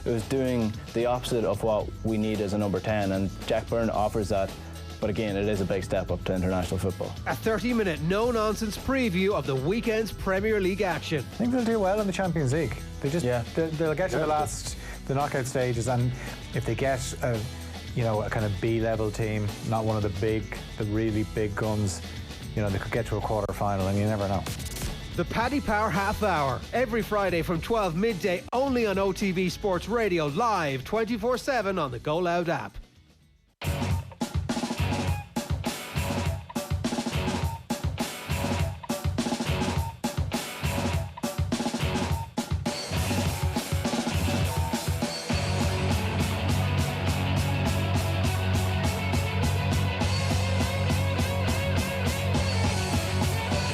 It was doing the opposite of what we need as a number 10, and Jack Byrne offers that. But again, it is a big step up to international football. A 30-minute no-nonsense preview of the weekend's Premier League action. I think they'll do well in the Champions League. They'll get to the knockout stages, and if they get a kind of B-level team, not one of the really big guns, they could get to a quarter-final, and you never know. The Paddy Power Half Hour, every Friday from 12 midday, only on OTB Sports Radio, live 24/7 on the Go Loud app.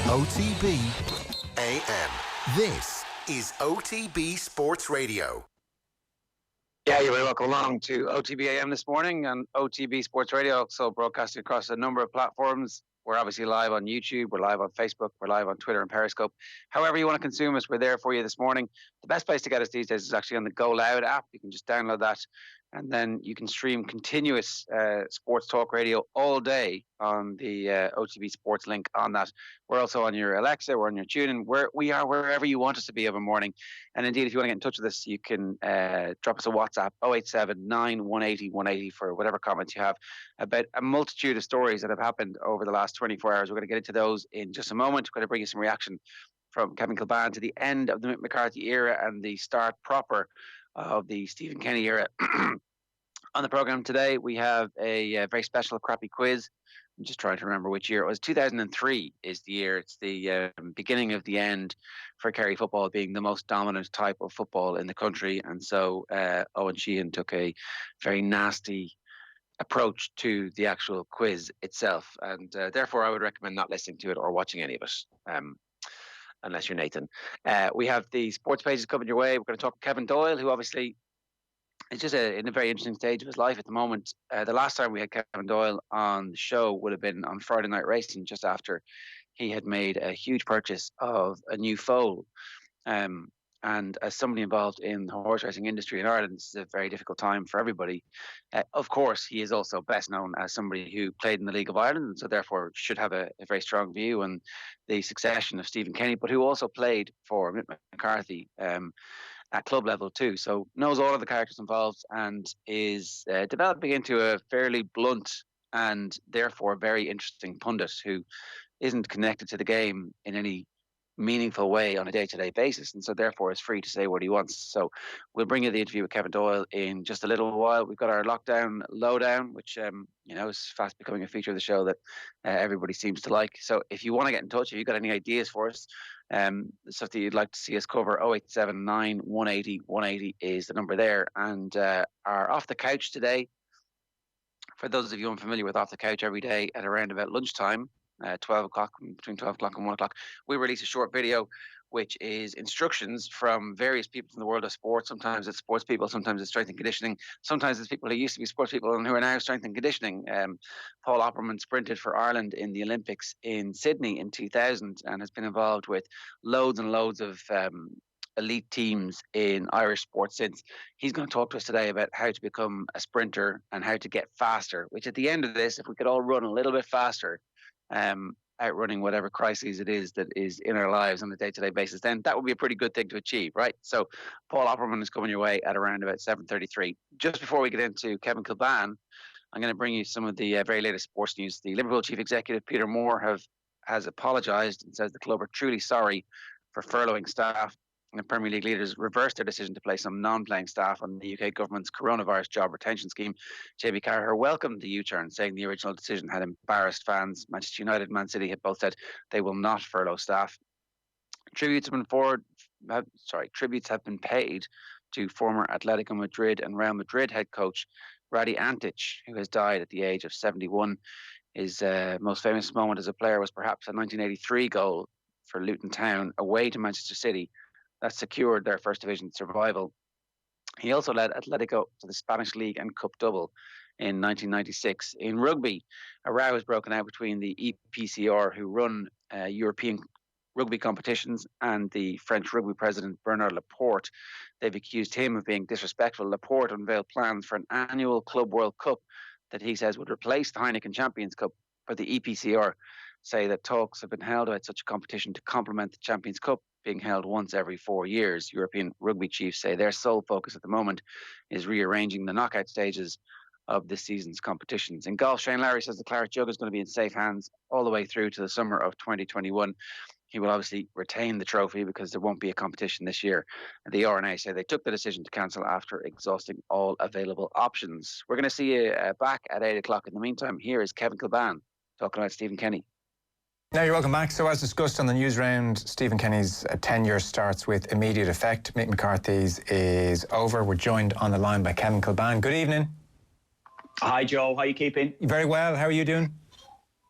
OTB AM. This is OTB Sports Radio. Yeah, you're very welcome along to OTB AM this morning and OTB Sports Radio, also broadcasting across a number of platforms. We're obviously live on YouTube, we're live on Facebook, we're live on Twitter and Periscope. However you want to consume us, we're there for you this morning. The best place to get us these days is actually on the Go Loud app. You can just download that, and then you can stream continuous sports talk radio all day on the OTB Sports link on that. We're also on your Alexa, we're on your TuneIn. We are wherever you want us to be of a morning. And indeed, if you want to get in touch with us, you can drop us a WhatsApp, 087 180 180, for whatever comments you have about a multitude of stories that have happened over the last 24 hours. We're going to get into those in just a moment. We're going to bring you some reaction from Kevin Kilbane to the end of the Mick McCarthy era and the start proper of the Stephen Kenny era. On the programme today, we have a very special crappy quiz. I'm just trying to remember which year it was. 2003 is the year. It's the beginning of the end for Kerry football being the most dominant type of football in the country. And so Owen Sheehan took a very nasty approach to the actual quiz itself. And therefore, I would recommend not listening to it or watching any of it. Unless you're Nathan. We have the sports pages coming your way. We're going to talk to Kevin Doyle, who obviously is just in a very interesting stage of his life at the moment. The last time we had Kevin Doyle on the show would have been on Friday Night Racing, just after he had made a huge purchase of a new foal. And as somebody involved in the horse racing industry in Ireland, this is a very difficult time for everybody. Of course, he is also best known as somebody who played in the League of Ireland, and so therefore should have a very strong view on the succession of Stephen Kenny, but who also played for Mick McCarthy at club level too. So knows all of the characters involved and is developing into a fairly blunt and therefore very interesting pundit who isn't connected to the game in any meaningful way on a day-to-day basis, and so therefore is free to say what he wants. So we'll bring you the interview with Kevin Doyle in just a little while. We've got our lockdown lowdown, which is fast becoming a feature of the show that everybody seems to like. So if you want to get in touch, if you've got any ideas for us, stuff that you'd like to see us cover, 0879 180 180 is the number there. And our Off the Couch today, for those of you unfamiliar with Off the Couch, every day at around about lunchtime, 12 o'clock, between 12 o'clock and 1 o'clock, we release a short video which is instructions from various people in the world of sport. Sometimes it's sports people, sometimes it's strength and conditioning, sometimes it's people who used to be sports people and who are now strength and conditioning. Paul Opperman sprinted for Ireland in the Olympics in Sydney in 2000 and has been involved with loads and loads of elite teams in Irish sports since. He's going to talk to us today about how to become a sprinter and how to get faster, which at the end of this, if we could all run a little bit faster, outrunning whatever crises it is that is in our lives on a day-to-day basis, then that would be a pretty good thing to achieve, right? So Paul Opperman is coming your way at around about 7:33. Just before we get into Kevin Kilbane, I'm going to bring you some of the very latest sports news. The Liverpool chief executive, Peter Moore, has apologised and says the club are truly sorry for furloughing staff. And the Premier League leaders reversed their decision to place some non-playing staff on the UK government's coronavirus job retention scheme. JB Carragher welcomed the U-turn, saying the original decision had embarrassed fans. Manchester United and Man City have both said they will not furlough staff. Tributes have been paid to former Atletico Madrid and Real Madrid head coach Radi Antic, who has died at the age of 71. His most famous moment as a player was perhaps a 1983 goal for Luton Town away to Manchester City that secured their first division survival. He also led Atletico to the Spanish League and Cup double in 1996. In rugby, a row has broken out between the EPCR, who run European rugby competitions and the French rugby president Bernard Laporte. They've accused him of being disrespectful. Laporte unveiled plans for an annual Club World Cup that he says would replace the Heineken Champions Cup. For the EPCR say that talks have been held about such a competition to complement the Champions Cup being held once every 4 years. European rugby chiefs say their sole focus at the moment is rearranging the knockout stages of this season's competitions. In golf, Shane Lowry says the Claret Jug is going to be in safe hands all the way through to the summer of 2021. He will obviously retain the trophy because there won't be a competition this year. And the RNA say they took the decision to cancel after exhausting all available options. We're going to see you back at 8 o'clock. In the meantime, here is Kevin Kilban talking about Stephen Kenny. Now you're welcome back. So as discussed on the news round, Stephen Kenny's tenure starts with immediate effect. Mick McCarthy's is over. We're joined on the line by Kevin Kilban. Good evening. Hi Joe, how are you keeping? Very well. How are you doing?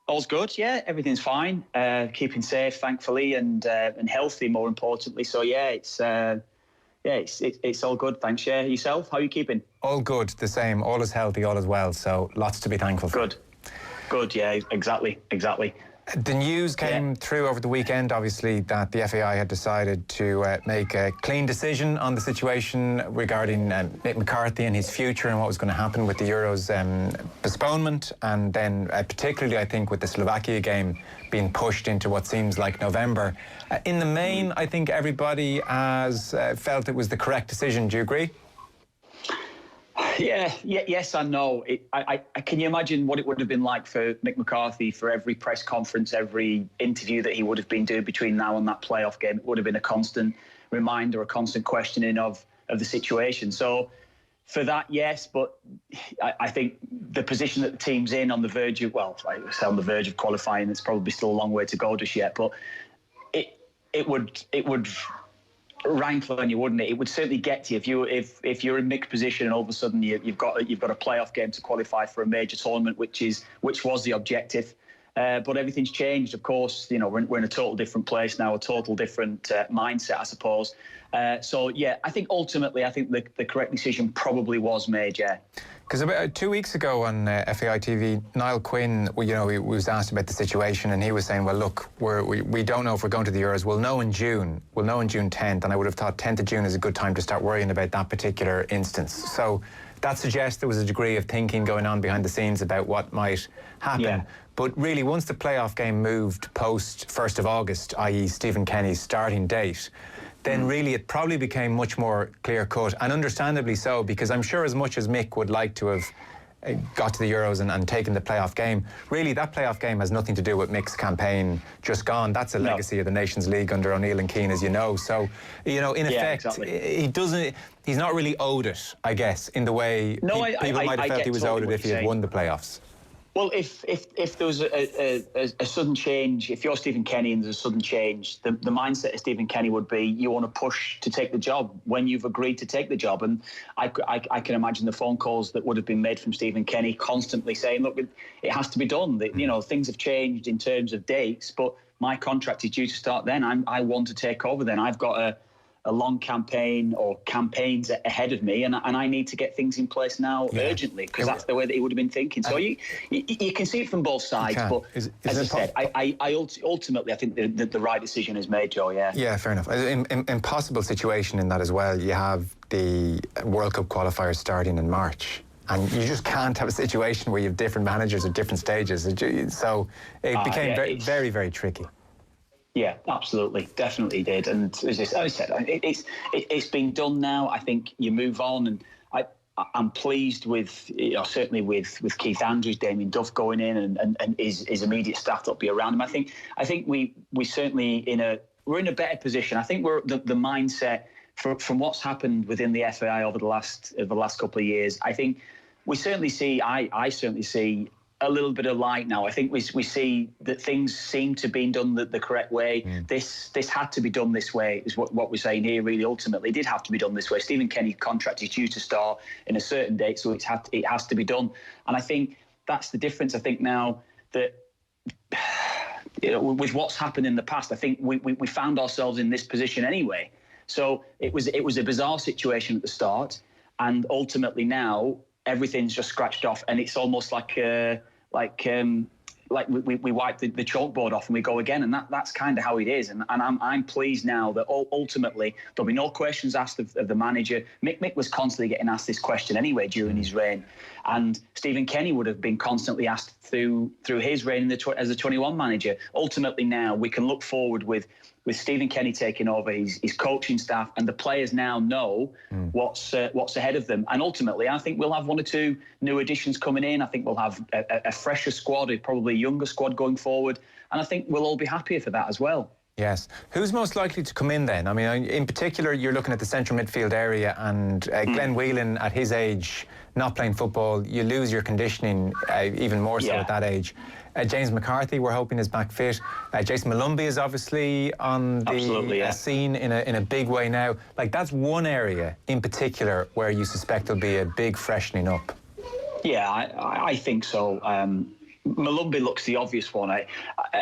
All's good, yeah. Everything's fine. Keeping safe, thankfully, and healthy, more importantly. So yeah, it's all good. Thanks. Yeah, yourself? How are you keeping? All good. The same. All is healthy. All is well. So lots to be thankful for. Good. Yeah, exactly. The news came through over the weekend, obviously, that the FAI had decided to make a clean decision on the situation regarding Mick McCarthy and his future and what was going to happen with the Euros postponement, and then particularly, I think, with the Slovakia game being pushed into what seems like November. In the main, I think everybody has felt it was the correct decision. Do you agree? Yes and no. I can you imagine what it would have been like for Mick McCarthy for every press conference, every interview that he would have been doing between now and that playoff game? It would have been a constant reminder, a constant questioning of the situation. So for that, yes, but I think the position that the team's in on the verge of, on the verge of qualifying, it's probably still a long way to go just yet, but it would rankle on you, wouldn't it? It would certainly get to you if you're in Mick's position and all of a sudden you've got a playoff game to qualify for a major tournament, which was the objective. But everything's changed, of course. You know, we're in a total different place now, a total different mindset, I suppose. So yeah, I think ultimately, the correct decision probably was made. Yeah. Because about 2 weeks ago on FAI TV, Niall Quinn, he was asked about the situation, and he was saying, well, look, we don't know if we're going to the Euros. We'll know in June. We'll know in June 10th, and I would have thought 10th of June is a good time to start worrying about that particular instance. So that suggests there was a degree of thinking going on behind the scenes about what might happen. Yeah. But really, once the playoff game moved post 1st of August, i.e. Stephen Kenny's starting date, then really it probably became much more clear-cut, and understandably so, because I'm sure as much as Mick would like to have got to the Euros and taken the playoff game, really that playoff game has nothing to do with Mick's campaign just gone. That's a legacy of the Nations League under O'Neill and Keane, as you know. So, in effect, exactly. He's not really owed it, I guess, in the way people might have felt he was owed it if he had won the playoffs. Well, if there was a sudden change, if you're Stephen Kenny and there's a sudden change, the mindset of Stephen Kenny would be you want to push to take the job when you've agreed to take the job. And I can imagine the phone calls that would have been made from Stephen Kenny constantly saying, look, it has to be done. Things have changed in terms of dates, but my contract is due to start then. I want to take over then. I've got a long campaign or campaigns ahead of me, and I need to get things in place now urgently, because that's the way that he would have been thinking. So you can see it from both sides, but as I said, I ultimately I think the right decision is made, Joe. Yeah, fair enough. Impossible situation in that as well. You have the World Cup qualifiers starting in March, and you just can't have a situation where you have different managers at different stages. So it became very, very tricky. Yeah, absolutely, definitely did. And as I said, it's been done now. I think you move on, and I'm pleased with certainly with Keith Andrews, Damien Duff going in, and his immediate staff that'll be around him. I think we certainly we're in a better position. I think we're the mindset from what's happened within the FAI over the last couple of years. I think we certainly see. I certainly see a little bit of light now. I think we see that things seem to be done the correct way. This had to be done this way, is what we're saying here. Really, ultimately, it did have to be done this way. Stephen Kenny's contract is due to start in a certain date, so it has to be done. And I think that's the difference. I think now that with what's happened in the past, I think we found ourselves in this position anyway. So it was a bizarre situation at the start, and ultimately now everything's just scratched off, and it's almost like we wipe the chalkboard off and we go again, and that's kind of how it is. And I'm pleased now that ultimately there'll be no questions asked of the manager. Mick was constantly getting asked this question anyway during his reign, and Stephen Kenny would have been constantly asked through his reign as a 21 manager. Ultimately now we can look forward with Stephen Kenny taking over his coaching staff, and the players now know what's ahead of them. And ultimately, I think we'll have 1 or 2 new additions coming in. I think we'll have a fresher squad, probably a younger squad going forward, and I think we'll all be happier for that as well. Yes. Who's most likely to come in then? I mean, in particular, you're looking at the central midfield area, and Glenn Whelan, at his age, not playing football, you lose your conditioning even more so at that age. James McCarthy, we're hoping, is back fit. Jason Malumbi is obviously on the scene in a big way now. Like, that's one area in particular where you suspect there'll be a big freshening up. Yeah, I think so. Malumbi looks the obvious one,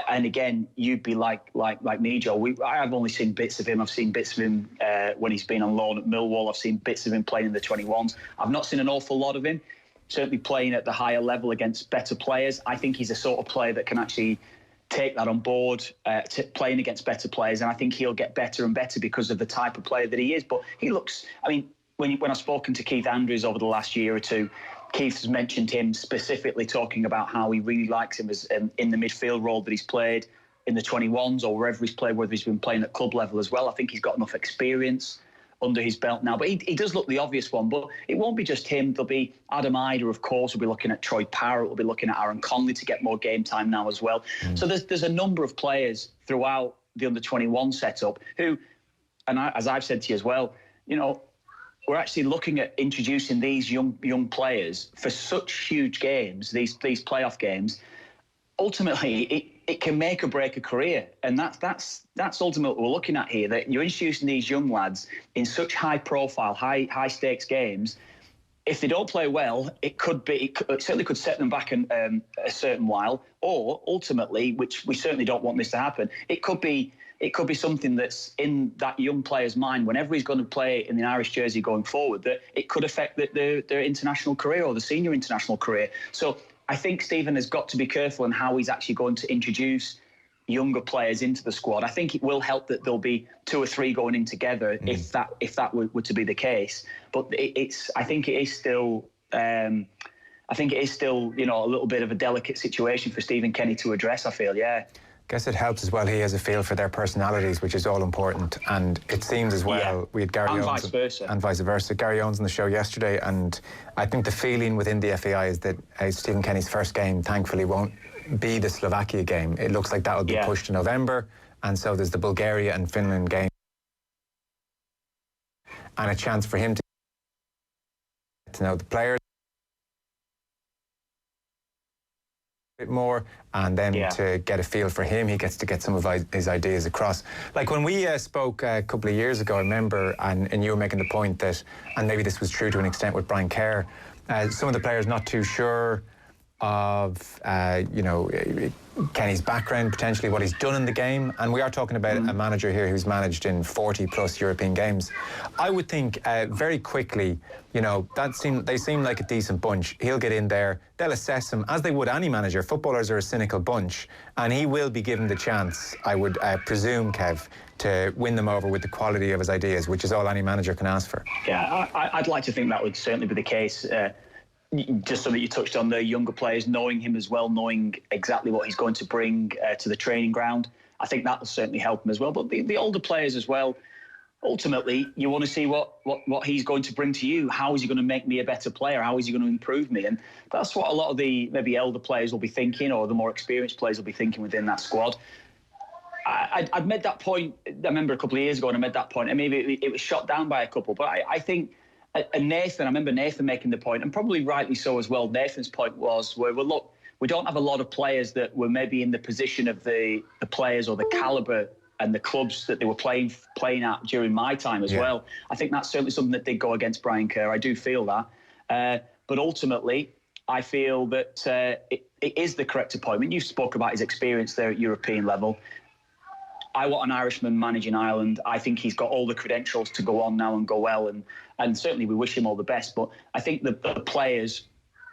and again, you'd be like me, Joe. I've only seen bits of him. I've seen bits of him when he's been on loan at Millwall. I've seen bits of him playing in the 21s. I've not seen an awful lot of him. Certainly playing at the higher level against better players. I think he's a sort of player that can actually take that on board, playing against better players, and I think he'll get better and better because of the type of player that he is. But he looks, I mean, when I've spoken to Keith Andrews over the last year or two, Keith has mentioned him specifically, talking about how he really likes him as in the midfield role that he's played in the 21s or wherever he's played, whether he's been playing at club level as well. I think he's got enough experience under his belt now. But he does look the obvious one. But it won't be just him. There'll be Adam Ider, of course. We'll be looking at Troy Parrott. We'll be looking at Aaron Conley to get more game time now as well. So there's a number of players throughout the under-21 setup who, and as I've said to you as well, you know, we're actually looking at introducing these young players for such huge games, these playoff games. Ultimately, it can make or break a career, and that's ultimately what we're looking at here. That you're introducing these young lads in such high-profile, high stakes games. If they don't play well, it certainly could set them back a certain while, or ultimately, which we certainly don't want this to happen, it could be something that's in that young player's mind whenever he's going to play in the Irish jersey going forward, that it could affect their international career or the senior international career. So I think Stephen has got to be careful in how he's actually going to introduce younger players into the squad. I think it will help that there'll be 2 or 3 going in together if that were to be the case. But I think it is still you know, a little bit of a delicate situation for Stephen Kenny to address, I feel, yeah. Guess it helps as well. He has a feel for their personalities, which is all important. And it seems as well, we had Gary Owens and vice versa. Gary Owens on the show yesterday, and I think the feeling within the FAI is that Stephen Kenny's first game, thankfully, won't be the Slovakia game. It looks like that will be pushed to November, and so there's the Bulgaria and Finland game, and a chance for him to know the players bit more, and then to get a feel for him, he gets to get some of his ideas across. Like when we spoke a couple of years ago, I remember, and you were making the point that, and maybe this was true to an extent with Brian Kerr, some of the players not too sure of you know, Kenny's background, potentially what he's done in the game, and we are talking about a manager here who's managed in 40 plus European games. I would think very quickly, you know, they seem like a decent bunch. He'll get in there, they'll assess him as they would any manager. Footballers are a cynical bunch, and he will be given the chance, I would presume, Kev, to win them over with the quality of his ideas, which is all any manager can ask for. Yeah, I'd like to think that would certainly be the case. Just so that you touched on the younger players, knowing him as well, knowing exactly what he's going to bring to the training ground, I think that will certainly help him as well. But the older players as well, ultimately, you want to see what he's going to bring to you. How is he going to make me a better player? How is he going to improve me? And that's what a lot of the maybe elder players will be thinking, or the more experienced players will be thinking within that squad. I'd made that point, I remember a couple of years ago, and I made that point, and maybe it was shot down by a couple, but I think... And Nathan, I remember Nathan making the point, and probably rightly so as well. Nathan's point was, well, look, we don't have a lot of players that were maybe in the position of the players or the calibre and the clubs that they were playing at during my time as well. I think that's certainly something that did go against Brian Kerr. I do feel that. But ultimately, I feel that it is the correct appointment. You spoke about his experience there at European level. I want an Irishman managing Ireland. I think he's got all the credentials to go on now and go well, and certainly we wish him all the best. But I think the players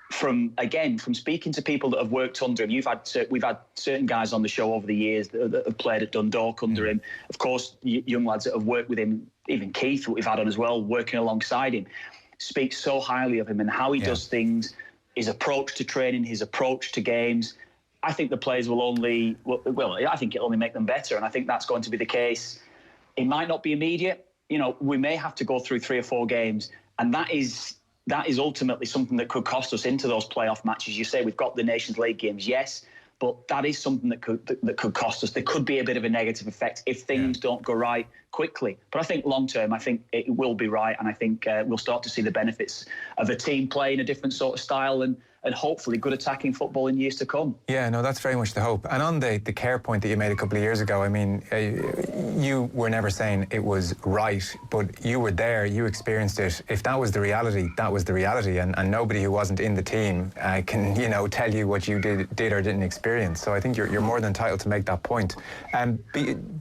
from speaking to people that have worked under him, we've had certain guys on the show over the years that have played at Dundalk under him. Of course, young lads that have worked with him, even Keith, that we've had on as well, working alongside him, speak so highly of him and how he does things, his approach to training, his approach to games. I think the players I think it'll only make them better, and I think that's going to be the case. It might not be immediate. We may have to go through 3 or 4 games, and that is ultimately something that could cost us into those playoff matches. You say we've got the Nations League games, yes, but that is something that could cost us. There could be a bit of a negative effect if things don't go right quickly. But I think long term, I think it will be right, and I think we'll start to see the benefits of a team playing a different sort of style and hopefully good attacking football in years to come. Yeah, no, that's very much the hope. And on the care point that you made a couple of years ago, I mean, you were never saying it was right, but you were there, you experienced it. If that was the reality, that was the reality. And nobody who wasn't in the team can, tell you what you did or didn't experience. So I think you're more than entitled to make that point.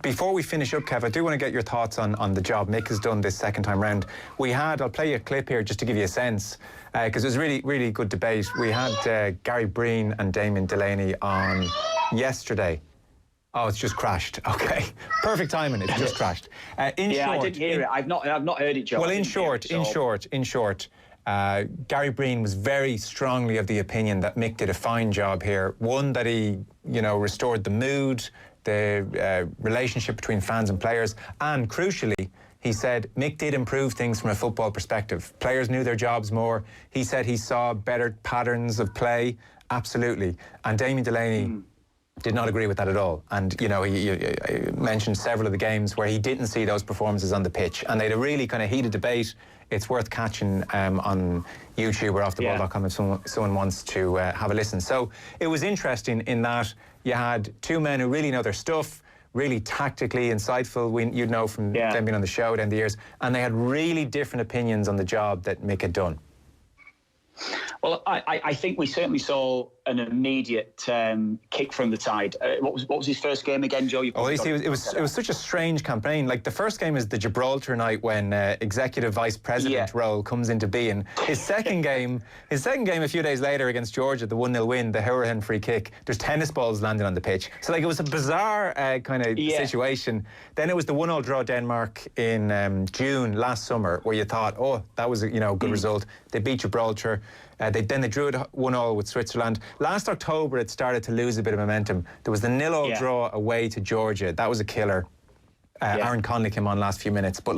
Before we finish up, Kev, I do want to get your thoughts on the job Mick has done this second time round. I'll play you a clip here just to give you a sense, because it was really, really good debate. We had Gary Breen and Damien Delaney on yesterday. Oh, it's just crashed. Okay, perfect timing. It's just crashed. I didn't hear it. I've not heard it, Joe. Well, in short, Gary Breen was very strongly of the opinion that Mick did a fine job here. One, that he, restored the mood, the relationship between fans and players, and crucially, he said Mick did improve things from a football perspective. Players knew their jobs more. He said he saw better patterns of play. Absolutely. And Damien Delaney did not agree with that at all. And, he mentioned several of the games where he didn't see those performances on the pitch. And they had a really kind of heated debate. It's worth catching on YouTube or offtheball.com if someone wants to have a listen. So it was interesting in that you had 2 men who really know their stuff, really tactically insightful, you'd know from them being on the show down the years, and they had really different opinions on the job that Mick had done. Well, I think we certainly saw an immediate kick from the tide. What was his first game again, Joe? It was such a strange campaign. Like, the first game is the Gibraltar night when executive vice president role comes into being. His second game a few days later against Georgia, the 1-0 win, the Hourihan free kick. There's tennis balls landing on the pitch. So it was a bizarre kind of situation. Then it was the 1-1 draw Denmark in June last summer, where you thought, that was a good result. They beat Gibraltar. They drew it 1-1 with Switzerland. Last October, it started to lose a bit of momentum. There was the 0-0 draw away to Georgia. That was a killer. Aaron Conley came on last few minutes, but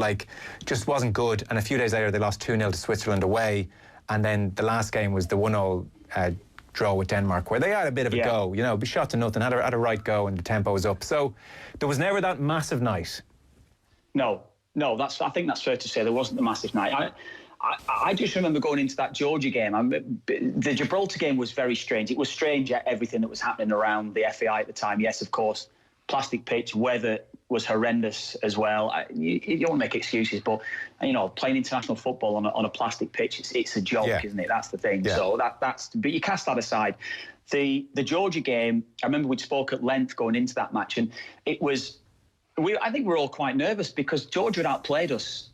just wasn't good. And a few days later, they lost 2-0 to Switzerland away. And then the last game was the 1-0 draw with Denmark, where they had a bit of a go. Be shot to nothing, had a right go, and the tempo was up. So there was never that massive night. No, I think that's fair to say. There wasn't the massive night. I just remember going into that Georgia game. The Gibraltar game was very strange. It was strange at everything that was happening around the FAI at the time. Yes, of course, plastic pitch, weather was horrendous as well. You don't want to make excuses, but playing international football on a plastic pitch, it's a joke, isn't it? That's the thing. Yeah. So but you cast that aside. The Georgia game, I remember we spoke at length going into that match, and it was. I think we were all quite nervous because Georgia had outplayed us.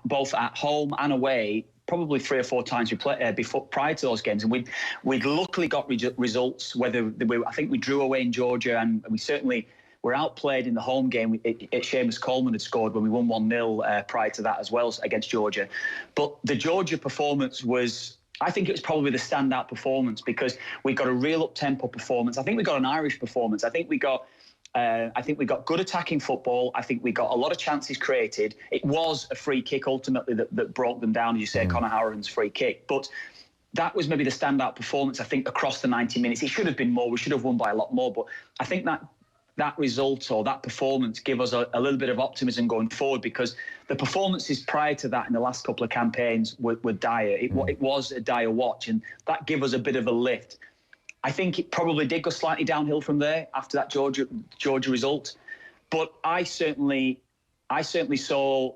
Both at home and away, probably 3 or 4 times prior to those games, and we'd luckily got results. I think we drew away in Georgia, and we certainly were outplayed in the home game. Seamus Coleman had scored when we won 1-0 prior to that as well against Georgia. But the Georgia performance I think it was probably the standout performance because we got a real up-tempo performance. I think we got an Irish performance. I think we got good attacking football. I think we got a lot of chances created. It was a free kick ultimately that broke them down, as you say, Conor Hourihan's free kick. But that was maybe the standout performance, I think, across the 90 minutes. It should have been more. We should have won by a lot more. But I think that result or that performance gave us a little bit of optimism going forward, because the performances prior to that in the last couple of campaigns were dire. It was a dire watch, and that gave us a bit of a lift. I think it probably did go slightly downhill from there after that Georgia result, but I certainly saw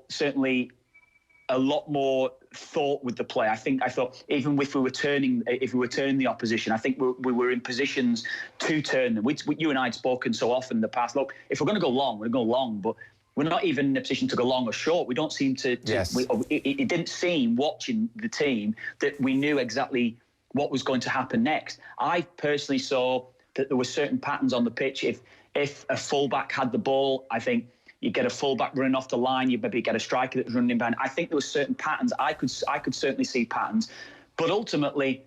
a lot more thought with the play. I thought even if we were turning the opposition, I think we were in positions to turn them. You and I had spoken so often in the past. Look, if we're going to go long, we're going to go long, but we're not even in a position to go long or short. We don't seem to. Yes. It didn't seem, watching the team, that we knew exactly what was going to happen next. I personally saw that there were certain patterns on the pitch. If a fullback had the ball, I think you get a fullback running off the line, you maybe get a striker that's running behind. I think there were certain patterns. I could certainly see patterns, but ultimately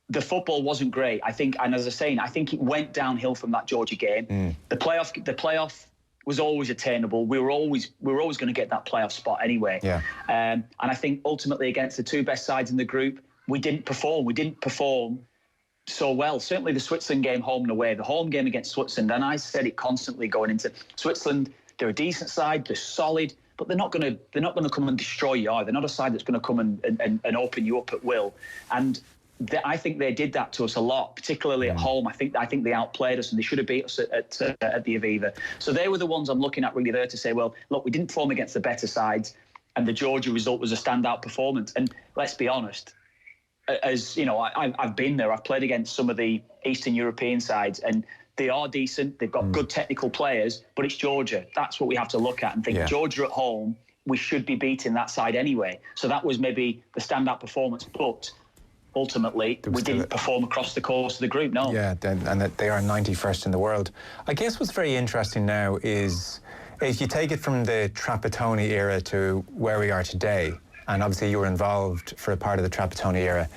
the football wasn't great. I think, and as I was saying, I think it went downhill from that Georgia game. The playoff was always attainable. We were always going to get that playoff spot anyway. Yeah. And I think ultimately against the two best sides in the group, we didn't perform. We didn't perform so well. Certainly the Switzerland game, home and away, the home game against Switzerland, and I said it constantly going into Switzerland. They're a decent side. They're solid, but they're not going to come and destroy you. They're not a side that's going to come and open you up at will. And I think they did that to us a lot, particularly at home. I think they outplayed us, and they should have beat us at the Aviva. So they were the ones I'm looking at really there to say, well, look, we didn't perform against the better sides, and the Georgia result was a standout performance. And let's be honest, as you know, I've been there. I've played against some of the Eastern European sides, and they are decent. They've got good technical players, but it's Georgia. That's what we have to look at and think. Georgia at home, we should be beating that side anyway. So that was maybe the standout performance, but ultimately we didn't perform across the course of the group. No. Yeah, and they are 91st in the world. I guess what's very interesting now is if you take it from the Trapattoni era to where we are today. And obviously you were involved for a part of the Trapattoni era.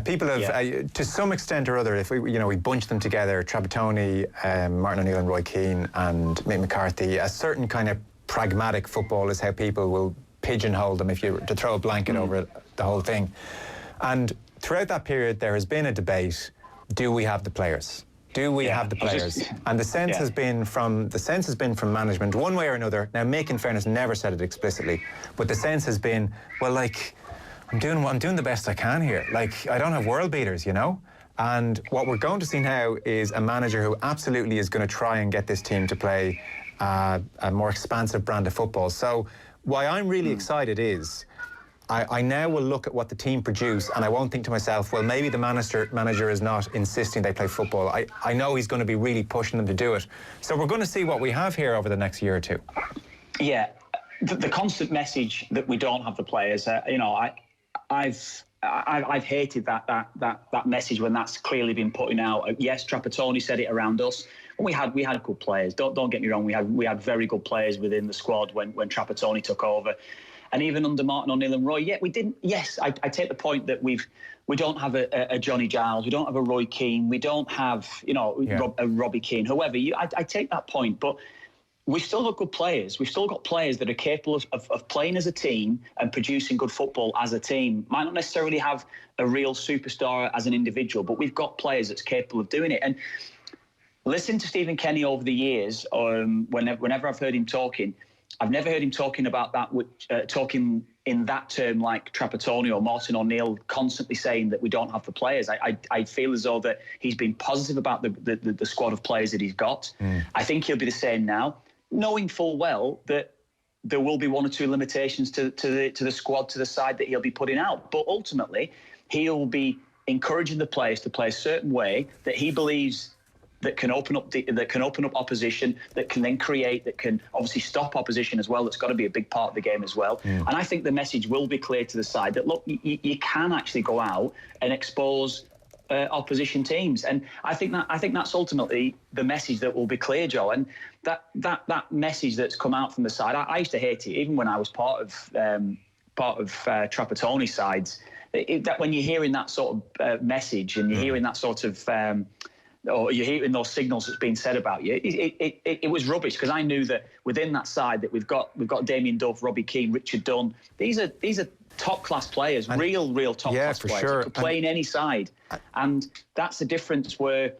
People have, to some extent or other, if we bunch them together, Trapattoni, Martin O'Neill and Roy Keane and Mick McCarthy, a certain kind of pragmatic football is how people will pigeonhole them if you were to throw a blanket over the whole thing. And throughout that period, there has been a debate, do we have the players? Do we have the players? And the sense has been from management, one way or another. Now, Mick, in fairness, never said it explicitly, but the sense has been, well, like, I'm doing the best I can here. Like, I don't have world beaters, you know. And what we're going to see now is a manager who absolutely is going to try and get this team to play a more expansive brand of football. So, why I'm really excited is, I now will look at what the team produce and I won't think to myself, well, maybe the manager is not insisting they play football. I know he's going to be really pushing them to do it. So we're going to see what we have here over the next year or two. Yeah, the constant message that we don't have the players, I've hated that message when that's clearly been putting out. Yes, Trapattoni said it around us. We had good players. Don't get me wrong. We had very good players within the squad when Trapattoni took over. And even under Martin O'Neill and Roy, we didn't. Yes, I take the point that we don't have a Johnny Giles, we don't have a Roy Keane, we don't have a Robbie Keane, whoever. I take that point, but we've still got good players. We've still got players that are capable of playing as a team and producing good football as a team. Might not necessarily have a real superstar as an individual, but we've got players that's capable of doing it. And listen to Stephen Kenny over the years, whenever I've heard him talking. I've never heard him talking about that, talking in that term like Trapattoni or Martin O'Neill constantly saying that we don't have the players. I feel as though that he's been positive about the squad of players that he's got. I think he'll be the same now, knowing full well that there will be one or two limitations to the squad, to the side that he'll be putting out. But ultimately, he'll be encouraging the players to play a certain way that he believes that can open up opposition, that can then create, that can obviously stop opposition as well. That's got to be a big part of the game as well. And I think the message will be clear to the side that, look, you can actually go out and expose opposition teams. And I think that's ultimately the message that will be clear, Joe. And that message that's come out from the side, I used to hate it, even when I was part of Trapattoni's sides. That when you're hearing that sort of message and you're hearing that sort of or you're hearing those signals that's being said about you, it was rubbish, because I knew that within that side that we've got Damien, Duff, Robbie Keane, Richard Dunn. These are top class players, and real top class players. Sure. Could play in any side, and that's the difference where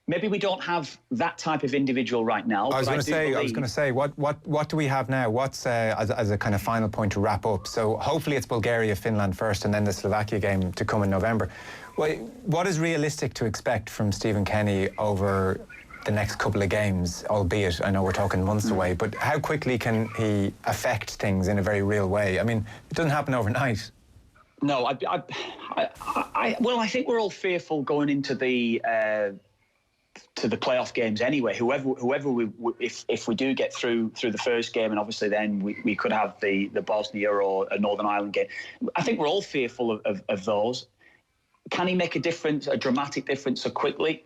maybe we don't have that type of individual right now. I was going to say, what do we have now? What's as a kind of final point to wrap up? So hopefully it's Bulgaria, Finland first, and then the Slovakia game to come in November. Well, what is realistic to expect from Stephen Kenny over the next couple of games, albeit I know we're talking months away, but how quickly can he affect things in a very real way? I mean, it doesn't happen overnight. No, well, I think we're all fearful going into the playoff games anyway. Whoever if we do get through the first game, and obviously then we could have the Bosnia or a Northern Ireland game. I think we're all fearful of those. can he make a difference, a dramatic difference so quickly?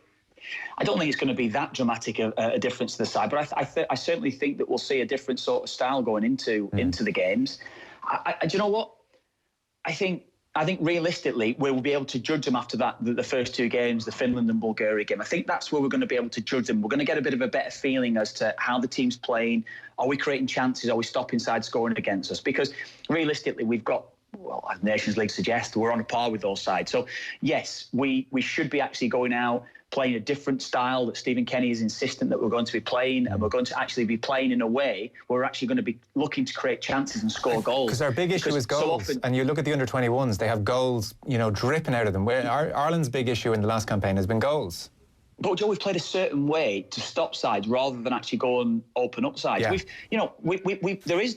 I don't think it's going to be that dramatic a difference to the side, but I certainly think that we'll see a different sort of style going into the games. Do you know what? I think realistically we'll be able to judge them after that, the first two games, the Finland and Bulgaria game. I think that's where we're going to be able to judge them. We're going to get a bit of a better feeling as to how the team's playing. Are we creating chances? Are we stopping side scoring against us? Because realistically, we've got, well, as Nations League suggests, we're on a par with those sides. So yes, we should be actually going out playing a different style that Stephen Kenny is insistent that we're going to be playing, and we're going to actually be playing in a way where we're actually going to be looking to create chances and score goals. Because our big issue is goals. So often, and you look at the under-21s, they have goals, dripping out of them. Where Ireland's big issue in the last campaign has been goals. But Joe, we've played a certain way to stop sides rather than actually go and open up sides. Yeah.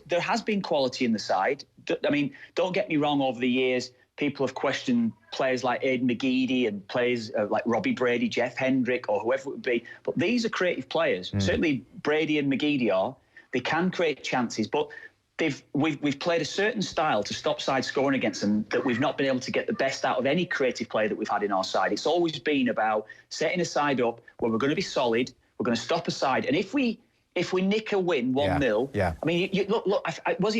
There has been quality in the side. I mean, don't get me wrong. Over the years, people have questioned players like Aidan McGeady and players like Robbie Brady, Jeff Hendrick, or whoever it would be. But these are creative players. Certainly, Brady and McGeady are. They can create chances, but we've played a certain style to stop side scoring against them that we've not been able to get the best out of any creative player that we've had in our side. It's always been about setting a side up where we're going to be solid, we're going to stop a side, and if we nick a win 1-0, I mean, look, was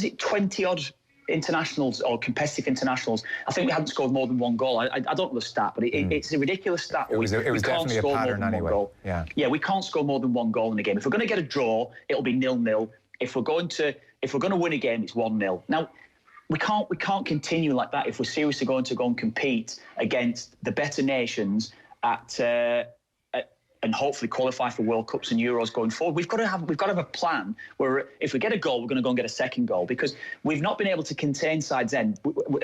it 20 odd internationals or competitive internationals? I think we hadn't scored more than one goal. I don't know the stat, but it's a ridiculous stat. It was definitely a pattern anyway. Yeah, we can't score more than one goal in a game. If we're going to get a draw, it'll be 0-0. If we're going to win a game, it's 1-0. Now, we can't continue like that if we're seriously going to go and compete against the better nations and hopefully qualify for World Cups and Euros going forward. We've got to have a plan where if we get a goal, we're going to go and get a second goal, because we've not been able to contain sides then.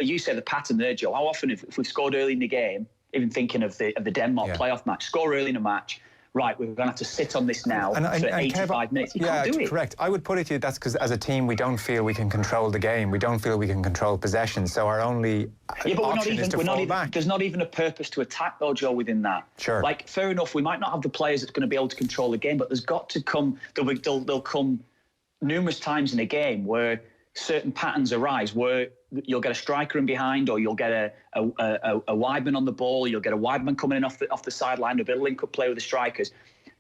You say the pattern there, Joe. How often if we've scored early in the game, even thinking of the Denmark playoff match, score early in a match, right, we're going to have to sit on this now for 85 minutes. You can't do it. Correct. I would put it to you, that's because as a team, we don't feel we can control the game. We don't feel we can control possession. So our only option is to fall back. There's not even a purpose to attack, though, Joe, within that. Sure. Like, fair enough, we might not have the players that's going to be able to control the game, but there's got to come, there'll come numerous times in a game where certain patterns arise, where you'll get a striker in behind, or you'll get a wideman on the ball, you'll get a wideman coming in off the sideline, a bit of link-up play with the strikers.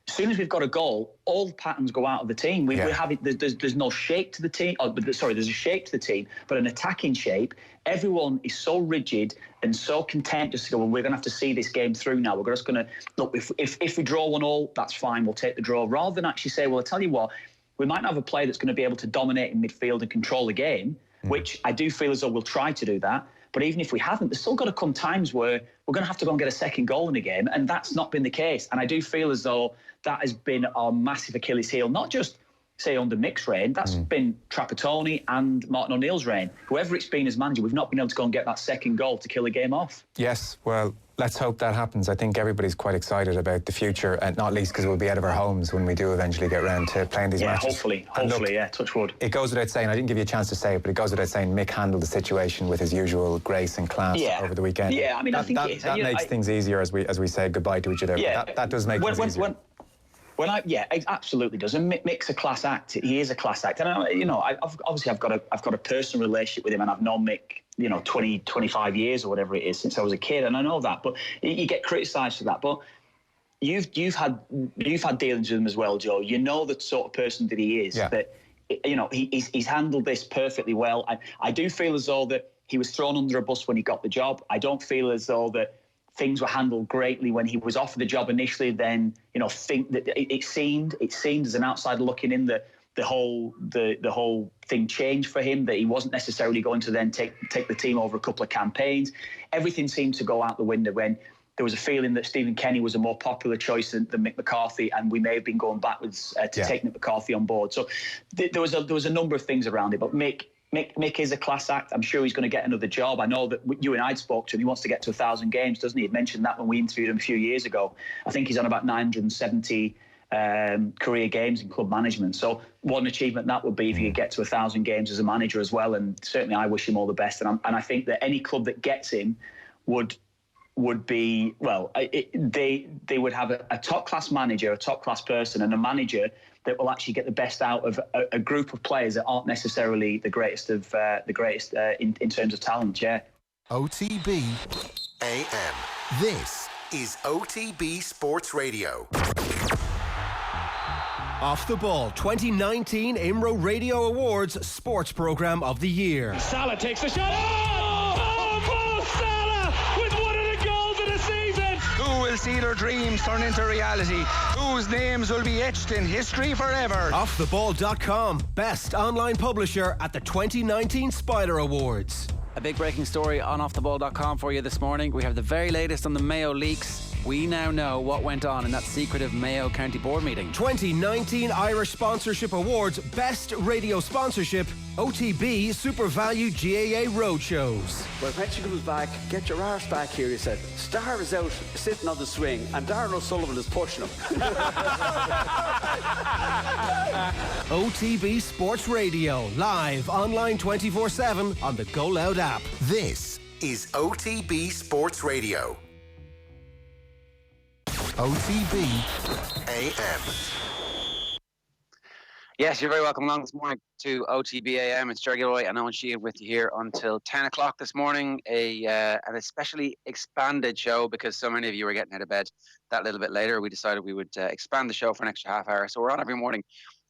As soon as we've got a goal, all the patterns go out of the team. There's no shape to the team. There's a shape to the team, but an attacking shape. Everyone is so rigid and so content just to go, well, we're going to have to see this game through now. We're just going to, look, if we draw 1-1, that's fine, we'll take the draw. Rather than actually say, well, I tell you what, we might not have a player that's going to be able to dominate in midfield and control the game, which I do feel as though we'll try to do that. But even if we haven't, there's still got to come times where we're going to have to go and get a second goal in a game, and that's not been the case. And I do feel as though that has been our massive Achilles heel, not just, say, under Mick's reign. That's been Trapattoni and Martin O'Neill's reign. Whoever it's been as manager, we've not been able to go and get that second goal to kill a game off. Yes, well, let's hope that happens. I think everybody's quite excited about the future, and not least because we'll be out of our homes when we do eventually get around to playing these matches. Hopefully, touch wood. It goes without saying, I didn't give you a chance to say it, but it goes without saying Mick handled the situation with his usual grace and class over the weekend. Yeah, I mean, I think that makes things easier as we say goodbye to each other. Yeah, that does make things easier. It absolutely does. And Mick's a class act. He is a class act. And I've got a personal relationship with him, and I've known Mick, 20, 25 years or whatever it is since I was a kid, and I know that. But you get criticised for that. But you've had dealings with him as well, Joe. You know the sort of person that he is. Yeah. That he's handled this perfectly well. I do feel as though that he was thrown under a bus when he got the job. I don't feel as though that things were handled greatly when he was offered the job initially. Then think that it seemed as an outsider looking in the whole thing changed for him, that he wasn't necessarily going to then take the team over a couple of campaigns. Everything seemed to go out the window when there was a feeling that Stephen Kenny was a more popular choice than Mick McCarthy, and we may have been going backwards to take Mick McCarthy on board. So there was a number of things around it, but Mick is a class act. I'm sure he's going to get another job. I know that you and I spoke to him. He wants to get to 1,000 games, doesn't he? He mentioned that when we interviewed him a few years ago. I think he's on about 970 career games in club management. So what an achievement that would be if he could get to 1,000 games as a manager as well. And certainly I wish him all the best. And I think that any club that gets him would be, well, they would have a top-class manager, a top-class person, and a manager that will actually get the best out of a group of players that aren't necessarily the greatest in terms of talent. Yeah. OTB AM. This is OTB Sports Radio. Off the Ball 2019 IMRO Radio Awards Sports Programme of the Year. Salah takes the shot. Oh, Mo Salah with one of the goals of the season. Who will see their dreams turn into reality? Whose names will be etched in history forever? Offtheball.com, best online publisher at the 2019 Spider Awards. A big breaking story on offtheball.com for you this morning. We have the very latest on the Mayo leaks. We now know what went on in that secretive Mayo County Board meeting. 2019 Irish Sponsorship Awards Best Radio Sponsorship, OTB Super Value GAA Roadshows. Well, when she comes back, get your arse back here, he said. Starr is out sitting on the swing and Darren O'Sullivan is pushing him. OTB Sports Radio, live online 24/7 on the Go Loud app. This is OTB Sports Radio. OTB AM. Yes, you're very welcome along this morning to OTB AM. It's Ger and Eoin and Owen Sheehan with you here until 10 o'clock this morning. An especially expanded show because so many of you were getting out of bed that little bit later. We decided we would expand the show for an extra half hour. So we're on every morning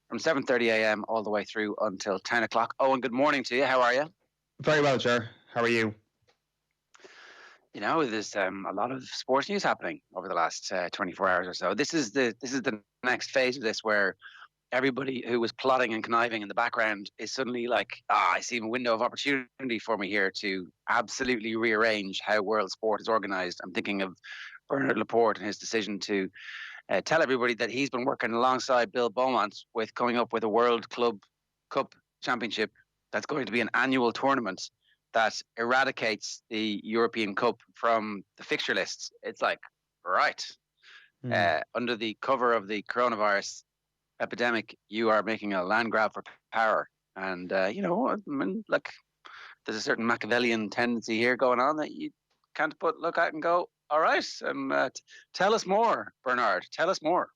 from 7:30 a.m. all the way through until 10 o'clock. Owen, good morning to you. How are you? Very well, Ger. How are you? You know, there's a lot of sports news happening over the last 24 hours or so. This is the next phase of this where everybody who was plotting and conniving in the background is suddenly like, I see a window of opportunity for me here to absolutely rearrange how world sport is organised. I'm thinking of Bernard Laporte and his decision to tell everybody that he's been working alongside Bill Beaumont with coming up with a World Club Cup Championship that's going to be an annual tournament that eradicates the European Cup from the fixture lists. It's like, right, under the cover of the coronavirus epidemic, you are making a land grab for power. And, you know, I mean, look, there's a certain Machiavellian tendency here going on that you can't look at and go, all right, tell us more, Bernard, tell us more.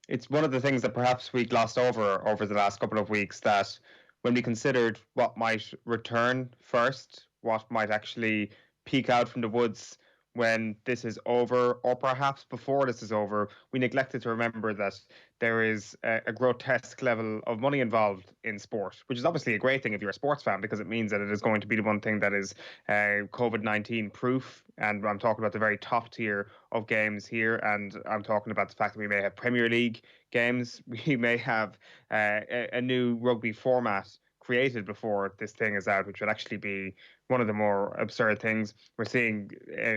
It's one of the things that perhaps we glossed over the last couple of weeks, that when we considered what might return first, what might actually peek out from the woods when this is over, or perhaps before this is over, we neglected to remember that there is a grotesque level of money involved in sport, which is obviously a great thing if you're a sports fan, because it means that it is going to be the one thing that is COVID-19 proof. And I'm talking about the very top tier of games here. And I'm talking about the fact that we may have Premier League games. We may have a new rugby format created before this thing is out, which would actually be one of the more absurd things. We're seeing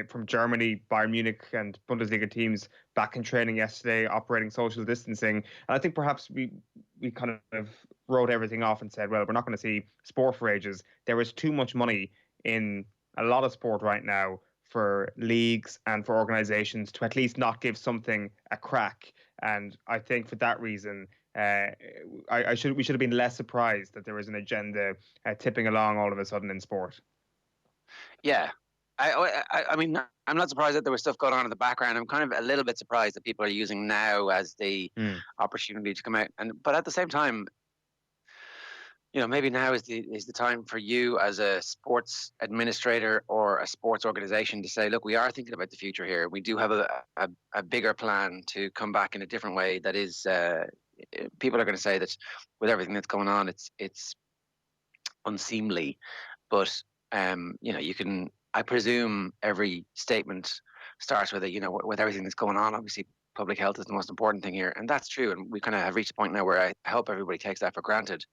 from Germany, Bayern Munich and Bundesliga teams back in training yesterday, operating social distancing. And I think perhaps we kind of wrote everything off and said, well, we're not going to see sport for ages. There is too much money in a lot of sport right now for leagues and for organisations to at least not give something a crack. And I think for that reason, we should have been less surprised that there was an agenda tipping along all of a sudden in sport. Yeah, I mean, I'm not surprised that there was stuff going on in the background. I'm kind of a little bit surprised that people are using now as the opportunity to come out. But at the same time, you know, maybe now is the time for you as a sports administrator or a sports organisation to say, look, we are thinking about the future here. We do have a bigger plan to come back in a different way. That is, people are going to say that with everything that's going on, it's unseemly. But you know, you can. I presume every statement starts with with everything that's going on. Obviously, public health is the most important thing here, and that's true. And we kind of have reached a point now where I hope everybody takes that for granted.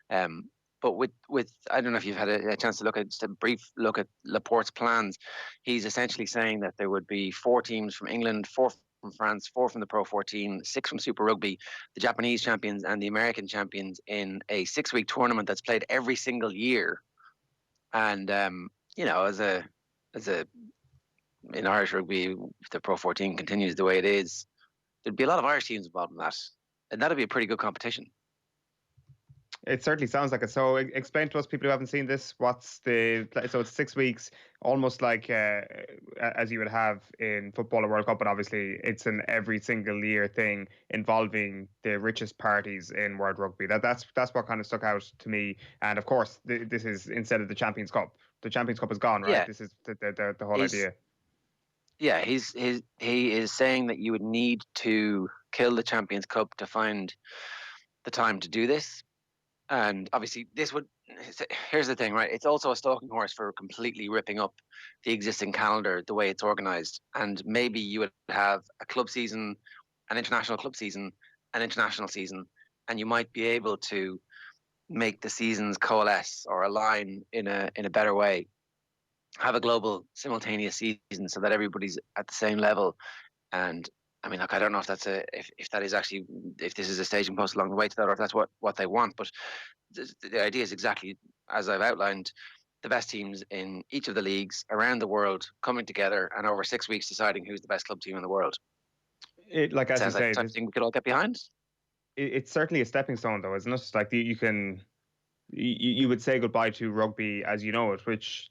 But with I don't know if you've had a chance to look at just a brief look at Laporte's plans. He's essentially saying that there would be 4 teams from England, 4 from France, 4 from the Pro 14, 6 from Super Rugby, the Japanese champions and the American champions in a 6-week tournament that's played every single year. And you know, as in Irish rugby, if the Pro 14 continues the way it is, there'd be a lot of Irish teams involved in that, and that'd be a pretty good competition. It certainly sounds like it. So explain to us, people who haven't seen this, so it's 6 weeks, almost like as you would have in football, a World Cup, but obviously it's an every single year thing involving the richest parties in World Rugby. That's what kind of stuck out to me. And of course, this is instead of the Champions Cup. The Champions Cup is gone, right? Yeah. This is the whole idea. Yeah, he is saying that you would need to kill the Champions Cup to find the time to do this. And obviously, here's the thing, right? It's also a stalking horse for completely ripping up the existing calendar, the way it's organised. And maybe you would have a club season, an international club season, an international season, and you might be able to make the seasons coalesce or align in a better way. Have a global simultaneous season so that everybody's at the same level. And I mean, look, I don't know if that's if that is actually, if this is a staging post along the way to that, or if that's what they want. But the idea is exactly as I've outlined: the best teams in each of the leagues around the world coming together and over 6 weeks deciding who's the best club team in the world. As you Sounds like say, the type of thing we could all get behind. It's certainly a stepping stone, though, isn't it? Like you would say goodbye to rugby as you know it, which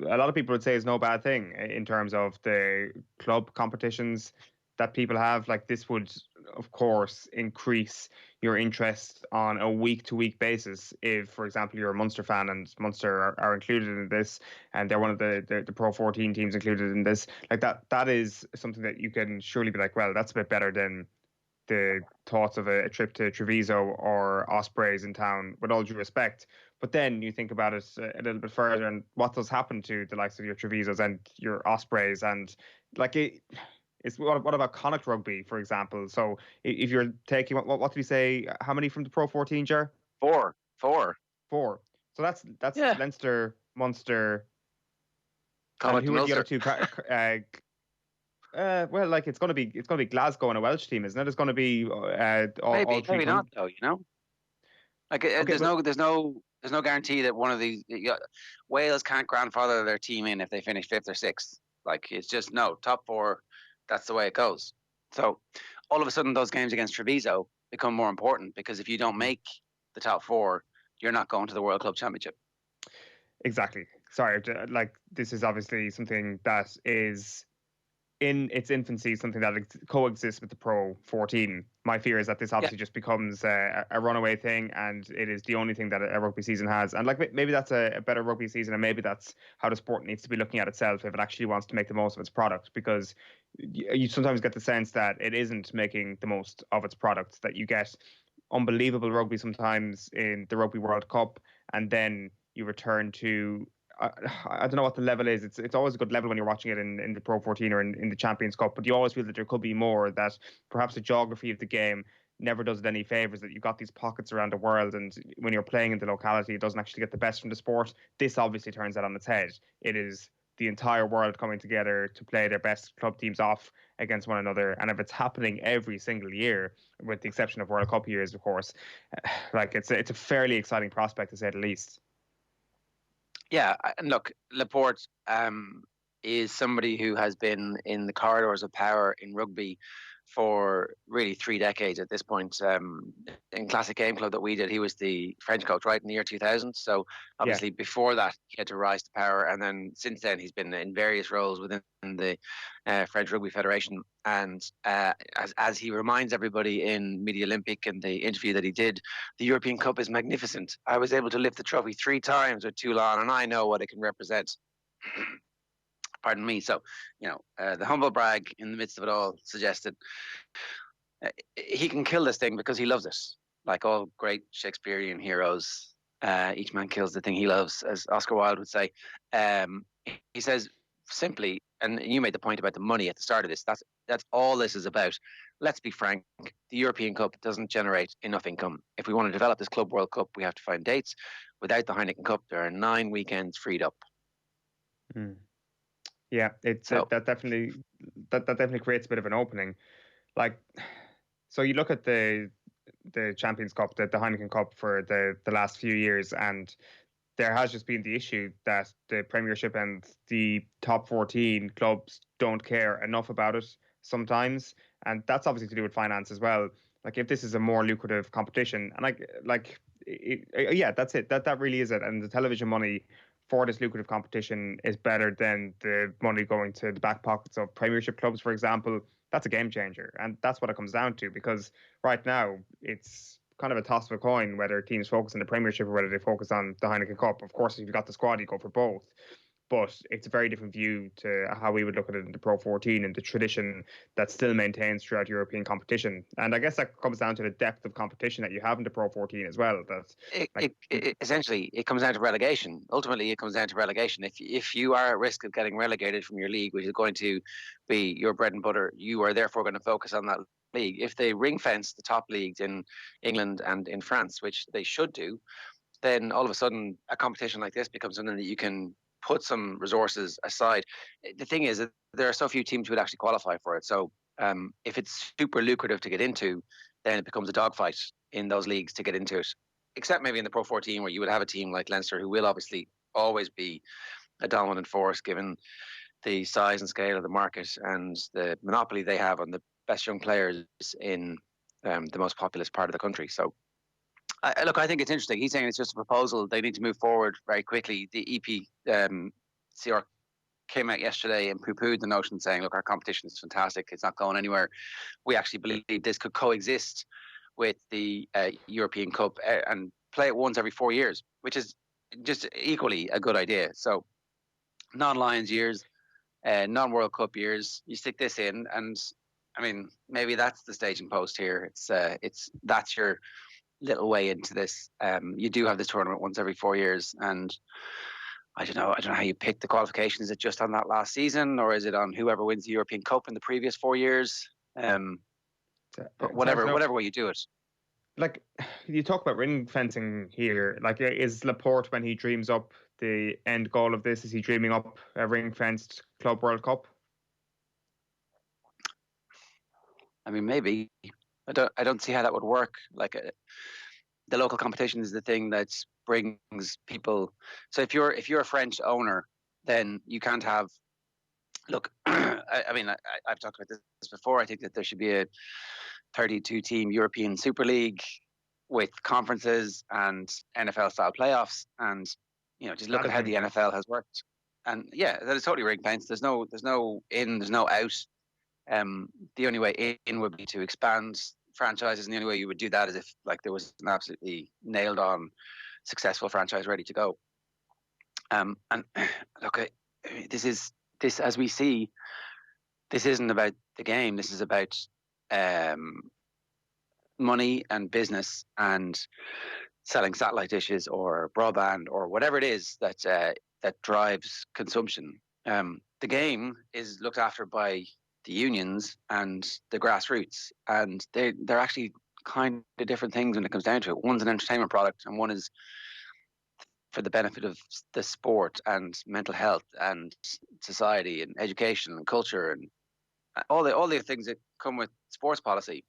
a lot of people would say is no bad thing in terms of the club competitions that people have. Like, this would, of course, increase your interest on a week-to-week basis if, for example, you're a Munster fan and Munster are included in this, and they're one of the Pro 14 teams included in this. Like, that is something that you can surely be like, well, that's a bit better than the thoughts of a trip to Treviso or Ospreys in town, with all due respect. But then you think about it a little bit further, and what does happen to the likes of your Trevisos and your Ospreys, and like it's what about Connacht Rugby, for example? So if you're taking what did you say? How many from the Pro 14, Ger? Four. So that's Leinster, Munster, Connacht, and who are the Ulster. other two? Well, like it's going to be Glasgow and a Welsh team, isn't it? It's going to be all three. Maybe not, though. You know, like there's no guarantee that one of these Wales can't grandfather their team in if they finish 5th or 6th. Like, it's just top 4. That's the way it goes. So all of a sudden, those games against Treviso become more important, because if you don't make the top 4, you're not going to the World Club Championship. Exactly. Sorry, like, this is obviously something that is in its infancy, something that coexists with the Pro 14. My fear is that this obviously just becomes a runaway thing, and it is the only thing that a rugby season has. And like, maybe that's a better rugby season, and maybe that's how the sport needs to be looking at itself if it actually wants to make the most of its product, because you sometimes get the sense that it isn't making the most of its product, that you get unbelievable rugby sometimes in the Rugby World Cup, and then you return to I don't know what the level is. It's always a good level when you're watching it in the Pro 14 or in the Champions Cup, but you always feel that there could be more, that perhaps the geography of the game never does it any favours, that you've got these pockets around the world, and when you're playing in the locality, it doesn't actually get the best from the sport. This obviously turns that on its head. It is the entire world coming together to play their best club teams off against one another. And if it's happening every single year, with the exception of World Cup years, of course, like it's a fairly exciting prospect, to say the least. Yeah, and look, Laporte is somebody who has been in the corridors of power in rugby for really 3 decades at this point. In Classic Game Club that we did, he was the French coach, right, in the year 2000. So obviously before that, he had to rise to power. And then since then, he's been in various roles within the French Rugby Federation. And as he reminds everybody in Media Olympic and the interview that he did, the European Cup is magnificent. I was able to lift the trophy 3 times with Toulon, and I know what it can represent. Pardon me. So, the humble brag in the midst of it all suggested he can kill this thing because he loves it. Like all great Shakespearean heroes, each man kills the thing he loves, as Oscar Wilde would say. He says simply, and you made the point about the money at the start of this, that's all this is about. Let's be frank, the European Cup doesn't generate enough income. If we want to develop this Club World Cup, we have to find dates. Without the Heineken Cup, there are 9 weekends freed up. Yeah, it's that definitely creates a bit of an opening. Like, so you look at the Champions Cup, the Heineken Cup for the last few years, and there has just been the issue that the Premiership and the top 14 clubs don't care enough about it sometimes, and that's obviously to do with finance as well. Like, if this is a more lucrative competition, and like yeah, that's it. That really is it. And the television money for this lucrative competition is better than the money going to the back pockets of Premiership clubs, for example. That's a game changer, and that's what it comes down to. Because right now it's kind of a toss of a coin whether teams focus on the Premiership or whether they focus on the Heineken Cup. Of course, if you've got the squad, you go for both. But it's a very different view to how we would look at it in the Pro 14 and the tradition that still maintains throughout European competition. And I guess that comes down to the depth of competition that you have in the Pro 14 as well. Essentially, it comes down to relegation. Ultimately, it comes down to relegation. If you are at risk of getting relegated from your league, which is going to be your bread and butter, you are therefore going to focus on that league. If they ring fence the top leagues in England and in France, which they should do, then all of a sudden a competition like this becomes something that you can put some resources aside. The thing is that there are so few teams who would actually qualify for it. So if it's super lucrative to get into, then it becomes a dogfight in those leagues to get into it. Except maybe in the Pro 14, where you would have a team like Leinster, who will obviously always be a dominant force given the size and scale of the market and the monopoly they have on the best young players in the most populous part of the country. So look, I think it's interesting. He's saying it's just a proposal. They need to move forward very quickly. The EPCR came out yesterday and poo-pooed the notion, saying, look, our competition is fantastic. It's not going anywhere. We actually believe this could coexist with the European Cup and play it once every 4 years, which is just equally a good idea. So non-Lions years, non-World Cup years, you stick this in, and I mean, maybe that's the staging post here. That's your little way into this. You do have this tournament once every 4 years, and I don't know how you pick the qualification. Is it just on that last season, or is it on whoever wins the European Cup in the previous 4 years? But whatever way you do it. Like, you talk about ring fencing here. Like, is Laporte, when he dreams up the end goal of this, is he dreaming up a ring fenced Club World Cup? I mean, maybe. I don't see how that would work. Like, the local competition is the thing that brings people. So if you're a French owner, then you can't have. Look, I mean, I've talked about this before. I think that there should be a 32-team European Super League with conferences and NFL-style playoffs, and just look at how the NFL has worked. And yeah, that is totally ring-fenced. There's no in, there's no out. The only way in would be to expand franchises, and the only way you would do that is if there was an absolutely nailed-on, successful franchise ready to go. And look, this as we see, this isn't about the game. This is about money and business and selling satellite dishes or broadband or whatever it is that drives consumption. The game is looked after by the unions and the grassroots, and they're actually kind of different things when it comes down to it. One's an entertainment product, and one is for the benefit of the sport and mental health and society and education and culture and all the things that come with sports policy.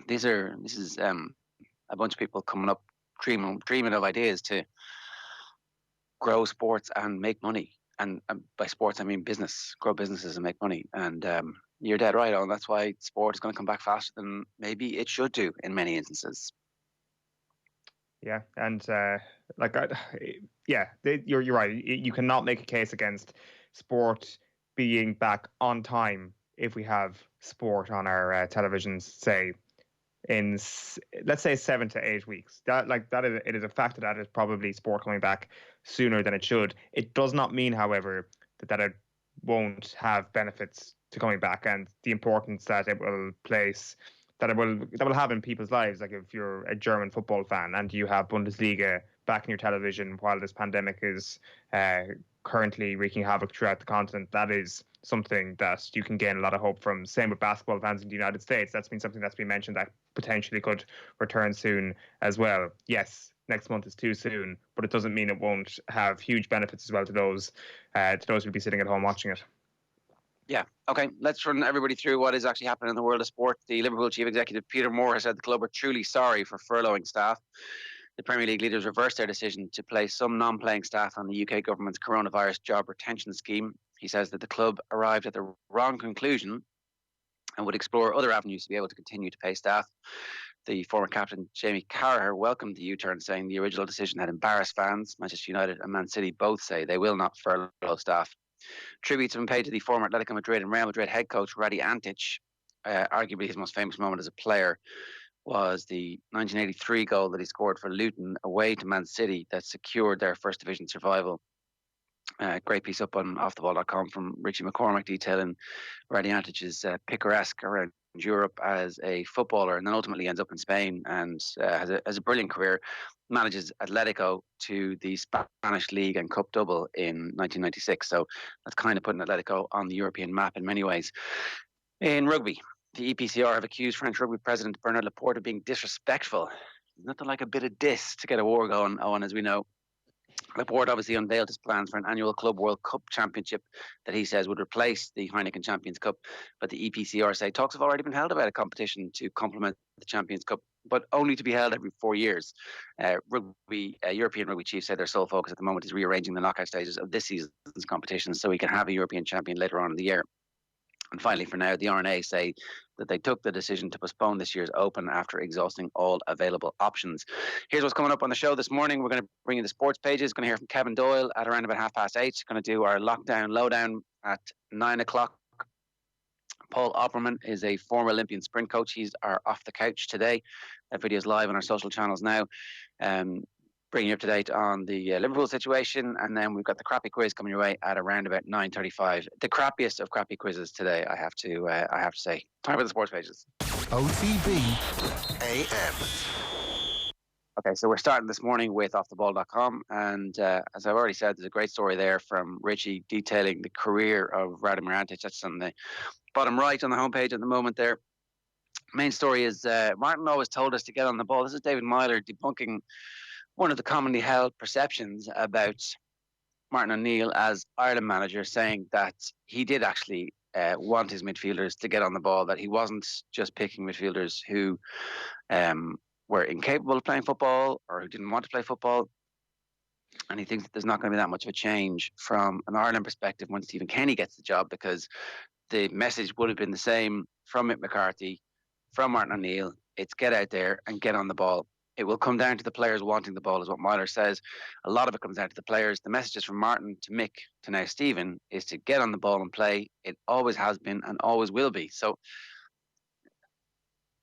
This is a bunch of people coming up dreaming of ideas to grow sports and make money. And by sports, I mean business. Grow businesses and make money. And you're dead right on. That's why sport is going to come back faster than maybe it should do in many instances. Yeah, and you're right. You cannot make a case against sport being back on time if we have sport on our televisions, say, in let's say 7 to 8 weeks. It is a fact that is probably sport coming back sooner than it should. It does not mean, however, that it won't have benefits to coming back and the importance that it will place, that it will have in people's lives. Like, if you're a German football fan and you have Bundesliga back in your television while this pandemic is currently wreaking havoc throughout the continent, that is something that you can gain a lot of hope from. Same with basketball fans in the United States. That's been something that's been mentioned that potentially could return soon as well. Yes, next month is too soon, but it doesn't mean it won't have huge benefits as well to those who'll be sitting at home watching it. Yeah. Okay. Let's run everybody through what is actually happening in the world of sport. The Liverpool chief executive Peter Moore has said the club are truly sorry for furloughing staff. The Premier League leaders reversed their decision to place some non-playing staff on the UK government's coronavirus job retention scheme. He says that the club arrived at the wrong conclusion and would explore other avenues to be able to continue to pay staff. the former captain Jamie Carragher welcomed the U-turn, saying the original decision had embarrassed fans. Manchester United and Man City both say they will not furlough staff. Tributes have been paid to the former Atletico Madrid and Real Madrid head coach Radi Antic. Arguably his most famous moment as a player was the 1983 goal that he scored for Luton away to Man City that secured their first division survival. Great piece up on offtheball.com from Richie McCormick detailing Radi Antic's picaresque around Europe as a footballer, and then ultimately ends up in Spain and has a brilliant career. Manages Atletico to the Spanish League and Cup double in 1996. So that's kind of putting Atletico on the European map in many ways. In rugby, the EPCR have accused French rugby president Bernard Laporte of being disrespectful. Nothing like a bit of diss to get a war going, Owen, as we know. Laporte obviously unveiled his plans for an annual Club World Cup championship that he says would replace the Heineken Champions Cup. But the EPCR say talks have already been held about a competition to complement the Champions Cup, but only to be held every 4 years. European rugby chief said their sole focus at the moment is rearranging the knockout stages of this season's competition so we can have a European champion later on in the year. And finally, for now, the RNA say that they took the decision to postpone this year's Open after exhausting all available options. Here's what's coming up on the show this morning. We're going to bring you the sports pages. Going to hear from Kevin Doyle at around about 8:30. Going to do our Lowdown at 9 o'clock. Paul Opperman is a former Olympian sprint coach. He's our Off the Couch today. That video is live on our social channels now. Bringing you up to date on the Liverpool situation, and then we've got the crappy quiz coming your way at around about 9:35. The crappiest of crappy quizzes today, I have to say. Time for the sports pages. OTB AM. Okay, so we're starting this morning with offtheball.com, and as I've already said, there's a great story there from Richie detailing the career of Radi Antic. That's on the bottom right on the homepage at the moment there. Main story is Martin always told us to get on the ball. This is David Myler debunking one of the commonly held perceptions about Martin O'Neill as Ireland manager, saying that he did actually want his midfielders to get on the ball, that he wasn't just picking midfielders who were incapable of playing football or who didn't want to play football. And he thinks that there's not going to be that much of a change from an Ireland perspective when Stephen Kenny gets the job, because the message would have been the same from Mick McCarthy, from Martin O'Neill. It's get out there and get on the ball. It will come down to the players wanting the ball, is what Myler says. A lot of it comes down to the players. The messages from Martin to Mick to now Stephen is to get on the ball and play. It always has been and always will be. So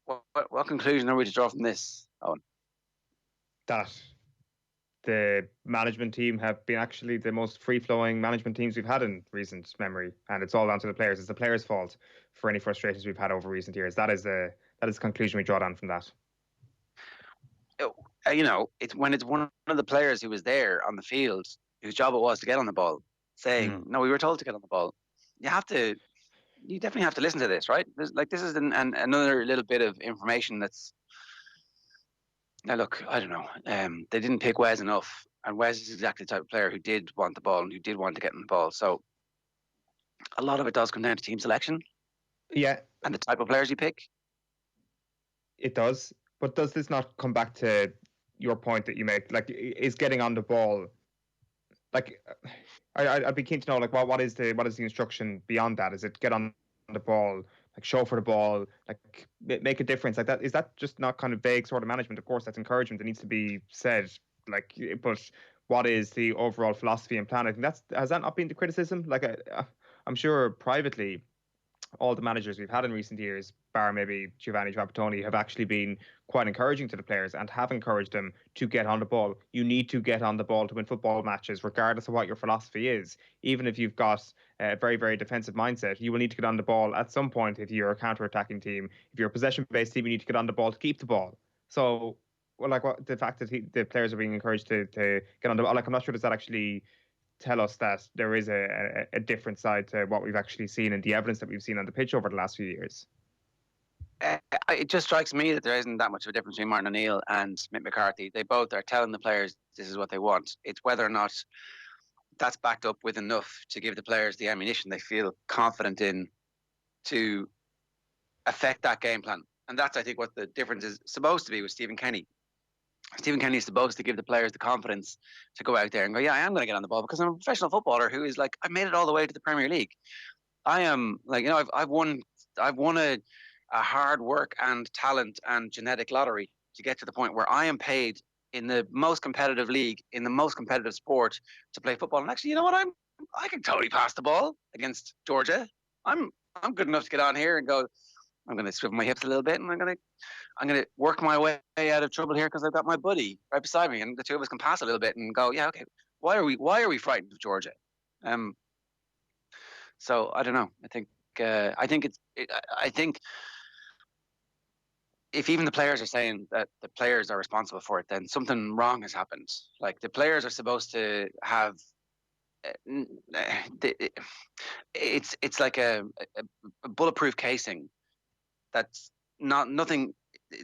what conclusion are we to draw from this, Owen? That the management team have been actually the most free-flowing management teams we've had in recent memory, and it's all down to the players. It's the players' fault for any frustrations we've had over recent years. That is the conclusion we draw down from that. You know, it's when it's one of the players who was there on the field, whose job it was to get on the ball, saying, no, we were told to get on the ball. You definitely have to listen to this, right? This is another little bit of information that's, now look, I don't know. They didn't pick Wes enough, and Wes is exactly the type of player who did want the ball and who did want to get on the ball. So a lot of it does come down to team selection. Yeah. And the type of players you pick. It does. But does this not come back to your point that you make? Like, is getting on the ball, like, I'd be keen to know, like, what is the instruction beyond that? Is it get on the ball, like, show for the ball, like, make a difference, like that? Is that just not kind of vague sort of management? Of course, that's encouragement. It needs to be said, like, but what is the overall philosophy and plan? I think has that not been the criticism? Like, I'm sure privately, all the managers we've had in recent years, bar maybe Giovanni Trapattoni, have actually been quite encouraging to the players and have encouraged them to get on the ball. You need to get on the ball to win football matches, regardless of what your philosophy is. Even if you've got a very, very defensive mindset, you will need to get on the ball at some point. If you're a counter-attacking team, if you're a possession-based team, you need to get on the ball to keep the ball. So, well, like, what the fact that the players are being encouraged to get on the ball, like, I'm not sure, does that actually tell us that there is a different side to what we've actually seen and the evidence that we've seen on the pitch over the last few years? It just strikes me that there isn't that much of a difference between Martin O'Neill and Mick McCarthy. They both are telling the players this is what they want. It's whether or not that's backed up with enough to give the players the ammunition they feel confident in to affect that game plan. And that's, I think, what the difference is supposed to be with Stephen Kenny. Stephen Kenny is supposed to give the players the confidence to go out there and go, yeah, I am going to get on the ball because I'm a professional footballer who is like, I made it all the way to the Premier League. I am like, you know, I've won a hard work and talent and genetic lottery to get to the point where I am paid in the most competitive league, in the most competitive sport, to play football. And actually, you know what? I can totally pass the ball against Georgia. I'm good enough to get on here and go, I'm going to swivel my hips a little bit, and I'm going to work my way out of trouble here because I've got my buddy right beside me, and the two of us can pass a little bit and go, yeah, okay. Why are we frightened of Georgia? So I don't know. I think if even the players are saying that the players are responsible for it, then something wrong has happened. Like, the players are supposed to have. It's like a bulletproof casing. That's nothing.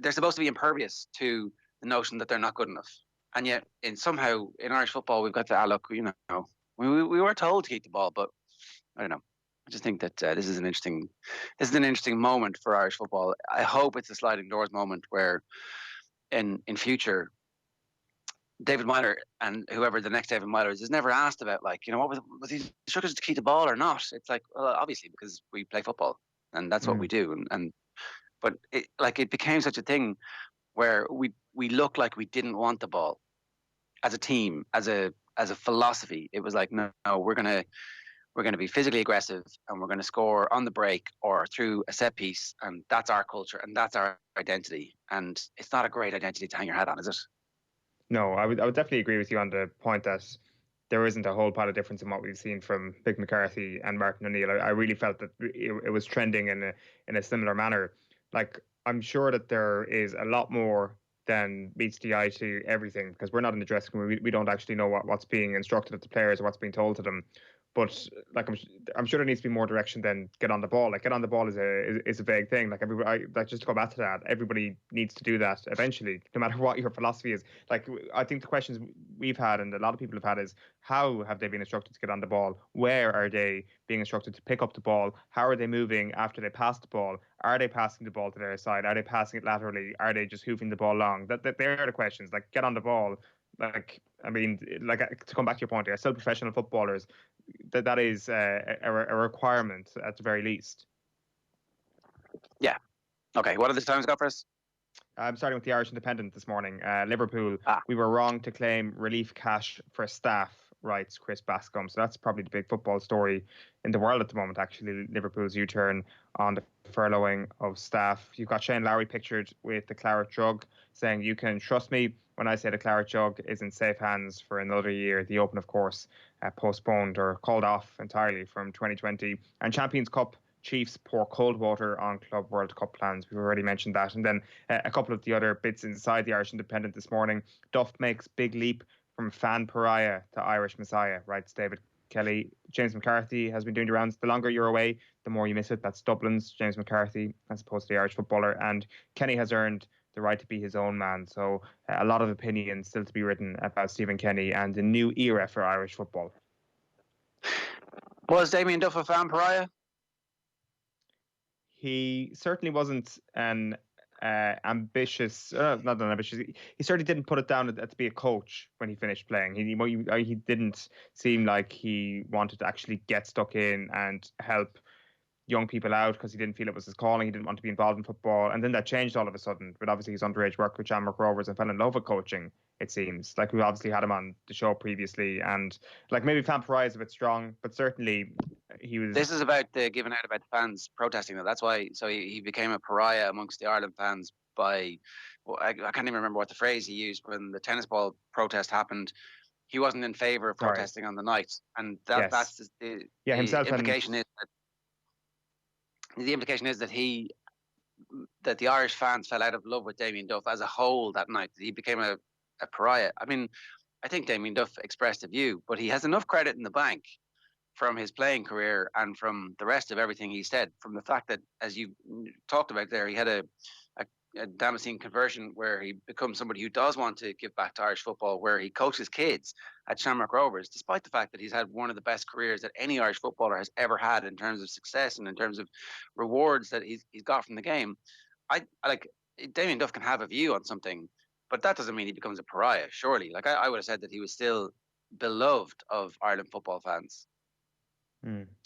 They're supposed to be impervious to the notion that they're not good enough, and yet somehow in Irish football we've got to look. We were told to keep the ball, but I don't know. I just think that this is an interesting moment for Irish football. I hope it's a sliding doors moment where, in future, David Myler and whoever the next David Myler is never asked about, like, what was he instructed to keep the ball or not? It's like, well, obviously because we play football and that's what we do, but it became such a thing where we look like we didn't want the ball as a team, as a philosophy. It was like, no, we're gonna be physically aggressive and we're gonna score on the break or through a set piece, and that's our culture and that's our identity. And it's not a great identity to hang your hat on, is it? No, I would definitely agree with you on the point that there isn't a whole pile of difference in what we've seen from Big McCarthy and Martin O'Neill. I really felt that it was trending in a similar manner. Like, I'm sure that there is a lot more than meets the eye to everything, because we're not in the dressing room. We don't actually know what's being instructed of the players or what's being told to them. But like, I'm sure there needs to be more direction than get on the ball. Like, get on the ball is a vague thing. Like, everybody, just to go back to that, everybody needs to do that eventually, no matter what your philosophy is. Like, I think the questions we've had and a lot of people have had is, how have they been instructed to get on the ball? Where are they being instructed to pick up the ball? How are they moving after they pass the ball? Are they passing the ball to their side? Are they passing it laterally? Are they just hoofing the ball long? That they're the questions. Like, get on the ball. Like, I mean, like, to come back to your point here, still professional footballers, that is a requirement at the very least. Yeah. Okay. What are the times got for us? I'm starting with the Irish Independent this morning. Liverpool, we were wrong to claim relief cash for staff, writes Chris Bascombe. So that's probably the big football story in the world at the moment, actually, Liverpool's U-turn on the furloughing of staff. You've got Shane Lowry pictured with the claret jug, saying, "You can trust me when I say the claret jug is in safe hands for another year." The Open, of course, postponed or called off entirely from 2020. And Champions Cup, Chiefs pour cold water on Club World Cup plans. We've already mentioned that. And then a couple of the other bits inside the Irish Independent this morning. Duff makes big leap from fan pariah to Irish messiah, writes David Kelly. James McCarthy has been doing the rounds. The longer you're away, the more you miss it. That's Dublin's James McCarthy, as opposed to the Irish footballer. And Kenny has earned the right to be his own man. So a lot of opinion still to be written about Stephen Kenny and a new era for Irish football. Was Damien Duff a fan pariah? He certainly wasn't an ambitious, not an ambitious. He certainly didn't put it down to be a coach when he finished playing. He didn't seem like he wanted to actually get stuck in and help young people out because he didn't feel it was his calling. He didn't want to be involved in football. And then that changed all of a sudden. But obviously his underage work with Shamrock Rovers and fell in love with coaching, it seems. Like, we obviously had him on the show previously. And like, maybe fan pariah is a bit strong, but certainly he was... This is about the giving out about the fans protesting, though. That's why, so he became a pariah amongst the Ireland fans by, well, I can't even remember what the phrase he used when the tennis ball protest happened. He wasn't in favour of protesting on the night. And that's the implication is that the implication is that that the Irish fans fell out of love with Damien Duff as a whole that night. He became a pariah. I mean, I think Damien Duff expressed a view, but he has enough credit in the bank from his playing career and from the rest of everything he said, from the fact that, as you talked about there, he had a Damascene conversion where he becomes somebody who does want to give back to Irish football, where he coaches kids at Shamrock Rovers, despite the fact that he's had one of the best careers that any Irish footballer has ever had in terms of success and in terms of rewards that he's got from the game. I like, Damien Duff can have a view on something, but that doesn't mean he becomes a pariah, surely. Like, I would have said that he was still beloved of Ireland football fans.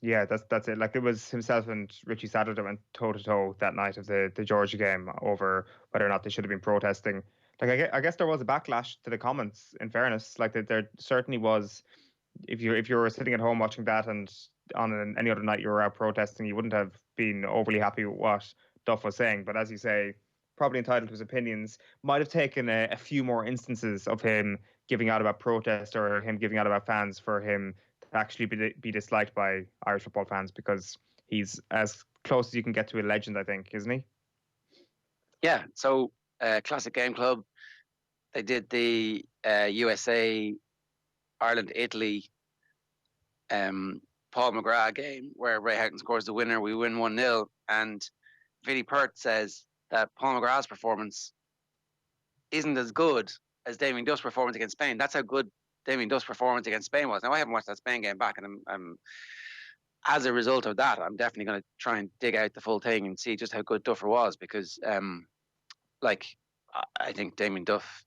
Yeah, that's it. Like, it was himself and Richie Sadler that went toe to toe that night of the Georgia game over whether or not they should have been protesting. Like, I guess there was a backlash to the comments. In fairness, like there certainly was. If you were sitting at home watching that and on any other night you were out protesting, you wouldn't have been overly happy with what Duff was saying. But as you say, probably entitled to his opinions. Might have taken a few more instances of him giving out about protest or him giving out about fans for him to actually be disliked by Irish football fans, because he's as close as you can get to a legend, I think, isn't he? Yeah. So, Classic Game Club, they did the USA Ireland Italy Paul McGrath game where Ray Houghton scores the winner. We win 1-0, and Vinnie Pert says that Paul McGrath's performance isn't as good as Damien Duff's performance against Spain. That's how good Damien Duff's performance against Spain was. Now, I haven't watched that Spain game back, and I'm as a result of that, I'm definitely going to try and dig out the full thing and see just how good Duffer was, because I think Damien Duff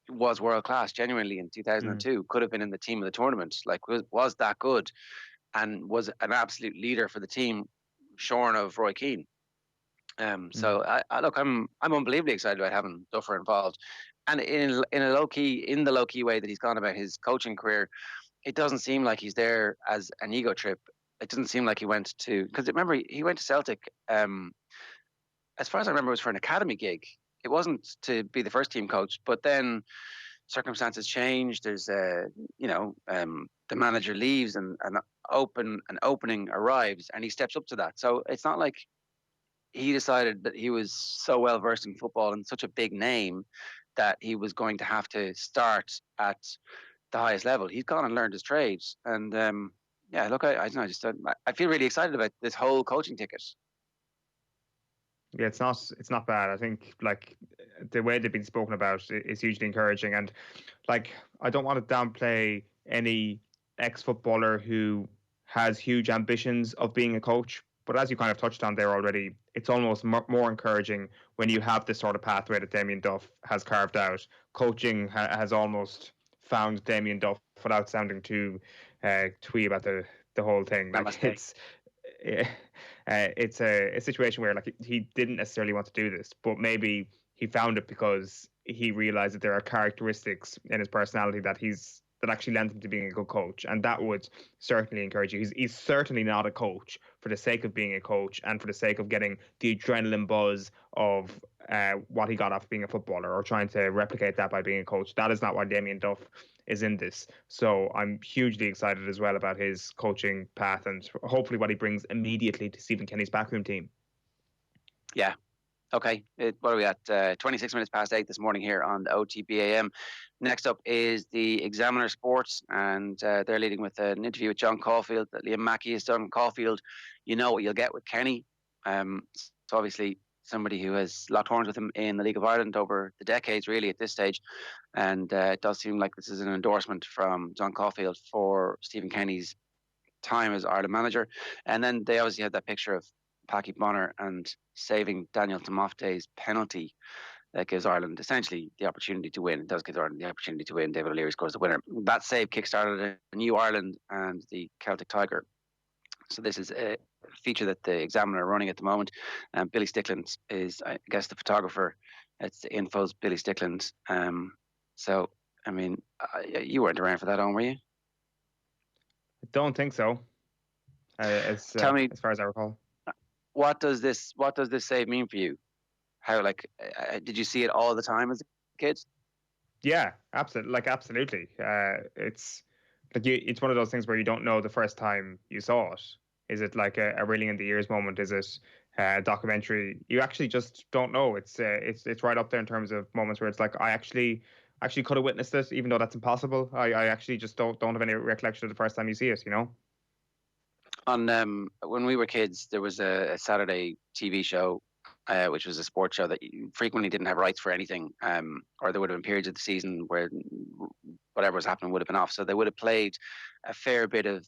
was world class genuinely in 2002. Could have been in the team of the tournament. Like, was that good, and was an absolute leader for the team, shorn of Roy Keane. So I'm unbelievably excited about having Duffer involved, and in the low key way that he's gone about his coaching career. It doesn't seem like he's there as an ego trip. It doesn't seem like he went to, because remember he went to Celtic. As far as I remember, it was for an academy gig. It wasn't to be the first team coach, but then circumstances change. There's the manager leaves and an opening arrives, and he steps up to that. So it's not like he decided that he was so well versed in football and such a big name that he was going to have to start at the highest level. He's gone and learned his trade, and I don't know, I feel really excited about this whole coaching ticket. Yeah, it's not bad. I think, like, the way they've been spoken about is hugely encouraging, and like, I don't want to downplay any ex-footballer who has huge ambitions of being a coach, but as you kind of touched on there already, it's almost more encouraging when you have this sort of pathway that Damien Duff has carved out. Coaching has almost found Damien Duff, without sounding too twee about the whole thing. Like, it's a situation where, like, he didn't necessarily want to do this, but maybe he found it because he realized that there are characteristics in his personality that actually lend him to being a good coach, and that would certainly encourage you. He's certainly not a coach for the sake of being a coach and for the sake of getting the adrenaline buzz of what he got off being a footballer, or trying to replicate that by being a coach. That is not why Damien Duff is in this. So I'm hugely excited as well about his coaching path, and hopefully what he brings immediately to Stephen Kenny's backroom team. Yeah. Okay, what are we at? 26 minutes past 8 this morning here on the OTB AM. Next up is the Examiner Sports, and they're leading with an interview with John Caulfield that Liam Mackey has done. Caulfield, you know what you'll get with Kenny. So obviously somebody who has locked horns with him in the League of Ireland over the decades, really, at this stage. And it does seem like this is an endorsement from John Caulfield for Stephen Kenny's time as Ireland manager. And then they obviously had that picture of Packie Bonner and saving Daniel Tomofte's penalty that gives Ireland essentially the opportunity to win. It does give Ireland the opportunity to win. David O'Leary scores the winner. That save kickstarted a new Ireland and the Celtic Tiger. So this is a feature that the Examiner are running at the moment. Billy Stickland is, I guess, the photographer. It's the Info's Billy Stickland. So, I mean, you weren't around for that, Owen, were you? I don't think so. Tell me, as far as I recall. What does this save mean for you? How, like, did you see it all the time as a kid? Yeah, absolutely. It's like it's one of those things where you don't know the first time you saw it. Is it like a ringing in the ears moment? Is it a documentary? You actually just don't know. It's right up there in terms of moments where it's like, I actually could have witnessed it, even though that's impossible. I actually just don't have any recollection of the first time you see it, you know? On when we were kids, there was a Saturday TV show, which was a sports show that frequently didn't have rights for anything, or there would have been periods of the season where whatever was happening would have been off. So they would have played a fair bit of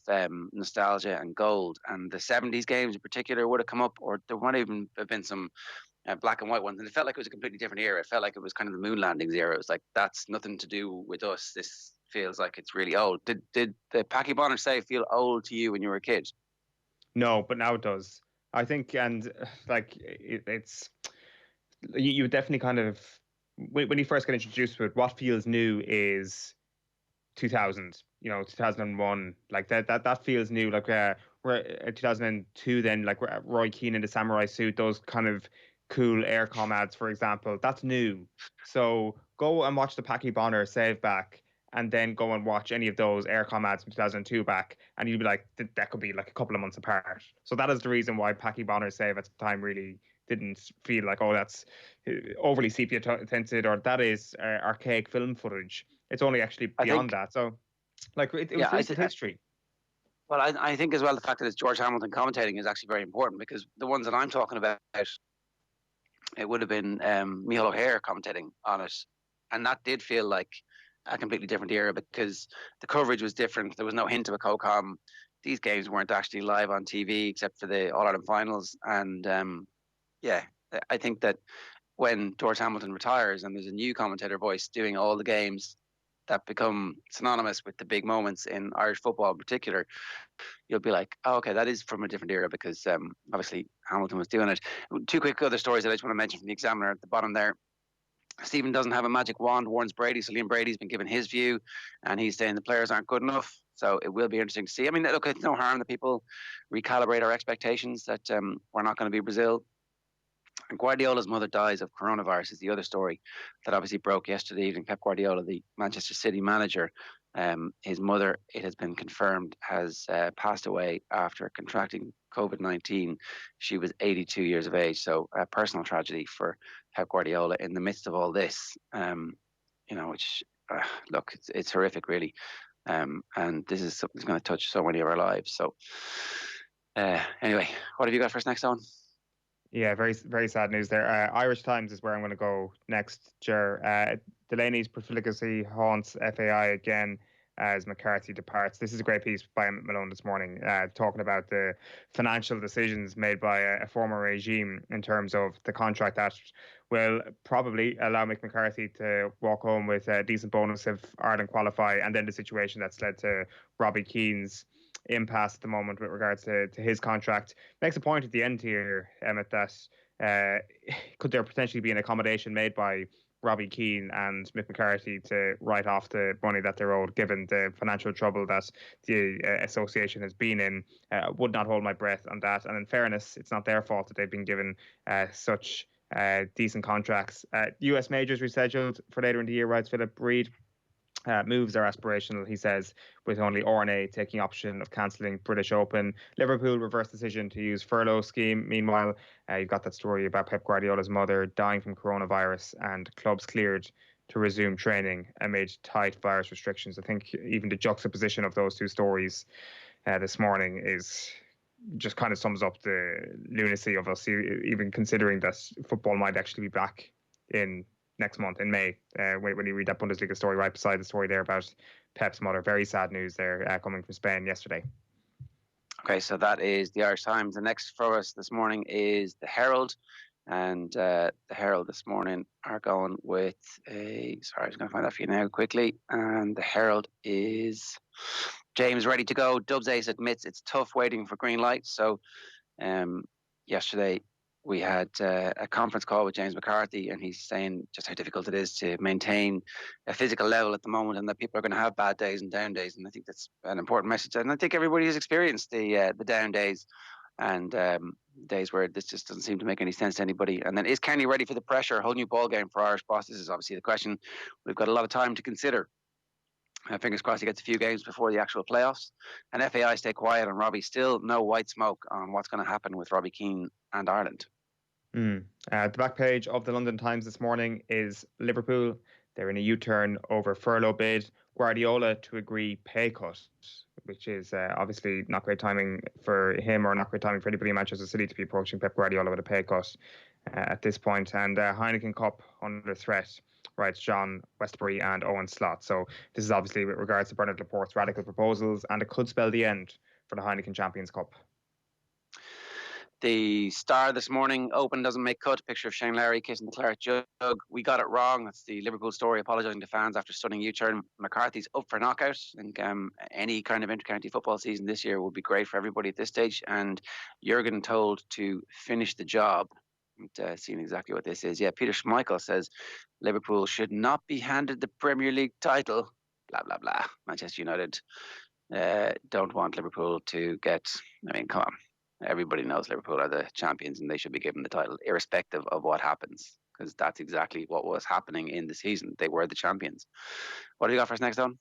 nostalgia and gold, and the 70s games in particular would have come up, or there might even have been some black and white ones, and it felt like it was a completely different era. It felt like it was kind of the moon landings era. It was like, that's nothing to do with us. This feels like it's really old. Did the Packie Bonner save feel old to you when you were a kid? No, but now it does. I think, and like it's you definitely kind of when you first get introduced to it, what feels new is 2000, 2001, like that feels new. Like we're 2002, then like Roy Keane in the samurai suit, those kind of cool aircom ads, for example, that's new. So go and watch the Packie Bonner save back, and then go and watch any of those aircom ads from 2002 back, and you'd be like, that could be like a couple of months apart. So that is the reason why Packie Bonner's save at the time really didn't feel like, oh, that's overly sepia tinted, or that is archaic film footage. It's only actually beyond that. So, like, it was recent history. Well, I think as well the fact that it's George Hamilton commentating is actually very important, because the ones that I'm talking about, it would have been Micheál O'Hare commentating on it, and that did feel like a completely different era because the coverage was different. There was no hint of a co-com. These games weren't actually live on TV except for the All-Ireland finals, and I think that when George Hamilton retires and there's a new commentator voice doing all the games that become synonymous with the big moments in Irish football in particular, you'll be like, oh, okay, that is from a different era, because obviously Hamilton was doing it. Two quick other stories that I just want to mention from the Examiner at the bottom there. Stephen doesn't have a magic wand, warns Brady. So Liam Brady's been given his view, and he's saying the players aren't good enough. So it will be interesting to see. I mean, look, it's no harm that people recalibrate our expectations that we're not going to be Brazil. And Guardiola's mother dies of coronavirus is the other story that obviously broke yesterday evening. Pep Guardiola, the Manchester City manager, his mother, it has been confirmed, has passed away after contracting COVID-19. She was 82 years of age. So a personal tragedy for Pep Guardiola in the midst of all this, which, look, it's horrific, really. And this is something that's going to touch so many of our lives. So anyway, what have you got for us next, Owen? Yeah, very, very sad news there. Irish Times is where I'm going to go next, Ger. Delaney's profligacy haunts FAI again as McCarthy departs. This is a great piece by Emmett Malone this morning, talking about the financial decisions made by a former regime in terms of the contract that will probably allow Mick McCarthy to walk home with a decent bonus if Ireland qualify, and then the situation that's led to Robbie Keane's impasse at the moment with regards to his contract. Makes a point at the end here, Emmett, that could there potentially be an accommodation made by Robbie Keane and Mick McCarthy to write off the money that they're owed, given the financial trouble that the association has been in. Would not hold my breath on that. And in fairness, it's not their fault that they've been given such decent contracts. US majors rescheduled for later in the year, writes Philip Reid. Moves are aspirational, he says, with only RNA taking option of cancelling British Open. Liverpool reversed decision to use furlough scheme. Meanwhile, you've got that story about Pep Guardiola's mother dying from coronavirus and clubs cleared to resume training amid tight virus restrictions. I think even the juxtaposition of those two stories this morning is just kind of sums up the lunacy of us, even considering that football might actually be back in next month in May, when you read that Bundesliga story right beside the story there about Pep's mother. Very sad news there coming from Spain yesterday. Okay, so that is the Irish Times. The next for us this morning is the Herald, and the Herald this morning are going with I was going to find that for you now quickly, and the Herald is James ready to go. Dubs Ace admits it's tough waiting for green light. So yesterday we had a conference call with James McCarthy, and he's saying just how difficult it is to maintain a physical level at the moment, and that people are going to have bad days and down days. And I think that's an important message. And I think everybody has experienced the down days and days where this just doesn't seem to make any sense to anybody. And then, is Kenny ready for the pressure? A whole new ball game for Irish boss. This is obviously the question. We've got a lot of time to consider. Fingers crossed he gets a few games before the actual playoffs. And FAI stay quiet on Robbie. Still no white smoke on what's going to happen with Robbie Keane and Ireland. The back page of the London Times this morning is Liverpool. They're in a U-turn over furlough bid. Guardiola to agree pay cut, which is obviously not great timing for him, or not great timing for anybody in Manchester City to be approaching Pep Guardiola with a pay cut at this point. And Heineken Cup under threat, writes John Westbury and Owen Slott. So this is obviously with regards to Bernard Laporte's radical proposals, and it could spell the end for the Heineken Champions Cup. The Star this morning, Open doesn't make cut. Picture of Shane Lowry kissing the claret jug. We got it wrong. That's the Liverpool story, apologising to fans after stunning U-turn. McCarthy's up for knockout. I think any kind of inter-county football season this year would be great for everybody at this stage. And Jurgen told to finish the job. Seeing exactly what this is. Yeah, Peter Schmeichel says Liverpool should not be handed the Premier League title. Blah, blah, blah. Manchester United don't want Liverpool to get... I mean, come on. Everybody knows Liverpool are the champions and they should be given the title irrespective of what happens, because that's exactly what was happening in the season. They were the champions. What do you got for us next, Don?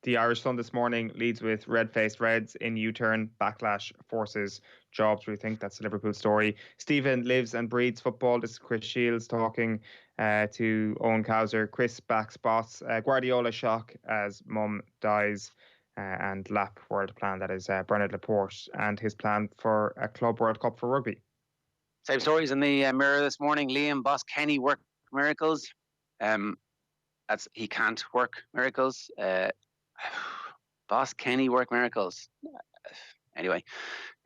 The Irish Sun this morning leads with red-faced Reds in U-turn. Backlash forces jobs. We think that's the Liverpool story. Stephen lives and breathes football. This is Chris Shields talking to Owen Cowser. Chris backs boss. Guardiola shock as mum dies. And Lap World Plan, that is Bernard Laporte and his plan for a Club World Cup for rugby. Same stories in the Mirror this morning. Liam, Boss Kenny work miracles. He can't work miracles. Boss Kenny work miracles. Anyway,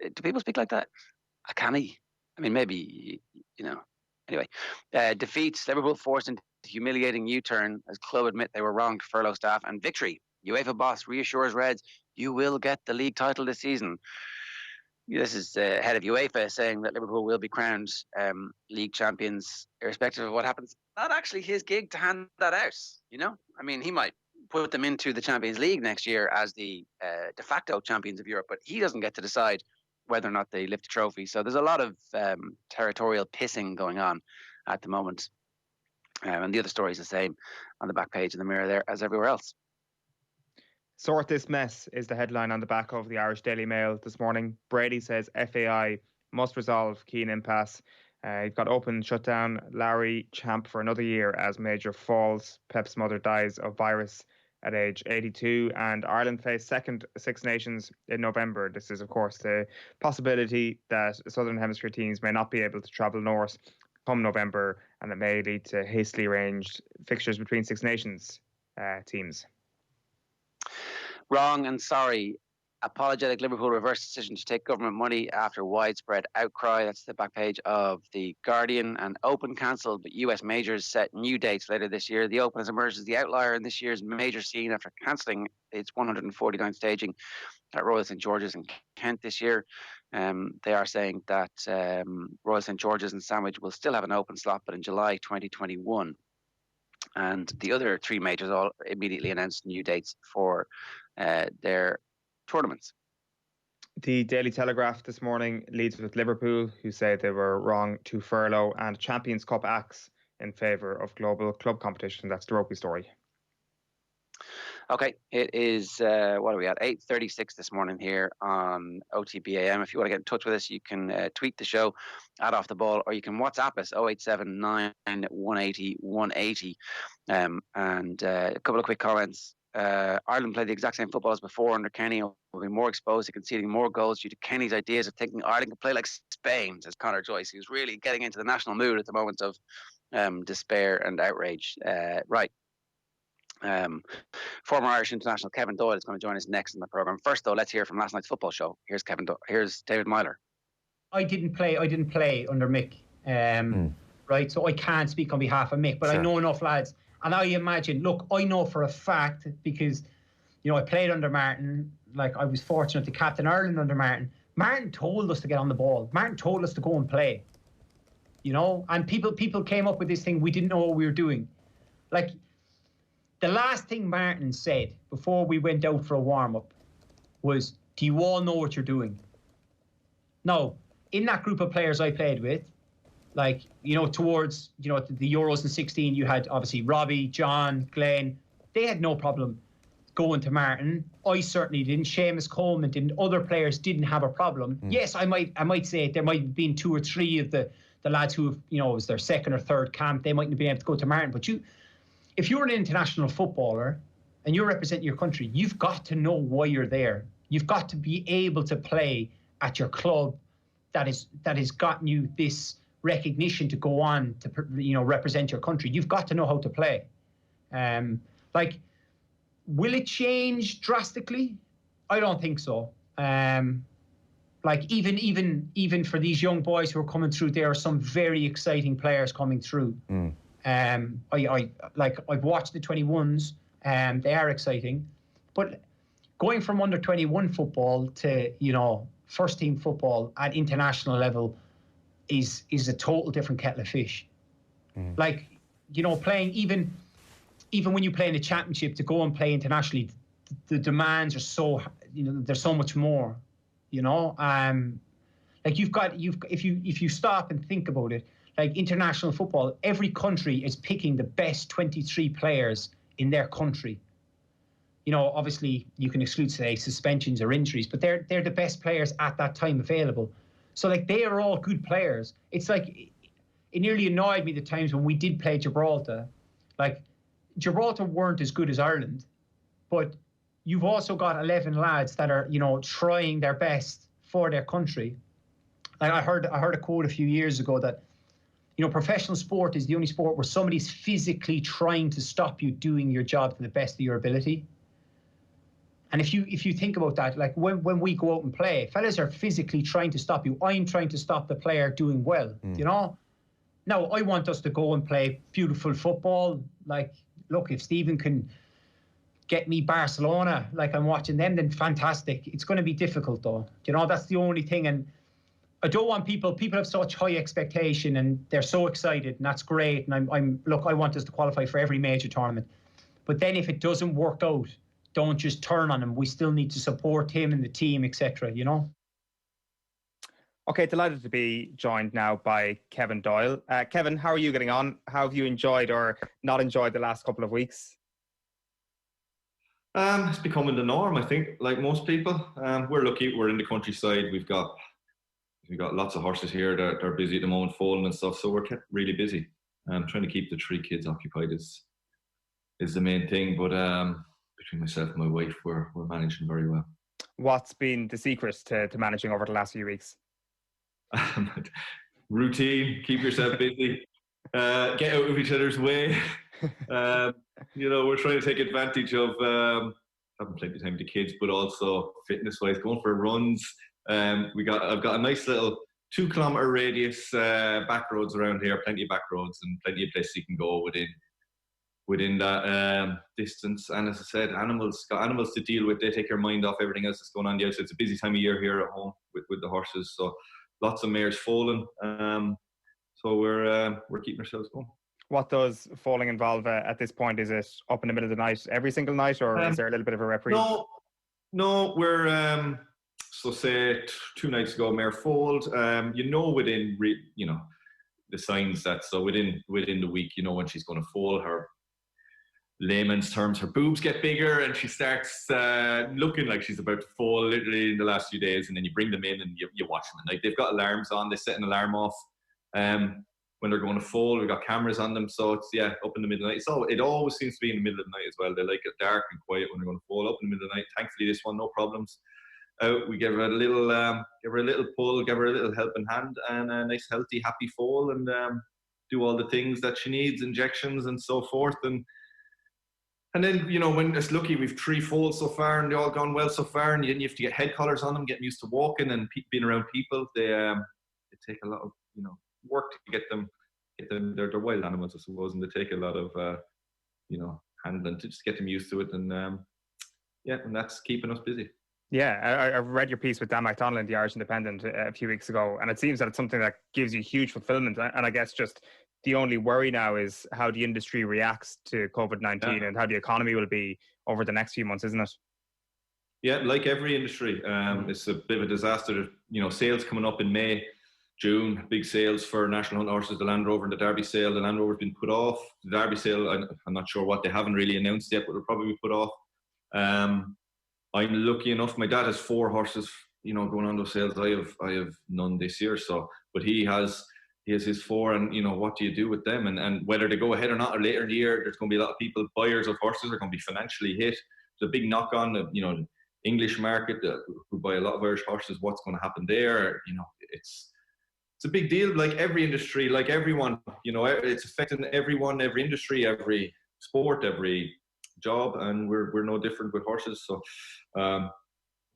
do people speak like that? Can he? I mean, maybe, Anyway, defeats Liverpool forced into humiliating U-turn as club admit they were wrong to furlough staff, and victory. UEFA boss reassures Reds, you will get the league title this season. This is head of UEFA saying that Liverpool will be crowned league champions irrespective of what happens. Not actually his gig to hand that out, I mean, he might put them into the Champions League next year as the de facto champions of Europe, but he doesn't get to decide whether or not they lift a trophy. So there's a lot of territorial pissing going on at the moment. And the other story is the same on the back page of the Mirror there as everywhere else. Sort this mess is the headline on the back of the Irish Daily Mail this morning. Brady says FAI must resolve Keane impasse. You've got Open shutdown. Larry champ for another year as Major falls. Pep's mother dies of virus at age 82. And Ireland face second Six Nations in November. This is, of course, the possibility that Southern Hemisphere teams may not be able to travel north come November, and it may lead to hastily arranged fixtures between Six Nations teams. Wrong and sorry. Apologetic Liverpool reverse decision to take government money after widespread outcry. That's the back page of The Guardian. And Open cancelled, but US majors set new dates later this year. The Open has emerged as the outlier in this year's major scene after cancelling its 149th staging at Royal St George's in Kent this year. They are saying that Royal St George's and Sandwich will still have an open slot, but in July 2021. And the other three majors all immediately announced new dates for their tournaments. The Daily Telegraph this morning leads with Liverpool, who say they were wrong to furlough, and Champions Cup acts in favour of global club competition. That's the rugby story. Okay, it is, what are we at? 8:36 this morning here on OTB AM. If you want to get in touch with us, you can tweet the show at Off the Ball, or you can WhatsApp us 0879 180 180. And a couple of quick comments. Ireland played the exact same football as before under Kenny. Will be more exposed to conceding more goals due to Kenny's ideas of thinking Ireland could play like Spain, says Conor Joyce. He was really getting into the national mood at the moment of despair and outrage. Right. Former Irish international Kevin Doyle is going to join us next in the programme. First, though, let's hear from last night's football show. Here's Here's David Myler. I didn't play under Mick, right? So I can't speak on behalf of Mick, but sure. I know enough lads. And I imagine, look, I know for a fact, because, I played under Martin. Like, I was fortunate to captain Ireland under Martin. Martin told us to get on the ball. Martin told us to go and play. And people came up with this thing, we didn't know what we were doing. Like, the last thing Martin said before we went out for a warm-up was, do you all know what you're doing? Now, in that group of players I played with, like, towards, the Euros in 16, you had obviously Robbie, John, Glenn. They had no problem going to Martin. I certainly didn't. Seamus Coleman didn't. Other players didn't have a problem. Yes, I might say there might have been two or three of the lads who have, it was their second or third camp. They mightn't have been able to go to Martin. But if you're an international footballer and you're representing your country, you've got to know why you're there. You've got to be able to play at your club that has gotten you this recognition to go on to represent your country. You've got to know how to play. Will it change drastically? I don't think so. Like even for these young boys who are coming through, there are some very exciting players coming through. I've watched the 21s, they are exciting, but going from under 21 football to, you know, first team football at international level is a total different kettle of fish. Like, you know, playing even when you play in the championship, to go and play internationally, the demands are so, you know, there's so much more, you know. Like if you stop and think about it, like international football, every country is picking the best 23 players in their country. You know, obviously you can exclude, say, suspensions or injuries, but they're the best players at that time available. So like they are all good players. It's like it nearly annoyed me the times when we did play Gibraltar. Like Gibraltar weren't as good as Ireland, but you've also got 11 lads that are, you know, trying their best for their country. Like I heard a quote a few years ago that, you know, professional sport is the only sport where somebody's physically trying to stop you doing your job to the best of your ability. And if you think about that, like when we go out and play, fellas are physically trying to stop you. I'm trying to stop the player doing well, you know? Now, I want us to go and play beautiful football. Like, look, if Stephen can get me Barcelona, like I'm watching them, then fantastic. It's going to be difficult, though. You know, that's the only thing. And I don't want people have such high expectation and they're so excited, and that's great. And I want us to qualify for every major tournament. But then if it doesn't work out, don't just turn on him. We still need to support him and the team, etc., you know? Okay, delighted to be joined now by Kevin Doyle. Kevin, how are you getting on? How have you enjoyed or not enjoyed the last couple of weeks? It's becoming the norm, I think, like most people. We're lucky, we're in the countryside. We've got lots of horses here that are busy at the moment, foaling and stuff, so we're kept really busy. Trying to keep the 3 kids occupied is the main thing, but between myself and my wife, we're managing very well. What's been the secret to managing over the last few weeks? Routine, keep yourself busy, get out of each other's way. You know, we're trying to take advantage of having plenty of time with the kids, but also fitness-wise, going for runs. I've got a nice little 2-kilometre radius back roads around here, plenty of back roads and plenty of places you can go within that distance. And as I said, got animals to deal with. They take your mind off everything else that's going on the outside. It's a busy time of year here at home with the horses, so lots of mares foaling. So we're keeping ourselves going. What does foaling involve at this point? Is it up in the middle of the night every single night, or is there a little bit of a reprieve? No, we're so say 2 nights ago, mare foaled. You know, within the signs that, so within the week, you know when she's going to foal. Her layman's terms, her boobs get bigger and she starts looking like she's about to fall literally in the last few days, and then you bring them in and you watch them at night. They've got alarms on, they set an alarm off when they're going to foal. We've got cameras on them, so it's up in the middle of the night. So it always seems to be in the middle of the night as well. They like it dark and quiet when they're going to foal, up in the middle of the night. Thankfully this one, no problems. We give her a little pull, give her a little helping hand, and a nice healthy happy foal, and do all the things that she needs, injections and so forth. And then, you know, when it's lucky, we've 3 foals so far and they've all gone well so far, and then you have to get head collars on them, get them used to walking and being around people. They take a lot of, you know, work to get them. They're wild animals, I suppose, and they take a lot of you know, handling to just get them used to it. And and that's keeping us busy. Yeah, I read your piece with Dan McDonnell in the Irish Independent a few weeks ago, and it seems that it's something that gives you huge fulfillment. And I guess just the only worry now is how the industry reacts to COVID-19 and how the economy will be over the next few months, isn't it? Yeah, like every industry, it's a bit of a disaster. You know, sales coming up in May, June, big sales for National Hunt horses, the Land Rover and the Derby sale. The Land Rover's been put off. The Derby sale, I'm not sure what, they haven't really announced yet, but it'll probably be put off. I'm lucky enough, my dad has 4 horses, you know, going on those sales. I have none this year, so, but he has his 4, and, you know, what do you do with them? And whether they go ahead or not, or later in the year, there's going to be a lot of people, buyers of horses are going to be financially hit. There's a big knock on the, you know, English market who buy a lot of Irish horses. What's going to happen there? You know, it's a big deal. Like every industry, like everyone, you know, it's affecting everyone, every industry, every sport, every job, and we're no different with horses. So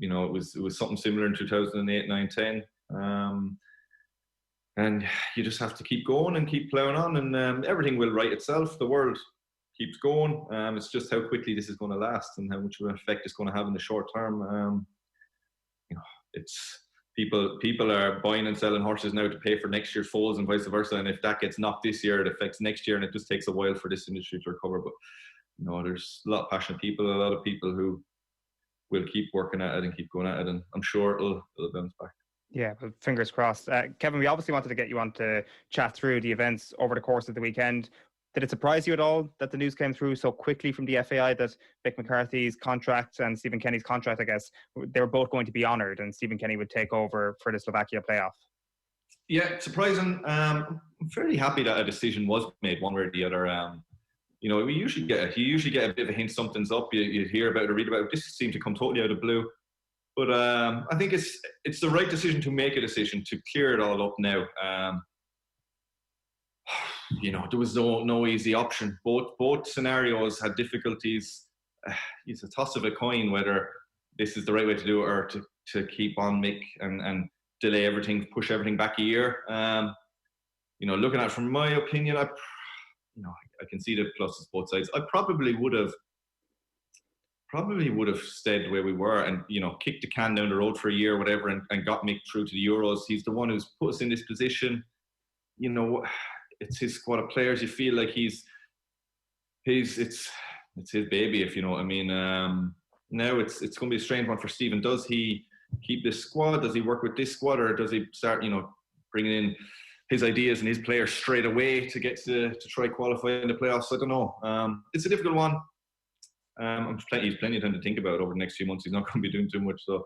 you know, it was something similar in 2008, 9, 10. And you just have to keep going and keep plowing on, and everything will right itself. The world keeps going. It's just how quickly this is going to last and how much of an effect it's going to have in the short term. You know, it's people are buying and selling horses now to pay for next year's foals and vice versa. And if that gets knocked this year, it affects next year, and it just takes a while for this industry to recover. But you know, there's a lot of passionate people, a lot of people who will keep working at it and keep going at it, and I'm sure it'll bounce back. Yeah, but fingers crossed. Kevin, we obviously wanted to get you on to chat through the events over the course of the weekend. Did it surprise you at all that the news came through so quickly from the FAI that Mick McCarthy's contract and Stephen Kenny's contract, I guess, they were both going to be honoured and Stephen Kenny would take over for the Slovakia playoff? Yeah, surprising. I'm fairly happy that a decision was made one way or the other. You know, you usually get a bit of a hint something's up. You hear about it or read about it. This seemed to come totally out of the blue. But I think it's the right decision to make a decision to clear it all up now. You know, there was no easy option. Both scenarios had difficulties. It's a toss of a coin whether this is the right way to do it or to keep on Mick and delay everything, push everything back a year. You know, looking at it from my opinion, I can see the pluses both sides. I probably would have stayed where we were and, you know, kicked the can down the road for a year or whatever and got Mick through to the Euros. He's the one who's put us in this position. You know, it's his squad of players. You feel like it's his baby, if you know what I mean. Now it's going to be a strange one for Stephen. Does he keep this squad? Does he work with this squad, or does he start, you know, bringing in his ideas and his players straight away to get to try qualify in the playoffs? I don't know. It's a difficult one. He's plenty of time to think about it over the next few months. He's not going to be doing too much. So,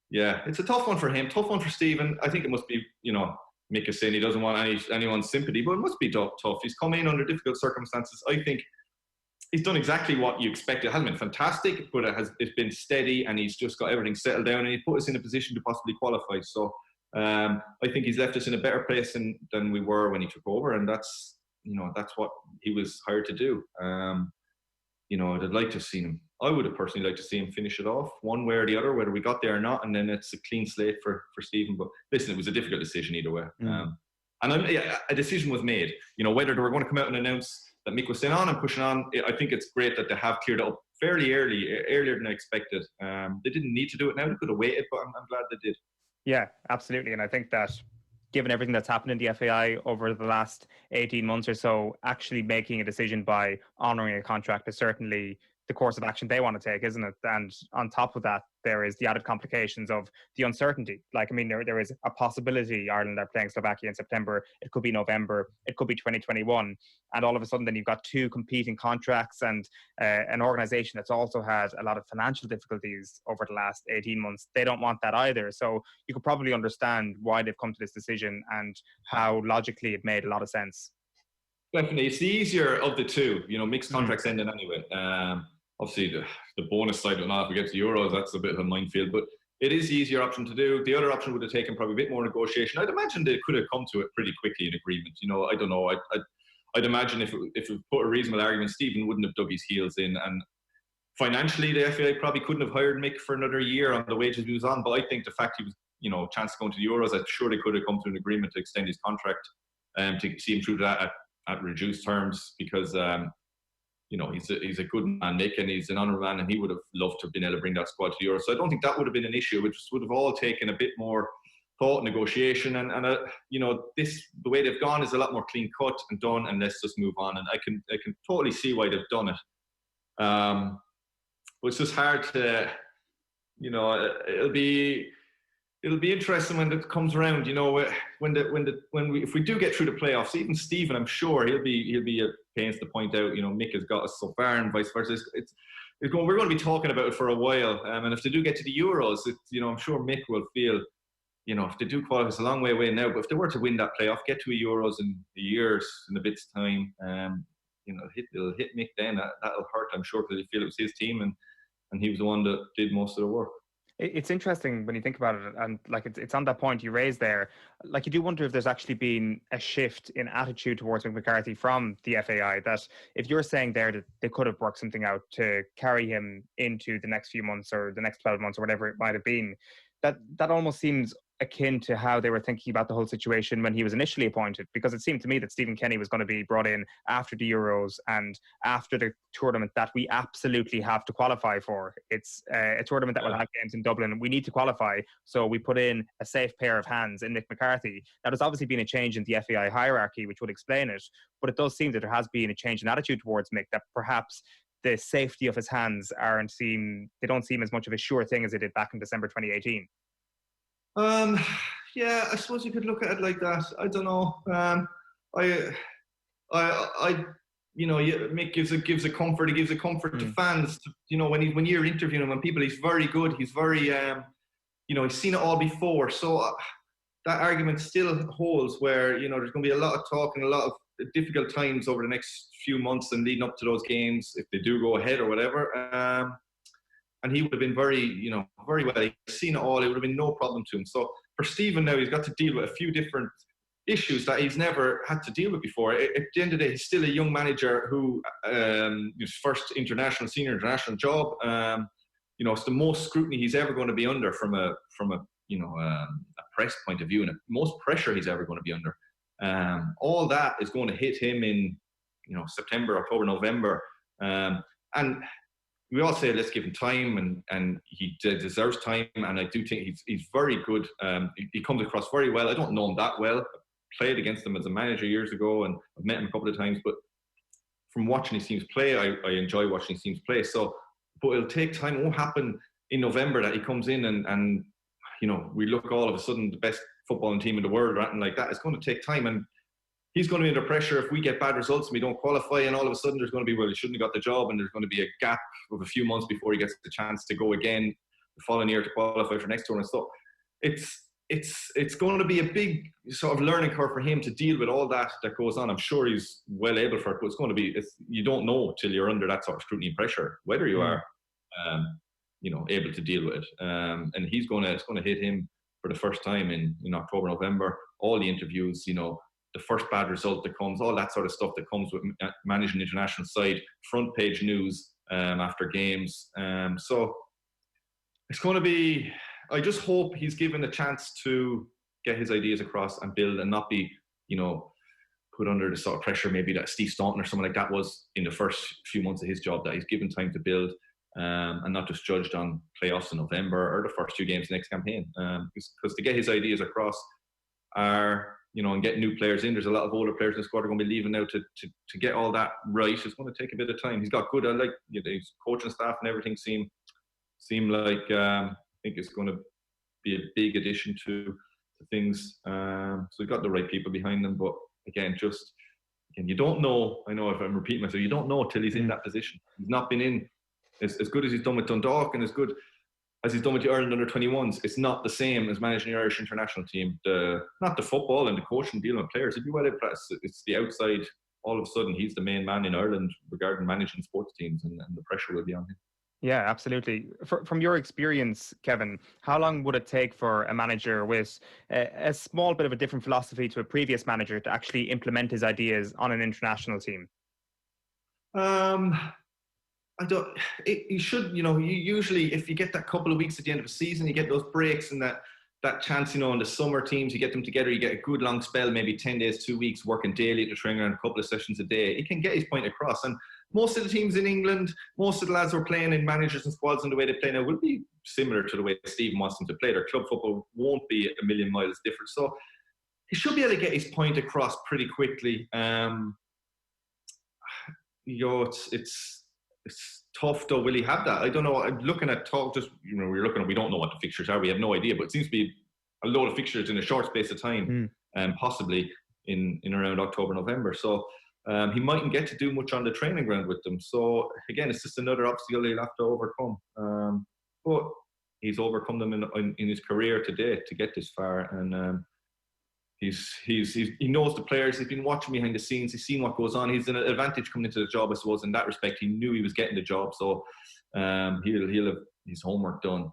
yeah, it's a tough one for him. Tough one for Stephen. I think it must be, you know, Mick is saying he doesn't want anyone's sympathy, but it must be tough. He's come in under difficult circumstances. I think he's done exactly what you expected. It hasn't been fantastic, but it's been steady, and he's just got everything settled down, and he put us in a position to possibly qualify. So I think he's left us in a better place than we were when he took over, and that's what he was hired to do. You know, I'd like to have seen him. I would have personally liked to see him finish it off one way or the other, whether we got there or not, and then it's a clean slate for Stephen. But listen, it was a difficult decision either way. And a decision was made. You know, whether they were going to come out and announce that Mick was staying on and pushing on, I think it's great that they have cleared it up fairly earlier than I expected. They didn't need to do it now. They could have waited, but I'm glad they did. Yeah, absolutely. And I think that given everything that's happened in the FAI over the last 18 months or so, actually making a decision by honouring a contract is certainly the course of action they want to take, isn't it? And on top of that, there is the added complications of the uncertainty. Like, I mean, there is a possibility Ireland are playing Slovakia in September. It could be November. It could be 2021. And all of a sudden, then you've got two competing contracts and an organisation that's also had a lot of financial difficulties over the last 18 months. They don't want that either. So you could probably understand why they've come to this decision and how logically it made a lot of sense. Definitely. It's the easier of the two. You know, mixed contracts ended anyway. Obviously, the bonus side of it, if we get to Euros, that's a bit of a minefield. But it is the easier option to do. The other option would have taken probably a bit more negotiation. I'd imagine they could have come to it pretty quickly in agreement. You know, I don't know. I'd imagine if it put a reasonable argument, Stephen wouldn't have dug his heels in. And financially, the FAI probably couldn't have hired Mick for another year on the wages he was on. But I think the fact he was, you know, chance of going to the Euros, I'm sure they could have come to an agreement to extend his contract to see him through to that at reduced terms, because you know, he's a good man, Mick, and he's an honourable man, and he would have loved to have been able to bring that squad to the Euro. So I don't think that would have been an issue. It just would have all taken a bit more thought, negotiation, and you know, the way they've gone is a lot more clean cut and done, and let's just move on. And I can totally see why they've done it. But it's just hard to, you know, it'll be interesting when it comes around. You know, if we do get through the playoffs, even Stephen, I'm sure he'll be at pains to point out, you know, Mick has got us so far and vice versa. We're going to be talking about it for a while. And if they do get to the Euros, you know, I'm sure Mick will feel, you know, if they do qualify, it's a long way away now. But if they were to win that playoff, get to a Euros in a bit's time, you know, it'll hit Mick then. That'll hurt, I'm sure, because he feel it was his team and he was the one that did most of the work. It's interesting when you think about it, and like it's on that point you raised there. Like you do wonder if there's actually been a shift in attitude towards Mick McCarthy from the FAI. That if you're saying there that they could have worked something out to carry him into the next few months or the next 12 months or whatever it might have been, that almost seems akin to how they were thinking about the whole situation when he was initially appointed, because it seemed to me that Stephen Kenny was going to be brought in after the Euros and after the tournament that we absolutely have to qualify for. It's a tournament that will have games in Dublin. We need to qualify, so we put in a safe pair of hands in Mick McCarthy. Now, there's obviously been a change in the FAI hierarchy, which would explain it, but it does seem that there has been a change in attitude towards Mick, that perhaps the safety of his hands don't seem as much of a sure thing as they did back in December 2018. Yeah, I suppose you could look at it like that. I don't know. Mick gives a comfort. He gives a comfort to fans. When you're interviewing him, when people, he's very good. He's very, he's seen it all before. So that argument still holds. Where there's going to be a lot of talk and a lot of difficult times over the next few months and leading up to those games if they do go ahead or whatever. And he would have been very well. He's seen it all. It would have been no problem to him. So for Stephen now, he's got to deal with a few different issues that he's never had to deal with before. At the end of the day, he's still a young manager who his first senior international job. It's the most scrutiny he's ever going to be under from a press point of view, and the most pressure he's ever going to be under. All that is going to hit him in September, October, November, and we all say let's give him time, and he deserves time, and I do think he's very good. He comes across very well. I don't know him that well. I played against him as a manager years ago, and I've met him a couple of times. But from watching his teams play, I enjoy watching his teams play. So, but it'll take time. It won't happen in November that he comes in and we look all of a sudden the best footballing team in the world or anything like that. It's going to take time, and he's going to be under pressure if we get bad results and we don't qualify, and all of a sudden there's going to be, he shouldn't have got the job, and there's going to be a gap of a few months before he gets the chance to go again the following year to qualify for next tournament. So it's going to be a big sort of learning curve for him to deal with all that goes on. I'm sure he's well able for it, but it's going to be, you don't know till you're under that sort of scrutiny and pressure whether you are able to deal with it. And it's going to hit him for the first time in October, November. All the interviews, the first bad result that comes, all that sort of stuff that comes with managing the international side, front page news after games. So it's going to be, I just hope he's given a chance to get his ideas across and build, and not be, put under the sort of pressure maybe that Steve Staunton or someone like that was in the first few months of his job, that he's given time to build and not just judged on playoffs in November or the first 2 games of the next campaign. Because to get his ideas across and get new players in, there's a lot of older players in the squad are going to be leaving now to get all that right. It's going to take a bit of time. He's got good, his coaching staff and everything seem like, I think it's going to be a big addition to things. So we've got the right people behind them, but again, you don't know. I know if I'm repeating myself, you don't know till he's in that position. He's not been in as good as he's done with Dundalk and as good as he's done with the Ireland under-21s. It's not the same as managing the Irish international team. Not the football and the coaching, dealing with players. He'd be well impressed. It's the outside. All of a sudden, he's the main man in Ireland regarding managing sports teams, and the pressure will be on him. Yeah, absolutely. From your experience, Kevin, how long would it take for a manager with a small bit of a different philosophy to a previous manager to actually implement his ideas on an international team? You should, you usually, if you get that couple of weeks at the end of the season, you get those breaks and that chance, in the summer teams, you get them together, you get a good long spell, maybe 10 days, 2 weeks, working daily at the training ground, a couple of sessions a day. He can get his point across. And most of the teams in England, most of the lads who are playing in managers and squads and the way they play now will be similar to the way Stephen wants them to play. Their club football won't be a million miles different. So he should be able to get his point across pretty quickly. It's tough though. Will he have that? I don't know. I'm looking at we don't know what the fixtures are. We have no idea, but it seems to be a load of fixtures in a short space of time, possibly in around October, November. So he mightn't get to do much on the training ground with them. So again, it's just another obstacle he'll have to overcome. But he's overcome them in his career today to get this far, and he knows the players. He's been watching behind the scenes. He's seen what goes on. He's an advantage coming into the job, I suppose. In that respect, he knew he was getting the job, so he'll have his homework done.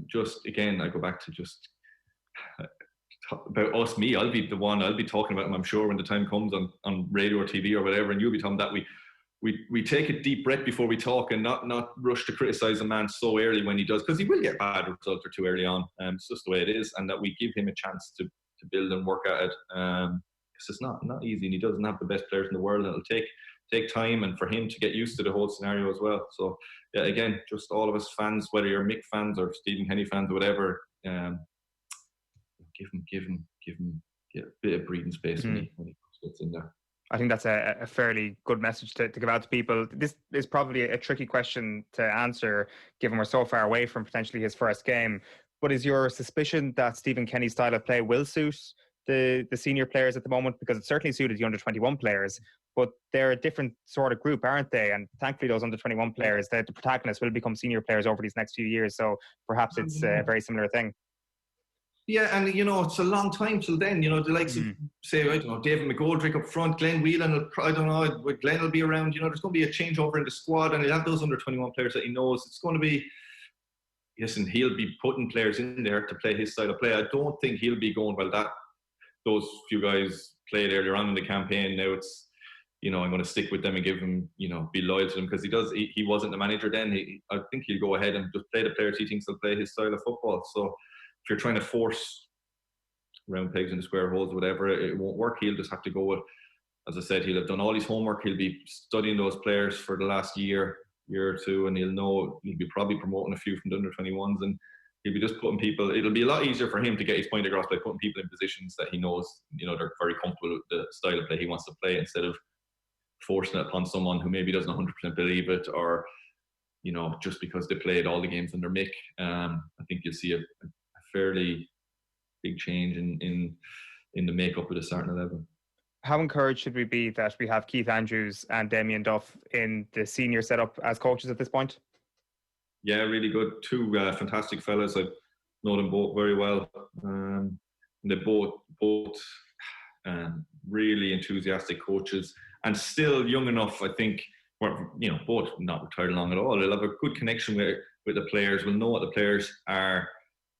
Just again, I go back to just about us, me. I'll be talking about him, I'm sure, when the time comes on radio or TV or whatever, and you'll be talking that we take a deep breath before we talk and not rush to criticise a man so early when he does, because he will get bad results or too early on. It's just the way it is, and that we give him a chance to build and work at it. Because it's not easy, and he doesn't have the best players in the world, and it'll take time and for him to get used to the whole scenario as well. So yeah, again, just all of us fans, whether you're Mick fans or Stephen Kenny fans or whatever, give him a bit of breathing space when he gets in there. I think that's a fairly good message to give out to people. This is probably a tricky question to answer, given we're so far away from potentially his first game. But is your suspicion that Stephen Kenny's style of play will suit the senior players at the moment? Because it certainly suited the under-21 players, but they're a different sort of group, aren't they? And thankfully those under-21 players, the protagonists, will become senior players over these next few years. So perhaps it's a very similar thing. Yeah, and it's a long time till then. The likes of, say, I don't know, David McGoldrick up front, Glenn Whelan, I don't know, Glenn will be around. There's going to be a changeover in the squad, and he'll have those under-21 players that he knows. It's going to be, yes, and he'll be putting players in there to play his style of play. I don't think he'll be going, those few guys played earlier on in the campaign. Now it's, I'm going to stick with them and give them, be loyal to them, because he wasn't the manager then. I think he'll go ahead and just play the players he thinks will play his style of football. So if you're trying to force round pegs into square holes or whatever, it won't work. He'll just have to go with, as I said, he'll have done all his homework. He'll be studying those players for the last year or two, and he'll be probably promoting a few from the under-21s, and he'll be just putting people, it'll be a lot easier for him to get his point across by putting people in positions that he knows, they're very comfortable with the style of play he wants to play, instead of forcing it upon someone who maybe doesn't 100% believe it, or, just because they played all the games under Mick. I think you'll see a fairly big change in the makeup of the starting 11. How encouraged should we be that we have Keith Andrews and Damien Duff in the senior setup as coaches at this point? Yeah, really good. Two fantastic fellas. I know them both very well. They're both really enthusiastic coaches, and still young enough, I think, both not retired long at all. They'll have a good connection with the players. We'll know what the players are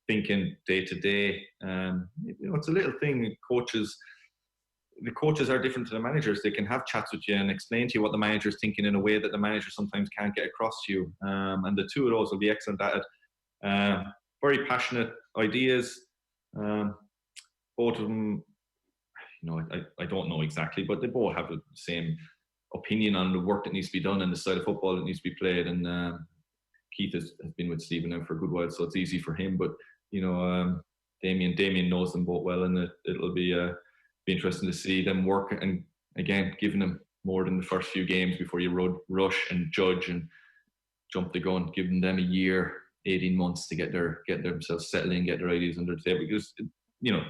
thinking day to day. It's a little thing. The coaches are different to the managers. They can have chats with you and explain to you what the manager is thinking in a way that the manager sometimes can't get across to you. And the two of those will be excellent at it. Very passionate ideas. Both of them, I don't know exactly, but they both have the same opinion on the work that needs to be done and the style of football that needs to be played. And Keith has been with Stephen now for a good while, so it's easy for him. But Damien knows them both well, and it'll be interesting to see them work, and again, giving them more than the first few games before you rush and judge and jump the gun, giving them a year, 18 months to get themselves settled in, get their ideas under the table, because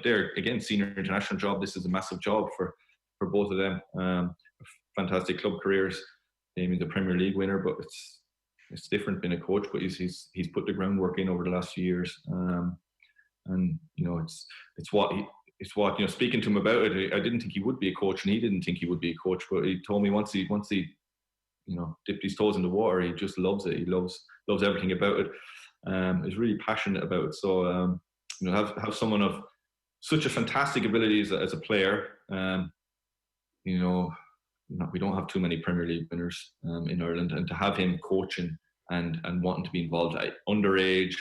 they're, again, senior international job. This is a massive job for both of them. Fantastic club careers. Damien's a Premier League winner, but it's different being a coach, but he's put the groundwork in over the last few years. And it's what speaking to him about it, I didn't think he would be a coach, and he didn't think he would be a coach, but he told me once he dipped his toes in the water, he just loves it. He loves everything about it. He's really passionate about it. So have someone of such a fantastic ability as a player. We don't have too many Premier League winners in Ireland, and to have him coaching and wanting to be involved at underage,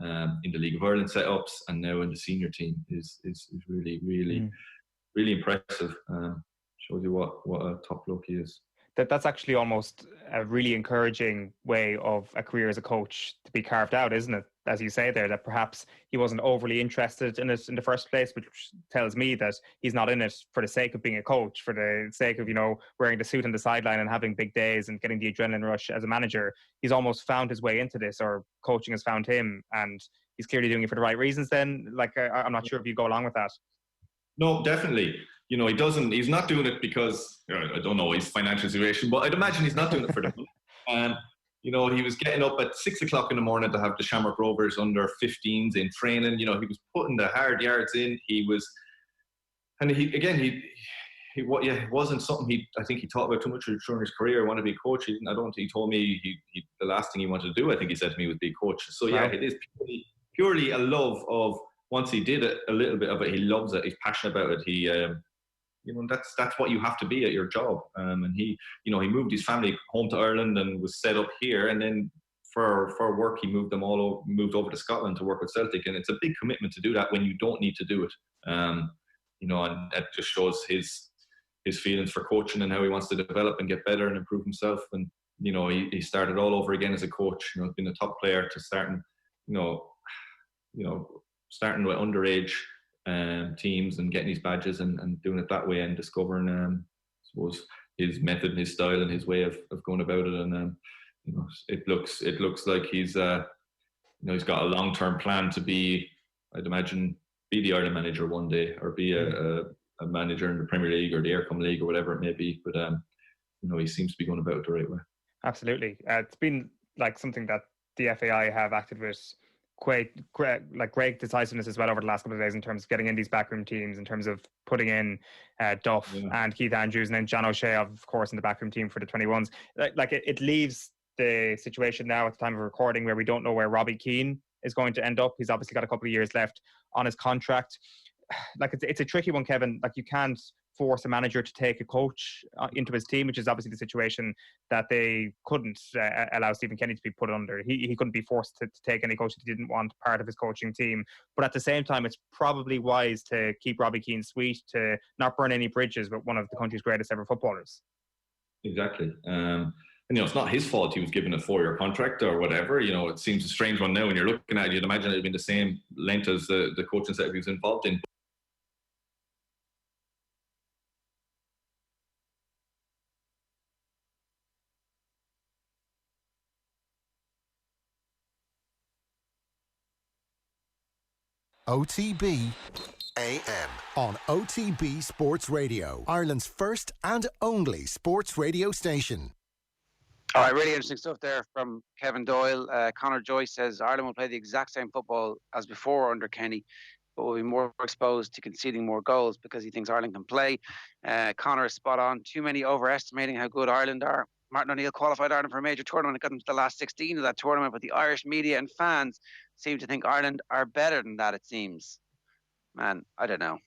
in the League of Ireland setups, and now in the senior team is really, really, really impressive. Shows you what a top bloke he is. That's actually almost a really encouraging way of a career as a coach to be carved out, isn't it? As you say there, that perhaps he wasn't overly interested in it in the first place, which tells me that he's not in it for the sake of being a coach, for the sake of, wearing the suit on the sideline and having big days and getting the adrenaline rush as a manager. He's almost found his way into this, or coaching has found him, and he's clearly doing it for the right reasons then. I'm not sure if you go along with that. No, definitely. He's not doing it because, I don't know his financial situation, but I'd imagine he's not doing it for the money. He was getting up at 6 o'clock in the morning to have the Shamrock Rovers under 15s in training. He was putting the hard yards in. it wasn't something I think he thought about too much during his career. He wanted to be a coach. I don't think he told me the last thing he wanted to do, I think he said to me, was be a coach. So yeah, it is purely a love of, once he did it, a little bit of it, he loves it. He's passionate about it. He, that's what you have to be at your job. And he moved his family home to Ireland and was set up here. And then for work, he moved over to Scotland to work with Celtic. And it's a big commitment to do that when you don't need to do it. And it just shows his feelings for coaching and how he wants to develop and get better and improve himself. And he started all over again as a coach. Being a top player to starting starting with underage teams and getting his badges and doing it that way, and discovering I suppose his method and his style and his way of going about it. And it looks like he's he's got a long-term plan to be, I'd imagine, be the Ireland manager one day, or be a manager in the Premier League or the Aircom League or whatever it may be. But he seems to be going about it the right way. Absolutely. It's been like something that the FAI have acted with great decisiveness as well over the last couple of days, in terms of getting in these backroom teams, in terms of putting in Duff and Keith Andrews, and then John O'Shea, of course, in the backroom team for the 21s. It leaves the situation now at the time of recording where we don't know where Robbie Keane is going to end up. He's obviously got a couple of years left on his contract. It's a tricky one, Kevin. You can't force a manager to take a coach into his team, which is obviously the situation that they couldn't allow Stephen Kenny to be put under. He couldn't be forced to take any coach that he didn't want part of his coaching team. But at the same time, it's probably wise to keep Robbie Keane sweet, to not burn any bridges with one of the country's greatest ever footballers. Exactly. And it's not his fault he was given a 4-year contract or whatever. It seems a strange one now when you're looking at it. You'd imagine it would be the same length as the coaching setup he was involved in. OTB AM on OTB Sports Radio, Ireland's first and only sports radio station. All right, really interesting stuff there from Kevin Doyle. Conor Joyce says Ireland will play the exact same football as before under Kenny, but will be more exposed to conceding more goals because he thinks Ireland can play. Conor is spot on. Too many overestimating how good Ireland are. Martin O'Neill qualified Ireland for a major tournament and got them to the last 16 of that tournament, but the Irish media and fans seem to think Ireland are better than that, it seems. Man, I don't know.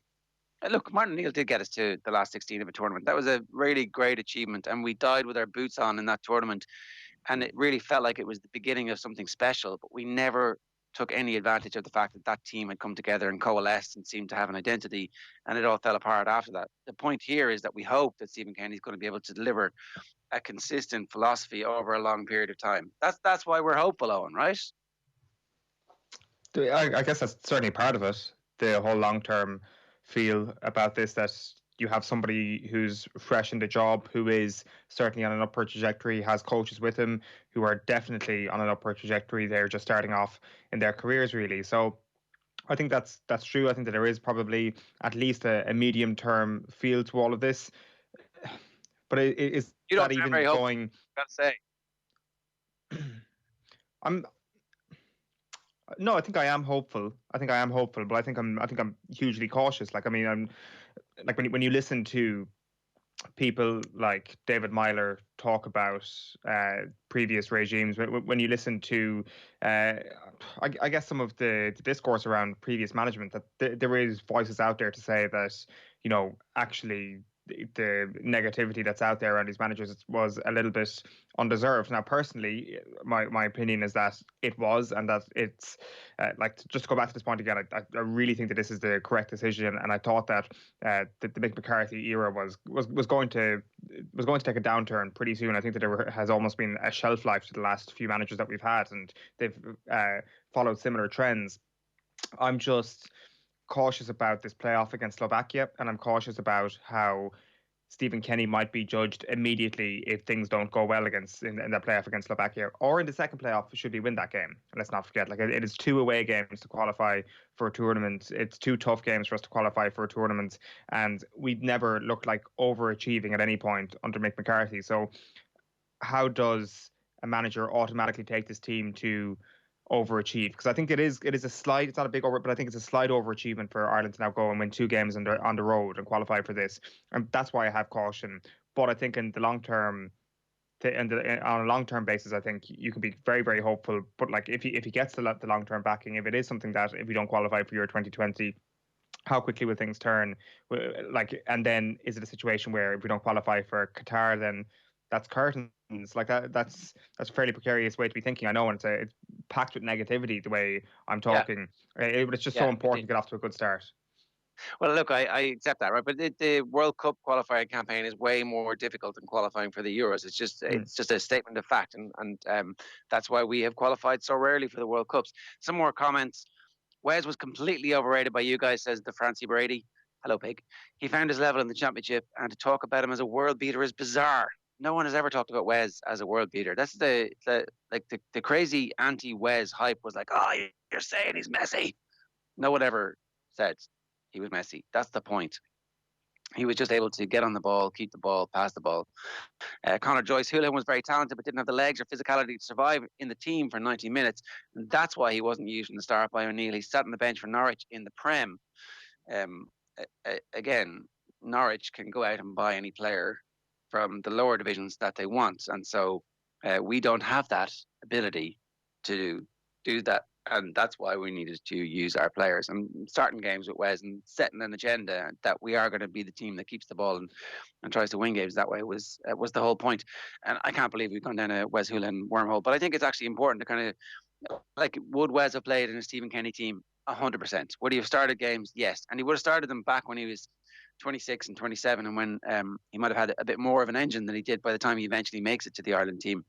Look, Martin O'Neill did get us to the last 16 of a tournament. That was a really great achievement, and we died with our boots on in that tournament, and it really felt like it was the beginning of something special, but we never took any advantage of the fact that that team had come together and coalesced and seemed to have an identity, and it all fell apart after that. The point here is that we hope that Stephen Kenny's going to be able to deliver a consistent philosophy over a long period of time. That's why we're hopeful, Owen, right? I guess that's certainly part of it, the whole long-term feel about this, that you have somebody who's fresh in the job, who is certainly on an upward trajectory, has coaches with him who are definitely on an upward trajectory. They're just starting off in their careers, really. So I think that's true. I think that there is probably at least a medium-term feel to all of this. But is that even going? Gotta say. No, I think I am hopeful. But I think I'm hugely cautious. When you listen to people like David Myler talk about previous regimes, when you listen to, I guess, some of the discourse around previous management, that there is voices out there to say that, actually the negativity that's out there around these managers was a little bit undeserved. Now, personally, my opinion is that it was, and that it's just to go back to this point again, I really think that this is the correct decision, and I thought that the Mick McCarthy era was going to take a downturn pretty soon. I think that there has almost been a shelf life to the last few managers that we've had, and they've followed similar trends. I'm just cautious about this playoff against Slovakia, and I'm cautious about how Stephen Kenny might be judged immediately if things don't go well in that playoff against Slovakia, or in the second playoff should we win that game. And let's not forget, it is 2 away games to qualify for a tournament. It's 2 tough games for us to qualify for a tournament, and we'd never looked like overachieving at any point under Mick McCarthy. So how does a manager automatically take this team to overachieve, because I think it is a slight, it's not a big over, but I think it's a slight overachievement for Ireland to now go and win 2 games on the road and qualify for this, and that's why I have caution. But I think in the long term, on a long-term basis, I think you can be very, very hopeful. But like if he gets the long-term backing, if it is something that if we don't qualify for Euro 2020, how quickly will things turn? Like, and then is it a situation where if we don't qualify for Qatar, then that's curtains? Like that's a fairly precarious way to be thinking. I know, and it's packed with negativity the way I'm talking. Yeah. But it's just so important to get off to a good start. Well, look, I accept that, right? But the World Cup qualifying campaign is way more difficult than qualifying for the Euros. It's just a statement of fact, and that's why we have qualified so rarely for the World Cups. Some more comments. Wes was completely overrated by you guys, says the Francie Brady. Hello, Pig. He found his level in the championship, and to talk about him as a world beater is bizarre. No one has ever talked about Wes as a world beater. That's the crazy anti-Wes hype was like, oh, you're saying he's messy. No one ever said he was messy. That's the point. He was just able to get on the ball, keep the ball, pass the ball. Conor Joyce Houlihan was very talented, but didn't have the legs or physicality to survive in the team for 90 minutes. And that's why he wasn't used in the start by O'Neill. He sat on the bench for Norwich in the Prem. Again, Norwich can go out and buy any player from the lower divisions that they want. And so we don't have that ability to do that. And that's why we needed to use our players and starting games with Wes and setting an agenda that we are going to be the team that keeps the ball and tries to win games that way was the whole point. And I can't believe we've gone down a Wes Houlihan wormhole. But I think it's actually important to kind of, like, would Wes have played in a Stephen Kenny team? 100%. Would he have started games? Yes. And he would have started them back when he was 26 and 27 and when he might have had a bit more of an engine than he did by the time he eventually makes it to the Ireland team.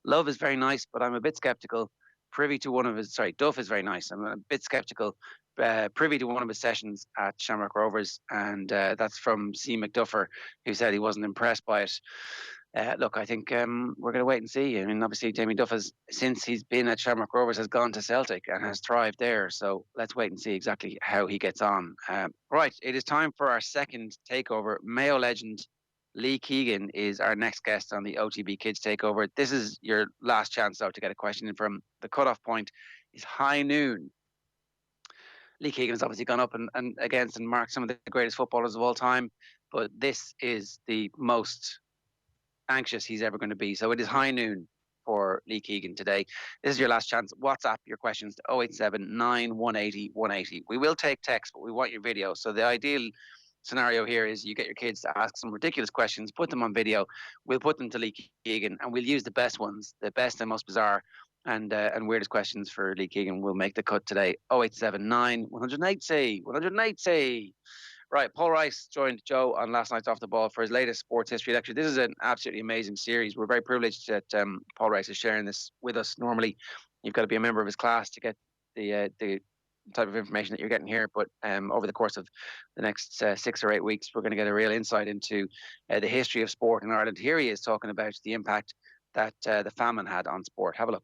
Love is very nice, but I'm a bit sceptical. Duff is very nice. I'm a bit sceptical. Privy to one of his sessions at Shamrock Rovers, and that's from C. McDuffer, who said he wasn't impressed by it. Look, I think we're going to wait and see. I mean, obviously, Damien Duff since he's been at Shamrock Rovers, has gone to Celtic and has thrived there. So let's wait and see exactly how he gets on. Right, it is time for our second takeover. Mayo legend Lee Keegan is our next guest on the OTB Kids Takeover. This is your last chance, though, to get a question in from the cutoff point is high noon. Lee Keegan has obviously gone up and against and marked some of the greatest footballers of all time, but this is the most anxious he's ever going to be. So it is high noon for Lee Keegan today. This is your last chance. WhatsApp your questions to 087 918 180. We will take text, but we want your video. So the ideal scenario here is you get your kids to ask some ridiculous questions, put them on video. We'll put them to Lee Keegan, and we'll use the best ones, the best and most bizarre and weirdest questions for Lee Keegan. We'll make the cut today. 0879 180. Right, Paul Rice joined Joe on last night's Off the Ball for his latest sports history lecture. This is an absolutely amazing series. We're very privileged that Paul Rice is sharing this with us. Normally, you've got to be a member of his class to get the type of information that you're getting here, but over the course of the next 6 or 8 weeks, we're going to get a real insight into the history of sport in Ireland. Here he is talking about the impact that the famine had on sport. Have a look.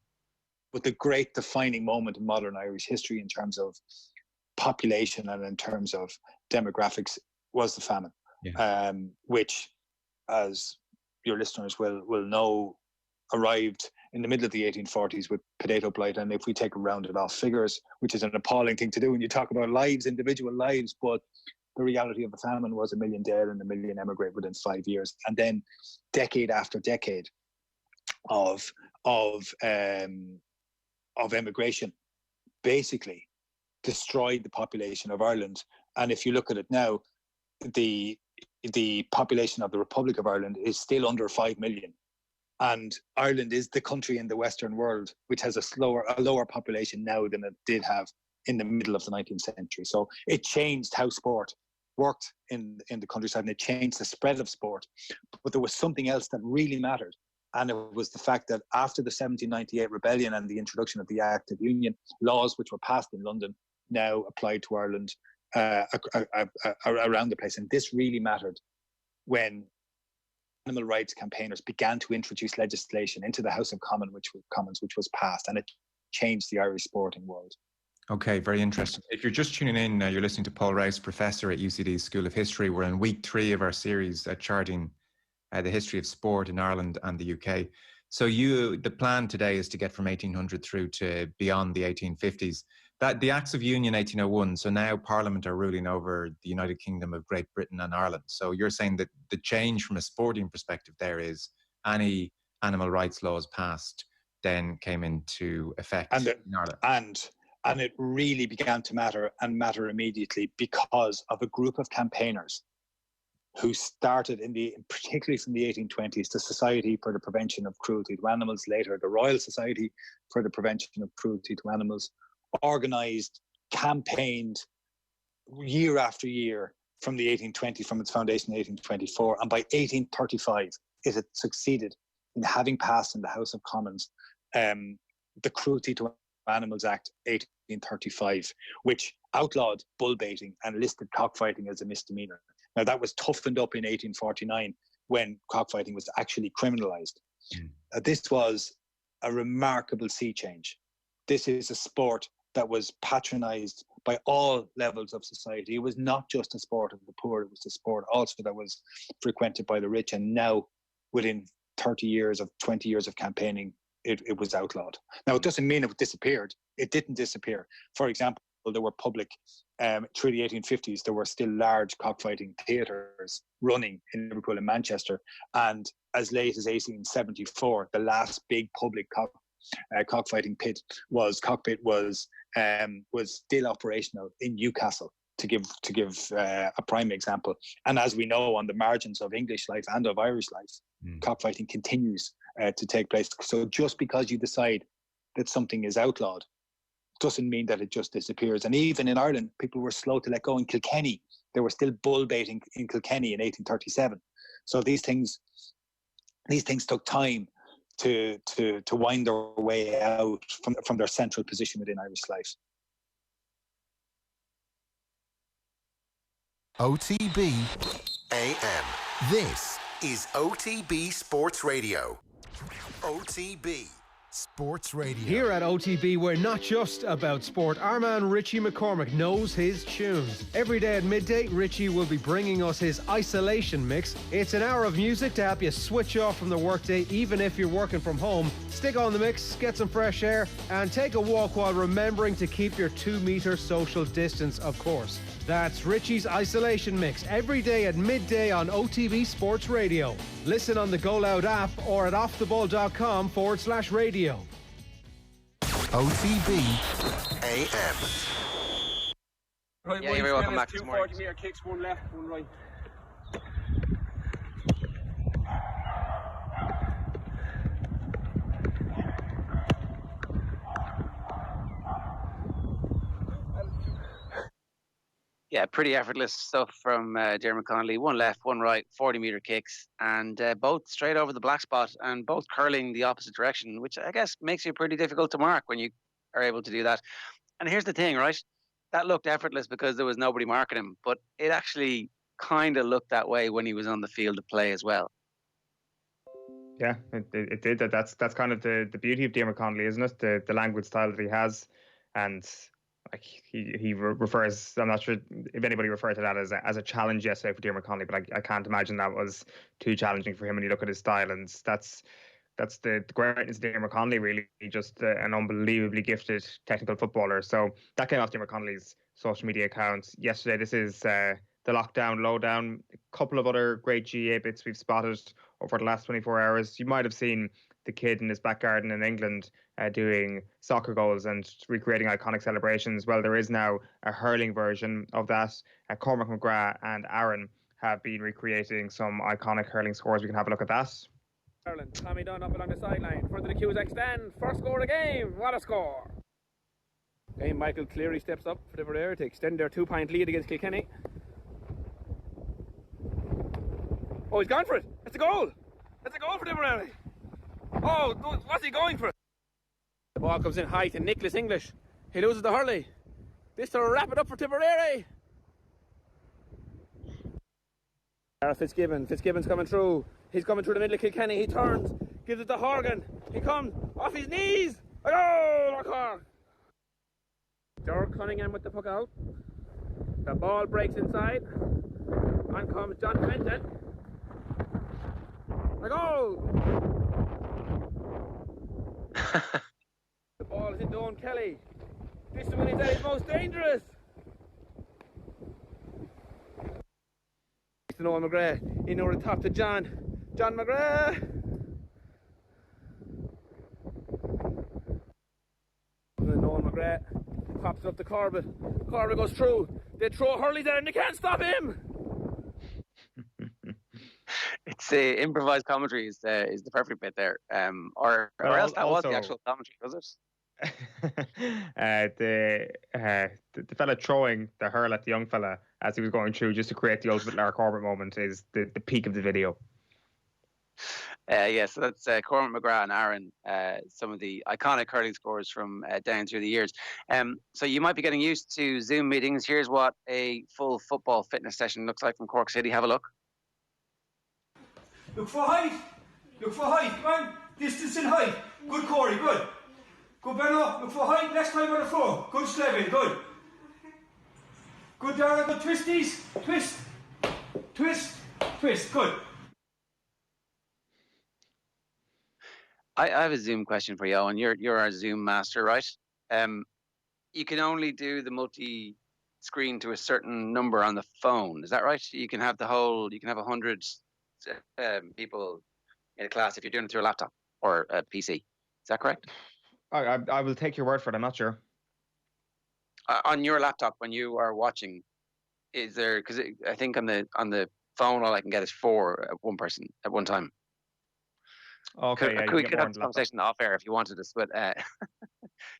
But the great defining moment in modern Irish history in terms of population and in terms of demographics was the famine, which, as your listeners will know, arrived in the middle of the 1840s with potato blight. And if we take a rounded off figures, which is an appalling thing to do when you talk about lives, individual lives, but the reality of the famine was 1 million dead and 1 million emigrate within 5 years. And then decade after decade of emigration basically destroyed the population of Ireland. And if you look at it now, the population of the Republic of Ireland is still under 5 million. And Ireland is the country in the Western world which has a lower population now than it did have in the middle of the 19th century. So it changed how sport worked in the countryside, and it changed the spread of sport. But there was something else that really mattered, and it was the fact that after the 1798 rebellion and the introduction of the Act of Union, laws which were passed in London now applied to Ireland around the place. And this really mattered when animal rights campaigners began to introduce legislation into the House of Commons, which was passed, and it changed the Irish sporting world. Okay, very interesting. If you're just tuning in, you're listening to Paul Rice, Professor at UCD's School of History. We're in week 3 of our series charting the history of sport in Ireland and the UK. So the plan today is to get from 1800 through to beyond the 1850s. That the Acts of Union 1801, so now Parliament are ruling over the United Kingdom of Great Britain and Ireland. So you're saying that the change from a sporting perspective there is any animal rights laws passed then came into effect in Ireland. And it really began to matter, and matter immediately, because of a group of campaigners who started particularly from the 1820s, the Society for the Prevention of Cruelty to Animals, later the Royal Society for the Prevention of Cruelty to Animals, organised, campaigned year after year from its foundation in 1824. And by 1835, it had succeeded in having passed in the House of Commons the Cruelty to Animals Act 1835, which outlawed bull baiting and listed cockfighting as a misdemeanor. Now, that was toughened up in 1849 when cockfighting was actually criminalised. This was a remarkable sea change. This is a sport that was patronised by all levels of society. It was not just a sport of the poor, it was a sport also that was frequented by the rich. And now, within 20 years of campaigning, it was outlawed. Now, it doesn't mean it disappeared. It didn't disappear. For example, there were public, through the 1850s, there were still large cockfighting theatres running in Liverpool and Manchester. And as late as 1874, the last big public cockfighting cockpit was still operational in Newcastle, to give a prime example. And as we know, on the margins of English life and of Irish life, cockfighting continues to take place. So just because you decide that something is outlawed doesn't mean that it just disappears. And even in Ireland, people were slow to let go. In Kilkenny, there were still bull baiting in Kilkenny in 1837. So these things took time to wind their way out from their central position within Irish life. OTB AM. This is OTB Sports Radio. OTB Sports Radio. Here at OTB, we're not just about sport. Our man Richie McCormick knows his tunes. Every day at midday, Richie will be bringing us his isolation mix. It's an hour of music to help you switch off from the workday, even if you're working from home. Stick on the mix, get some fresh air, and take a walk while remembering to keep your 2-meter social distance, of course. That's Richie's Isolation Mix, every day at midday on OTB Sports Radio. Listen on the Go Loud app or at offtheball.com/radio. OTB AM. Right, you're very welcome back this morning. 40-metre kicks, one left, one right. Yeah, pretty effortless stuff from Dermot Connolly. One left, one right, 40-metre kicks, and both straight over the black spot and both curling the opposite direction, which I guess makes you pretty difficult to mark when you are able to do that. And here's the thing, right? That looked effortless because there was nobody marking him, but it actually kind of looked that way when he was on the field of play as well. Yeah, it did. That's kind of the beauty of Dermot Connolly, isn't it? The language style that he has, and like he refers. I'm not sure if anybody referred to that as a challenge yesterday for Dermot Connolly, but I can't imagine that was too challenging for him when you look at his style. And that's the greatness of Dermot Connolly, really, just an unbelievably gifted technical footballer. So that came off Dermot Connolly's social media accounts yesterday. This is the Lockdown, Lowdown, a couple of other great GA bits we've spotted over the last 24 hours. You might have seen the kid in his back garden in England doing soccer goals and recreating iconic celebrations. Well, there is now a hurling version of that. Cormac McGrath and Aaron have been recreating some iconic hurling scores. We can have a look at that. Ireland, Tommy Dunn up along the sideline. Front of the queues extend. First score of the game. What a score. Okay, Michael Cleary steps up for Tipperary to extend their 2-point lead against Kilkenny. Oh, he's gone for it. It's a goal. It's a goal for Tipperary. Oh, what's he going for? The ball comes in high to Nicholas English. He loses the hurley. This to wrap it up for Tipperary. Fitzgibbon's coming through. He's coming through the middle of Kilkenny. He turns, gives it to Horgan. He comes off his knees. Oh, Cork. George Cunningham with the puck out. The ball breaks inside. On comes John Fenton. A goal! The ball is into Owen Kelly. This is when he's at his most dangerous. It's Noel McGrath in over the top to John McGrath. And then Noel McGrath pops it up to Corbett. Corbett goes through. They throw Hurley there and they can't stop him. It's improvised commentary is the perfect bit there. Or else that was the actual commentary, was it? The fella throwing the hurl at the young fella as he was going through just to create the ultimate Lara Corbett moment is the peak of the video. So that's Cormac McGrath and Aaron, some of the iconic hurling scores from down through the years. So you might be getting used to Zoom meetings. Here's what a full football fitness session looks like from Cork City. Have a look. Look for height. Come on. Distance and height. Good, Corey. Good. Good, Benno. Look for height. Next time on the floor. Good, Slevin. Good. Good, Dara. Good twisties. Twist. Good. I have a Zoom question for you, Owen. You're our Zoom master, right? You can only do the multi-screen to a certain number on the phone. Is that right? You can have 100 people in a class if you're doing it through a laptop or a PC. Is that correct? I will take your word for it. I'm not sure. On your laptop, when you are watching, is there? Because I think on the phone, all I can get is 4 one person at one time. Okay, we could have this conversation off air if you wanted us, but I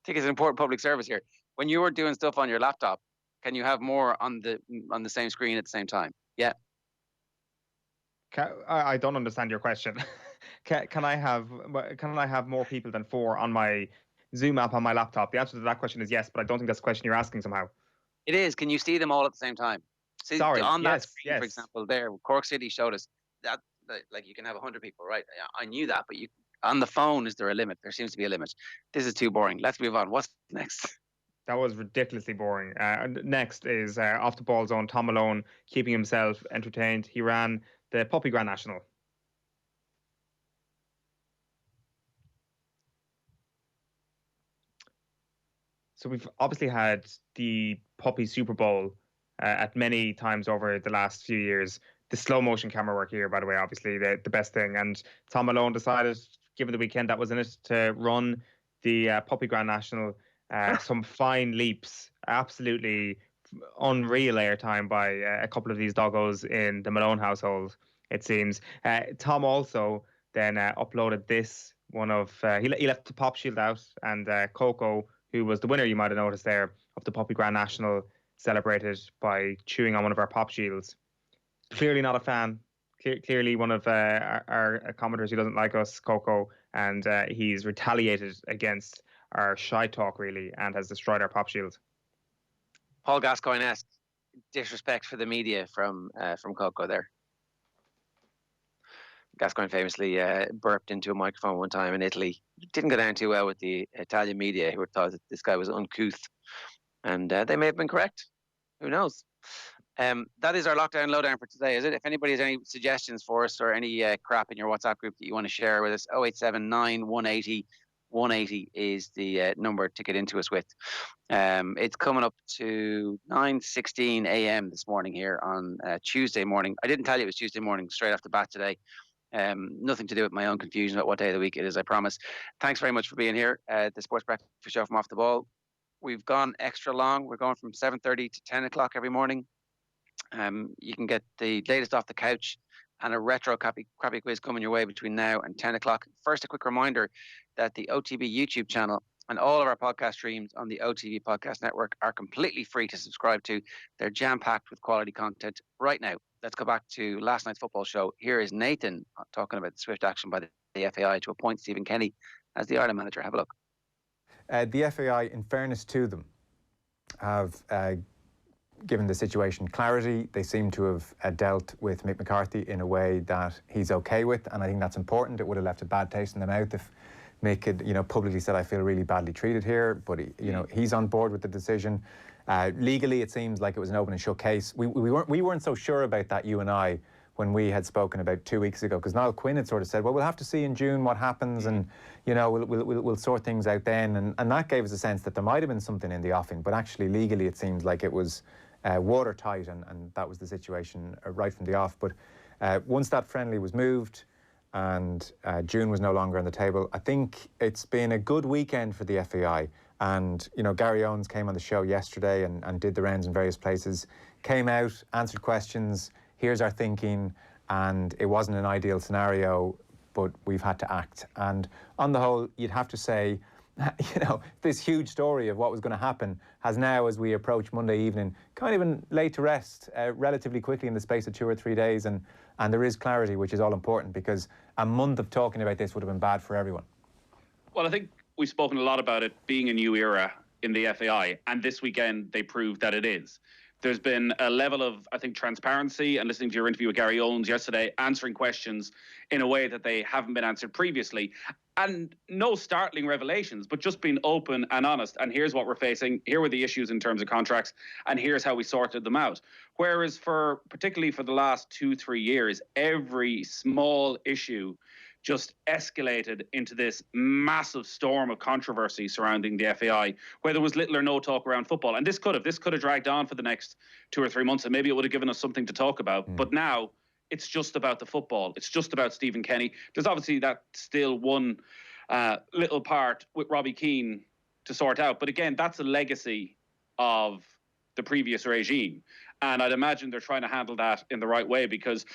think it's an important public service here. When you were doing stuff on your laptop, can you have more on the same screen at the same time? Yeah. I don't understand your question. Can I have more people than 4 on my Zoom app on my laptop? The answer to that question is yes, but I don't think that's the question you're asking somehow. It is. Can you see them all at the same time? See, Sorry. On that yes, screen, for example, there, Cork City showed us that like you can have 100 people, right? I knew that, but on the phone, is there a limit? There seems to be a limit. This is too boring. Let's move on. What's next? That was ridiculously boring. Next is off the ball zone, Tom Malone keeping himself entertained. He ran the Puppy Grand National. So we've obviously had the Puppy Super Bowl at many times over the last few years. The slow motion camera work here, by the way, obviously the best thing. And Tom Malone decided, given the weekend that was in it, to run the Puppy Grand National. Some fine leaps, absolutely unreal airtime by a couple of these doggos in the Malone household, it seems. Tom also then uploaded this one of, he left the pop shield out, and Coco, who was the winner, you might have noticed there, of the Puppy Grand National, celebrated by chewing on one of our pop shields. Clearly not a fan. Clearly one of our commenters who doesn't like us, Coco, and he's retaliated against our shy talk, really, and has destroyed our pop shield. Paul Gascoigne-esque disrespect for the media from Coco there. Gascoigne famously burped into a microphone one time in Italy. It didn't go down too well with the Italian media, who thought that this guy was uncouth. And they may have been correct. Who knows? That is our lockdown lowdown for today, is it? If anybody has any suggestions for us or any crap in your WhatsApp group that you want to share with us, 0879 180 180 is the number to get into us with. It's coming up to 9:16 a.m. this morning here on Tuesday morning. I didn't tell you it was Tuesday morning straight off the bat today. Nothing to do with my own confusion about what day of the week it is, I promise. Thanks very much for being here. The Sports Breakfast Show from Off the Ball. We've gone extra long. We're going from 7:30 to 10 o'clock every morning. You can get the latest off the couch and a retro crappy quiz coming your way between now and 10 o'clock. First, a quick reminder that the OTB YouTube channel and all of our podcast streams on the OTB Podcast Network are completely free to subscribe to. They're jam-packed with quality content right now. Let's go back to last night's football show. Here is Nathan talking about the swift action by the FAI to appoint Stephen Kenny as the Ireland manager. Have a look. The FAI, in fairness to them, have given the situation clarity. They seem to have dealt with Mick McCarthy in a way that he's okay with, and I think that's important. It would have left a bad taste in the mouth if Mick had, publicly said, "I feel really badly treated here," but he's on board with the decision. Legally, it seems like it was an open and shut case. We weren't so sure about that, you and I, when we had spoken about 2 weeks ago, because Niall Quinn had sort of said, well, we'll have to see in June what happens, and we'll sort things out then, and that gave us a sense that there might have been something in the offing, but actually legally it seems like it was watertight, and that was the situation right from the off. But once that friendly was moved and June was no longer on the table, I think it's been a good weekend for the FAI. And, Gary Owens came on the show yesterday and did the rounds in various places, came out, answered questions, here's our thinking, and it wasn't an ideal scenario, but we've had to act. And on the whole, you'd have to say, this huge story of what was going to happen has now, as we approach Monday evening, kind of been laid to rest relatively quickly in the space of 2 or 3 days, and there is clarity, which is all important, because a month of talking about this would have been bad for everyone. Well, I think we've spoken a lot about it being a new era in the FAI, and this weekend they proved that it is. There's been a level of, I think, transparency, and listening to your interview with Gary Owens yesterday, answering questions in a way that they haven't been answered previously. And no startling revelations, but just being open and honest. And here's what we're facing. Here were the issues in terms of contracts, and here's how we sorted them out. Whereas particularly for the last 2-3 years, every small issue just escalated into this massive storm of controversy surrounding the FAI, where there was little or no talk around football. And this could have dragged on for the next 2 or 3 months, and maybe it would have given us something to talk about. But now it's just about the football. It's just about Stephen Kenny. There's obviously that still one little part with Robbie Keane to sort out. But again, that's a legacy of the previous regime. And I'd imagine they're trying to handle that in the right way, because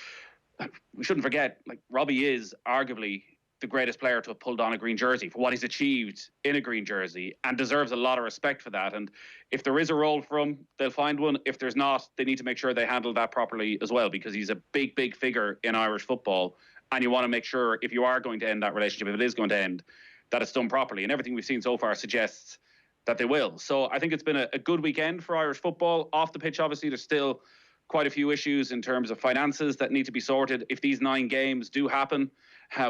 we shouldn't forget, Robbie is arguably the greatest player to have pulled on a green jersey for what he's achieved in a green jersey, and deserves a lot of respect for that. And if there is a role for him, they'll find one. If there's not, they need to make sure they handle that properly as well, because he's a big, big figure in Irish football. And you want to make sure, if you are going to end that relationship, if it is going to end, that it's done properly. And everything we've seen so far suggests that they will. So I think it's been a good weekend for Irish football. Off the pitch, obviously, there's still quite a few issues in terms of finances that need to be sorted. If these 9 games do happen,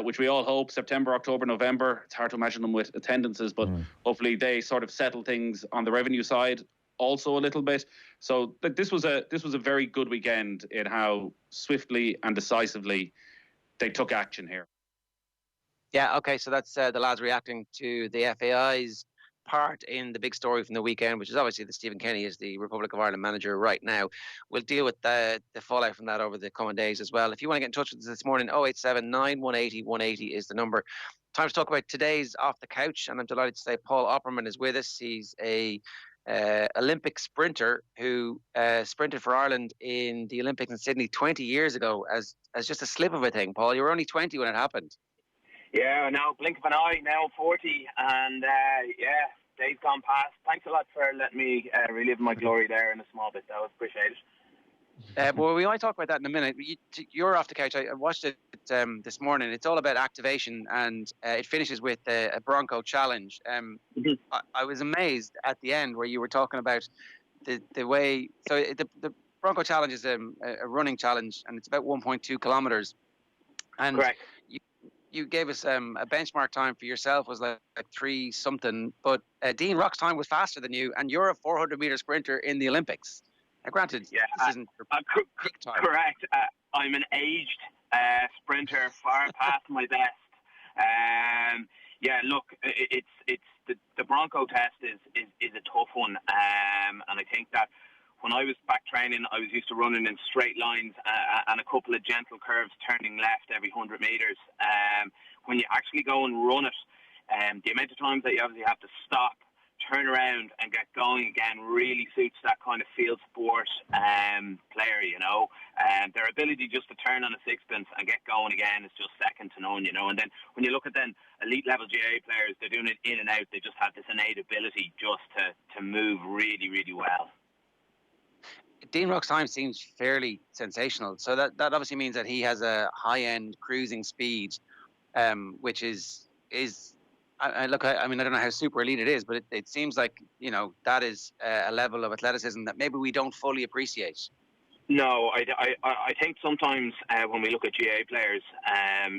which we all hope, September, October, November, it's hard to imagine them with attendances, but hopefully they sort of settle things on the revenue side also a little bit. So this was a very good weekend in how swiftly and decisively they took action here. Yeah, okay, so that's the lads reacting to the FAI's part in the big story from the weekend, which is obviously that Stephen Kenny is the Republic of Ireland manager right now. We'll deal with the fallout from that over the coming days as well. If you want to get in touch with us this morning, 087 180 180 is the number. Time to talk about today's Off the Couch, and I'm delighted to say Paul Opperman is with us. He's a Olympic sprinter who sprinted for Ireland in the Olympics in Sydney 20 years ago as just a slip of a thing. Paul, you were only 20 when it happened. Yeah, now blink of an eye, now 40, and days gone past. Thanks a lot for letting me relive my glory there in a small bit. That was appreciated. Well, we might talk about that in a minute. You're Off the Couch. I watched it this morning. It's all about activation, and it finishes with a Bronco challenge. I was amazed at the end where you were talking about the way. So the Bronco challenge is a running challenge, and it's about 1.2 kilometers. And correct. You gave us a benchmark time for yourself was like 3 something, but Dean Rock's time was faster than you, and you're a 400-meter sprinter in the Olympics. Now, granted, this isn't your peak time. Correct. I'm an aged sprinter, far past my best. Look, it's the Bronco test is a tough one, and I think that when I was back training, I was used to running in straight lines and a couple of gentle curves turning left every 100 metres. When you actually go and run it, the amount of times that you obviously have to stop, turn around and get going again really suits that kind of field sport player, you know. Their ability just to turn on a sixpence and get going again is just second to none, you know. And then when you look at then elite level GA players, they're doing it in and out. They just have this innate ability just to move really, really well. Dean Rock's time seems fairly sensational. So that obviously means that he has a high-end cruising speed, which is I mean, I don't know how super elite it is, but it seems like, you know, that is a level of athleticism that maybe we don't fully appreciate. No, I think sometimes when we look at GA players,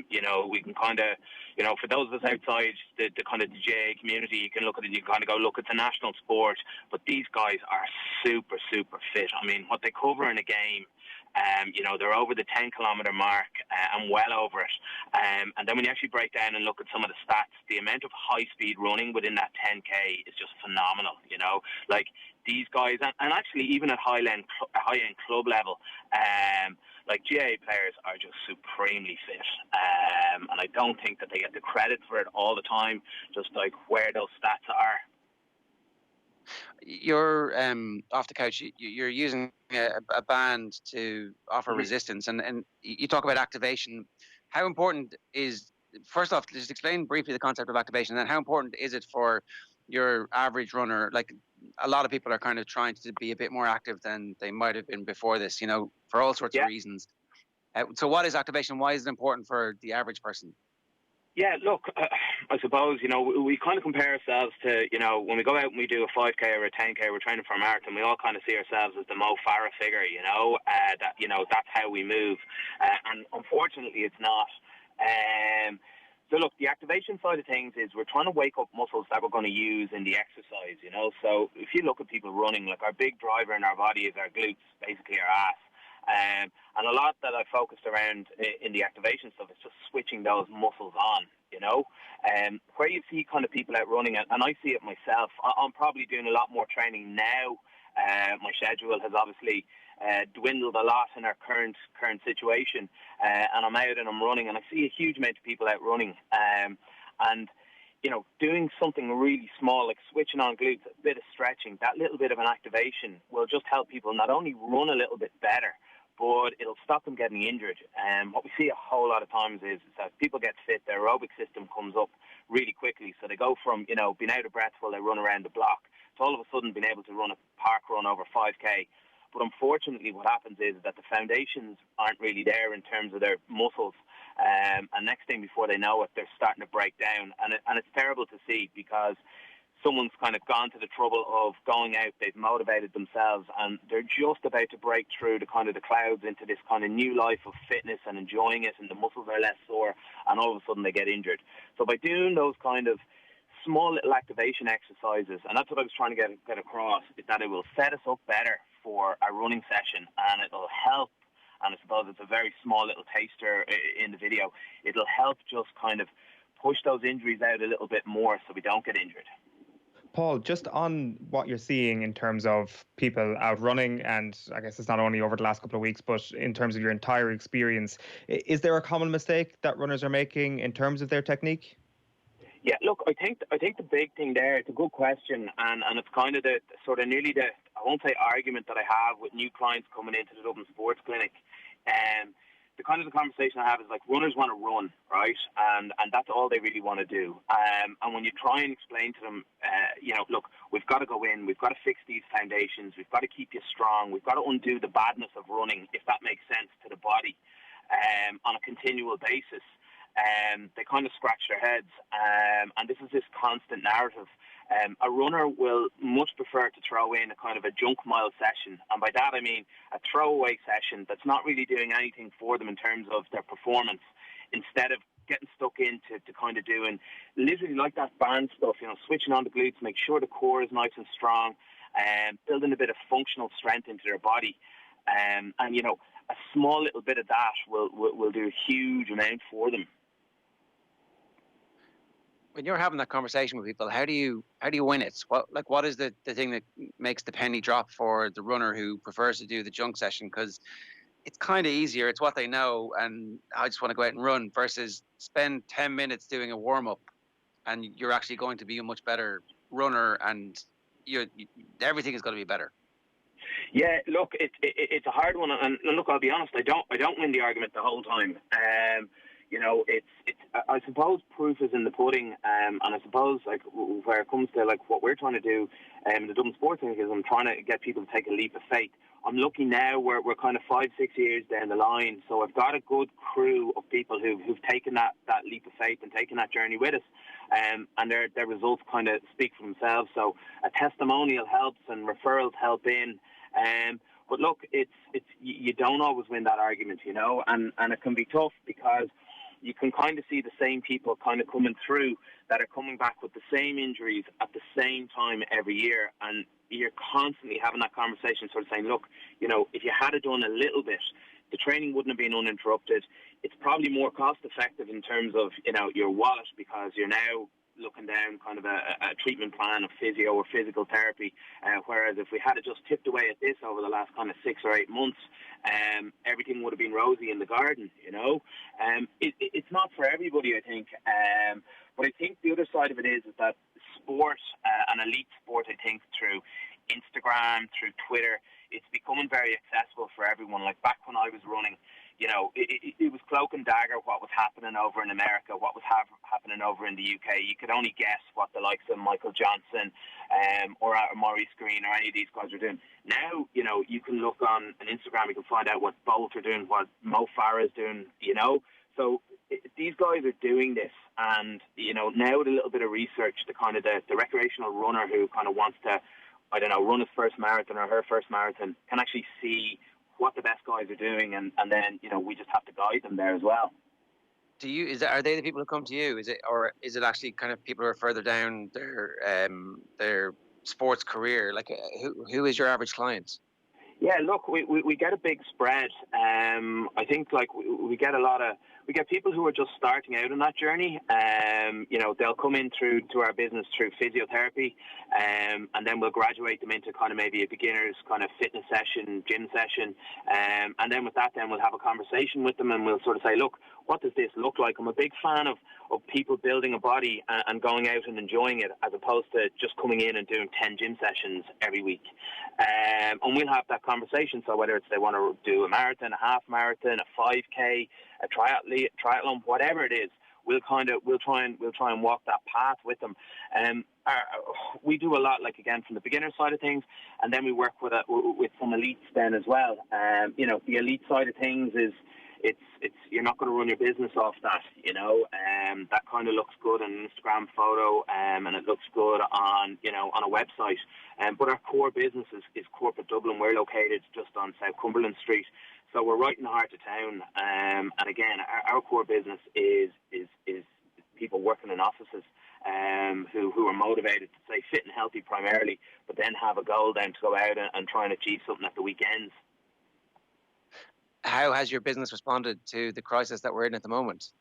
you know, we can kind of, you know, for those of us outside the kind of the GA community, you can look at it, you kind of go, look, it's a national sport, but these guys are super, super fit. I mean, what they cover in a game, They're over the 10-kilometre mark and well over it. And then when you actually break down and look at some of the stats, the amount of high-speed running within that 10K is just phenomenal, Like, these guys, and actually even at high-end club level, like GAA players are just supremely fit. And I don't think that they get the credit for it all the time, just like where those stats are. You're off the couch. You're using a band to offer resistance, and you talk about activation. How important is, first off, just explain briefly the concept of activation, and then how important is it for your average runner? Like, a lot of people are kind of trying to be a bit more active than they might have been before this, for all sorts of reasons. So what is activation? Why is it important for the average person? Yeah, look, I suppose, we kind of compare ourselves to, when we go out and we do a 5K or a 10K, we're training for a marathon, we all kind of see ourselves as the Mo Farah figure, that's how we move. And unfortunately, it's not. So look, the activation side of things is we're trying to wake up muscles that we're going to use in the exercise, So if you look at people running, like, our big driver in our body is our glutes, basically our ass. And a lot that I focused around in the activation stuff is just switching those muscles on, where you see kind of people out running, and I see it myself. I'm probably doing a lot more training now. My schedule has obviously dwindled a lot in our current situation, and I'm out and I'm running, and I see a huge amount of people out running. And doing something really small, like switching on glutes, a bit of stretching, that little bit of an activation will just help people not only run a little bit better, but it'll stop them getting injured. What we see a whole lot of times is that people get fit, their aerobic system comes up really quickly. So they go from, being out of breath while they run around the block to all of a sudden being able to run a park run over 5K. But unfortunately, what happens is that the foundations aren't really there in terms of their muscles. And next thing before they know it, they're starting to break down. And it's terrible to see, because someone's kind of gone to the trouble of going out, they've motivated themselves, and they're just about to break through the clouds into this kind of new life of fitness and enjoying it, and the muscles are less sore, and all of a sudden they get injured. So by doing those kind of small little activation exercises, and that's what I was trying to get across, is that it will set us up better for a running session, and it'll help. And I suppose it's a very small little taster in the video. It'll help just kind of push those injuries out a little bit more so we don't get injured. Paul, just on what you're seeing in terms of people out running, and I guess it's not only over the last couple of weeks, but in terms of your entire experience, is there a common mistake that runners are making in terms of their technique? Yeah, look, I think the big thing there, it's a good question, and it's kind of the sort of nearly the, I won't say argument that I have with new clients coming into the Dublin Sports Clinic. The kind of the conversation I have is like, runners want to run, right? And that's all they really want to do. And when you try and explain to them, look, we've got to go in, we've got to fix these foundations, we've got to keep you strong, we've got to undo the badness of running, if that makes sense to the body, on a continual basis. They kind of scratch their heads. And this is this constant narrative. A runner will much prefer to throw in a kind of a junk mile session. And by that I mean a throwaway session that's not really doing anything for them in terms of their performance, instead of getting stuck into kind of doing literally like that band stuff, switching on the glutes, make sure the core is nice and strong, and building a bit of functional strength into their body. And a small little bit of that will do a huge amount for them. When you're having that conversation with people, how do you win it? What is the thing that makes the penny drop for the runner who prefers to do the junk session? Because it's kind of easier, it's what they know, and I just want to go out and run, versus spend 10 minutes doing a warm-up, and you're actually going to be a much better runner, and everything is going to be better. Yeah, look, it's a hard one, and look, I'll be honest, I don't win the argument the whole time. I suppose proof is in the pudding, and I suppose like where it comes to like what we're trying to do in the Dublin Sports Clinic is I'm trying to get people to take a leap of faith. I'm lucky now we're kind of 5-6 years down the line, so I've got a good crew of people who've taken that leap of faith and taken that journey with us, and their results kind of speak for themselves. So a testimonial helps and referrals help in. But look, it's you don't always win that argument, and it can be tough because you can kind of see the same people kind of coming through that are coming back with the same injuries at the same time every year. And you're constantly having that conversation, sort of saying, look, you know, if you had it done a little bit, the training wouldn't have been uninterrupted. It's probably more cost effective in terms of, you know, your wallet, because you're now looking down kind of a treatment plan of physio or physical therapy, whereas if we had just tipped away at this over the last kind of 6 or 8 months, everything would have been rosy in the garden, you know. It's not for everybody, I think, but I think the other side of it is that sport, and elite sport, I think, through Instagram, through Twitter, it's becoming very accessible for everyone. Like back when I was running, you know, it was cloak and dagger what was happening over in America, what was happening over in the UK. You could only guess what the likes of Michael Johnson or Maurice Green or any of these guys are doing. Now, you know, you can look on Instagram, you can find out what Bolt are doing, what Mo Farah's doing, you know. So these guys are doing this, and, you know, now with a little bit of research, the kind of the recreational runner who kind of wants to, I don't know, run his first marathon or her first marathon can actually see what the best guys are doing, and then, you know, we just have to guide them there as well. Are they the people who come to you? Is it actually kind of people who are further down their sports career? Like, who is your average client? Yeah, look, we get a big spread. I think like we get people who are just starting out on that journey. You know, they'll come in through our business through physiotherapy, and then we'll graduate them into kind of maybe a beginner's kind of fitness session, gym session, and then with that, then we'll have a conversation with them, and we'll sort of say, look, what does this look like? I'm a big fan of people building a body and going out and enjoying it, as opposed to just coming in and doing 10 gym sessions every week. And we'll have that conversation. So whether it's they want to do a marathon, a half marathon, a 5K, a triathlon, whatever it is, we'll try and walk that path with them. We do a lot, like, again, from the beginner side of things, and then we work with some elites then as well. You know, the elite side of things is it's you're not going to run your business off that, you know. That kind of looks good on an Instagram photo, and it looks good on, you know, on a website. But our core business is corporate Dublin. We're located just on South Cumberland Street, so we're right in the heart of town. And again, our core business is people working in offices, who are motivated to stay fit and healthy primarily, but then have a goal then to go out and try and achieve something at the weekends. How has your business responded to the crisis that we're in at the moment?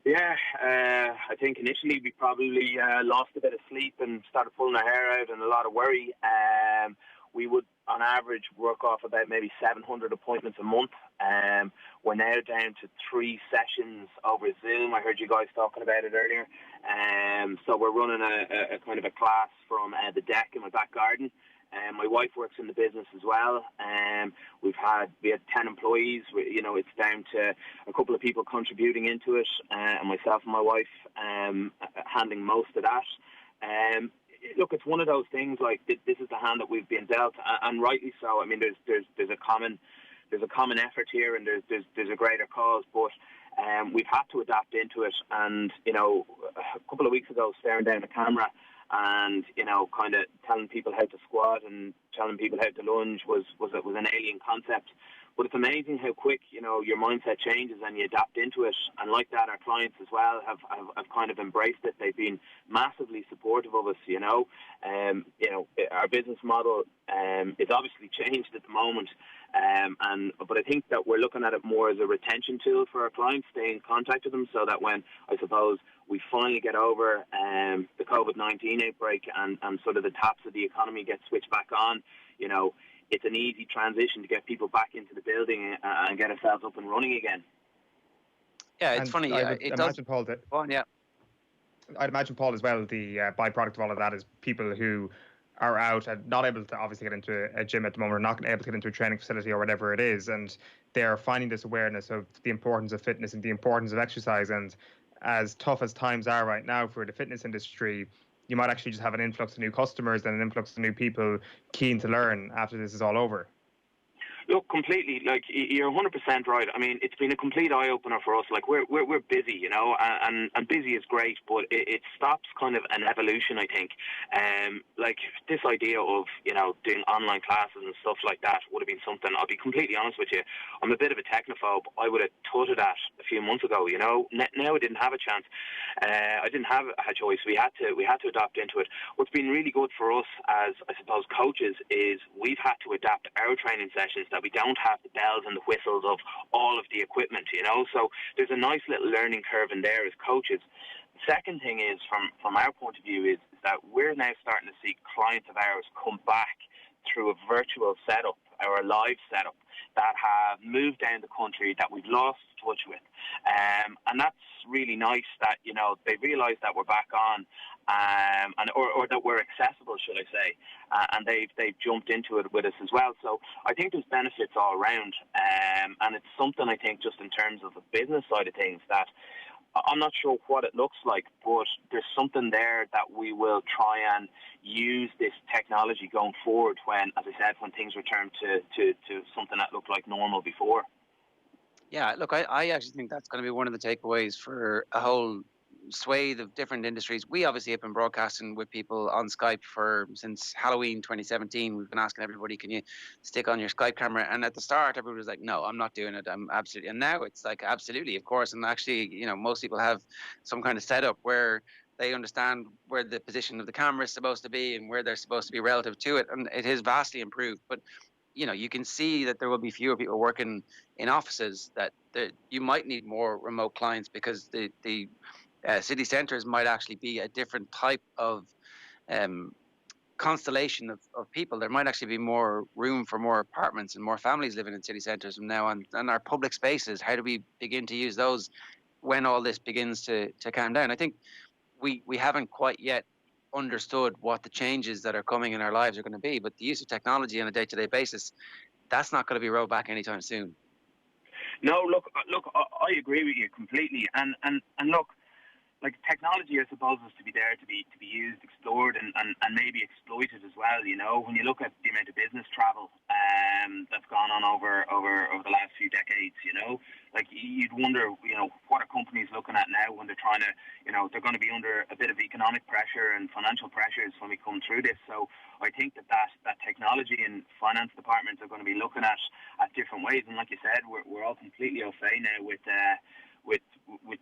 Yeah, I think initially we probably lost a bit of sleep and started pulling our hair out and a lot of worry. We would, on average, work off about maybe 700 appointments a month. We're now down to 3 sessions over Zoom. I heard you guys talking about it earlier. So we're running a kind of a class from the deck in my back garden. My wife works in the business as well. We had 10 employees. You know, it's down to a couple of people contributing into it, and myself and my wife handling most of that. Look, it's one of those things, like, this is the hand that we've been dealt, and rightly so. I mean, there's a common effort here, and there's a greater cause, but we've had to adapt into it. And, you know, a couple of weeks ago, staring down the camera and, you know, kind of telling people how to squat and telling people how to lunge was an alien concept. But it's amazing how quick, you know, your mindset changes and you adapt into it. And like that, our clients as well have kind of embraced it. They've been massively supportive of us, you know. You know, our business model is obviously changed at the moment. But I think that we're looking at it more as a retention tool for our clients, stay in contact with them, so that when, I suppose, we finally get over the COVID-19 outbreak and sort of the taps of the economy get switched back on, you know, it's an easy transition to get people back into the building and get ourselves up and running again. Yeah, it's funny. I'd imagine, Paul, I'd imagine, Paul, as well, the byproduct of all of that is people who are out and not able to obviously get into a gym at the moment, or not able to get into a training facility or whatever it is, and they're finding this awareness of the importance of fitness and the importance of exercise. And as tough as times are right now for the fitness industry, you might actually just have an influx of new customers and an influx of new people keen to learn after this is all over. Look, completely. Like, you're 100% right. I mean, it's been a complete eye opener for us. Like, we're busy, you know, and busy is great, but it stops kind of an evolution, I think. Like this idea of, you know, doing online classes and stuff like that would have been something. I'll be completely honest with you. I'm a bit of a technophobe. I would have tutted at a few months ago. You know, now I didn't have a chance. I didn't have a choice. We had to adapt into it. What's been really good for us as, I suppose, coaches is we've had to adapt our training sessions that we don't have the bells and the whistles of all of the equipment, you know. So there's a nice little learning curve in there as coaches. The second thing is, from our point of view, is that we're now starting to see clients of ours come back through a virtual setup or a live setup that have moved down the country that we've lost touch with. And that's really nice that, you know, they realise that we're back on, or that we're accessible, should I say, and they've jumped into it with us as well. So I think there's benefits all around, and it's something, I think, just in terms of the business side of things, that I'm not sure what it looks like, but there's something there that we will try and use this technology going forward when, as I said, when things return to something that looked like normal before. Yeah, look, I actually think that's going to be one of the takeaways for a whole swathe of different industries. We obviously have been broadcasting with people on Skype since Halloween 2017. We've been asking everybody, can you stick on your Skype camera? And at the start, everybody was like, no, I'm not doing it. I'm absolutely. And now it's like, absolutely, of course. And actually, you know, most people have some kind of setup where they understand where the position of the camera is supposed to be and where they're supposed to be relative to it. And it is vastly improved. But you know, you can see that there will be fewer people working in offices, that you might need more remote clients because the city centres might actually be a different type of constellation of people. There might actually be more room for more apartments and more families living in city centres from now on. And our public spaces, how do we begin to use those when all this begins to calm down? I think we haven't quite yet understood what the changes that are coming in our lives are going to be, but the use of technology on a day-to-day basis, that's not going to be rolled back anytime soon. No, look, I agree with you completely, and look, like, technology, I suppose, is to be there to be used, explored, and maybe exploited as well. You know, when you look at the amount of business travel that's gone on over the last few decades, you know, like, you'd wonder, you know, what are companies looking at now when they're trying to, you know, they're going to be under a bit of economic pressure and financial pressures when we come through this. So I think that technology and finance departments are going to be looking at different ways. And like you said, we're all completely au fait now with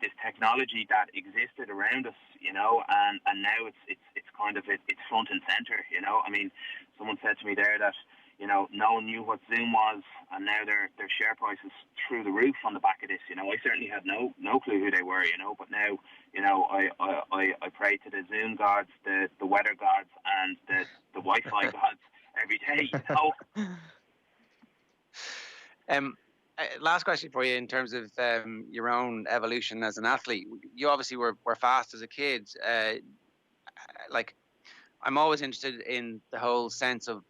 this technology that existed around us, you know, and now it's kind of it's front and center, you know. I mean, someone said to me there that, you know, no one knew what Zoom was, and now their share price is through the roof on the back of this. You know, I certainly had no clue who they were, you know, but now, you know, I pray to the Zoom gods, the weather gods, and the Wi-Fi gods every day, you know. Last question for you in terms of your own evolution as an athlete. You obviously were fast as a kid. Like, I'm always interested in the whole sense of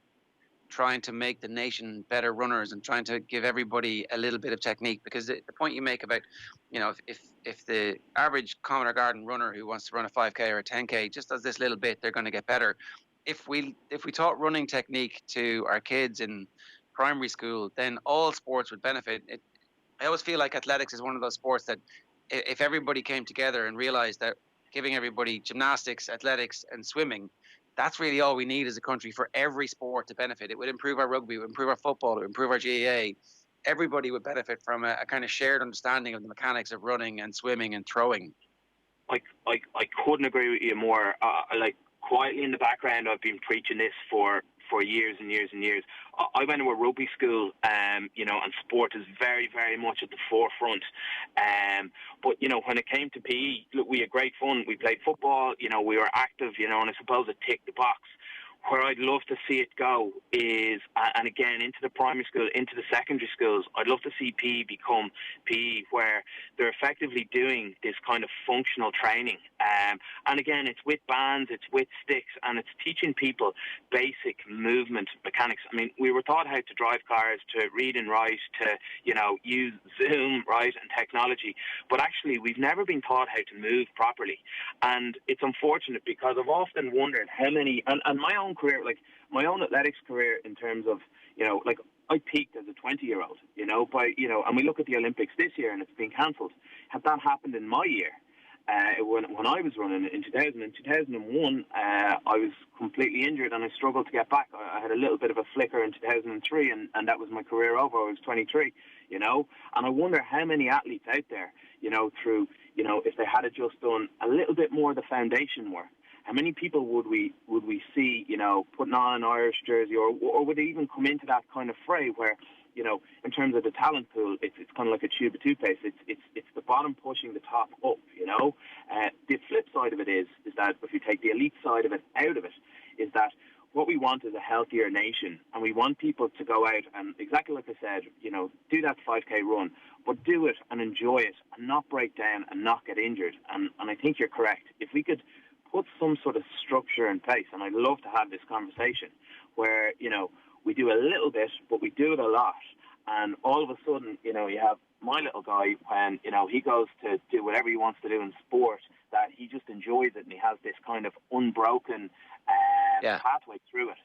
trying to make the nation better runners and trying to give everybody a little bit of technique, because the point you make about, you know, if the average common or garden runner who wants to run a 5K or a 10K just does this little bit, they're going to get better. If we taught running technique to our kids in primary school, then all sports would benefit. I always feel like athletics is one of those sports that if everybody came together and realized that giving everybody gymnastics, athletics and swimming, that's really all we need as a country for every sport to benefit. It would improve our rugby, it would improve our football, it would improve our GAA. Everybody would benefit from a kind of shared understanding of the mechanics of running and swimming and throwing. I couldn't agree with you more. Like, quietly in the background, I've been preaching this for years and years and years. I went to a rugby school, you know, and sport is very, very much at the forefront. But, you know, when it came to PE, look, we had great fun. We played football, you know, we were active, you know, and I suppose it ticked the box. Where I'd love to see it go is, and again, into the primary school, into the secondary schools, I'd love to see PE become PE, where they're effectively doing this kind of functional training. And again, it's with bands, it's with sticks, and it's teaching people basic movement mechanics. I mean, we were taught how to drive cars, to read and write, to, you know, use Zoom, right, and technology. But actually, we've never been taught how to move properly. And it's unfortunate, because I've often wondered how many, and my own career, like my own athletics career, in terms of, you know, like, I peaked as a 20-year-old, and we look at the Olympics this year and it's been cancelled. Had that happened in my year, when I was running in 2001, I was completely injured and I struggled to get back. I had a little bit of a flicker in 2003 and that was my career over. I was 23, and I wonder how many athletes out there, if they had just done a little bit more of the foundation work, how many people would we see, putting on an Irish jersey, or would they even come into that kind of fray where, in terms of the talent pool, it's kind of like a tube of toothpaste. It's the bottom pushing the top up. The flip side of it is that if you take the elite side of it out of it, is that what we want is a healthier nation, and we want people to go out and, exactly like I said, do that 5K run, but do it and enjoy it and not break down and not get injured. And I think you're correct. If we could put some sort of structure in place, and I'd love to have this conversation where, we do a little bit, but we do it a lot. And all of a sudden, you have my little guy when, he goes to do whatever he wants to do in sport, that he just enjoys it and he has this kind of unbroken pathway through it,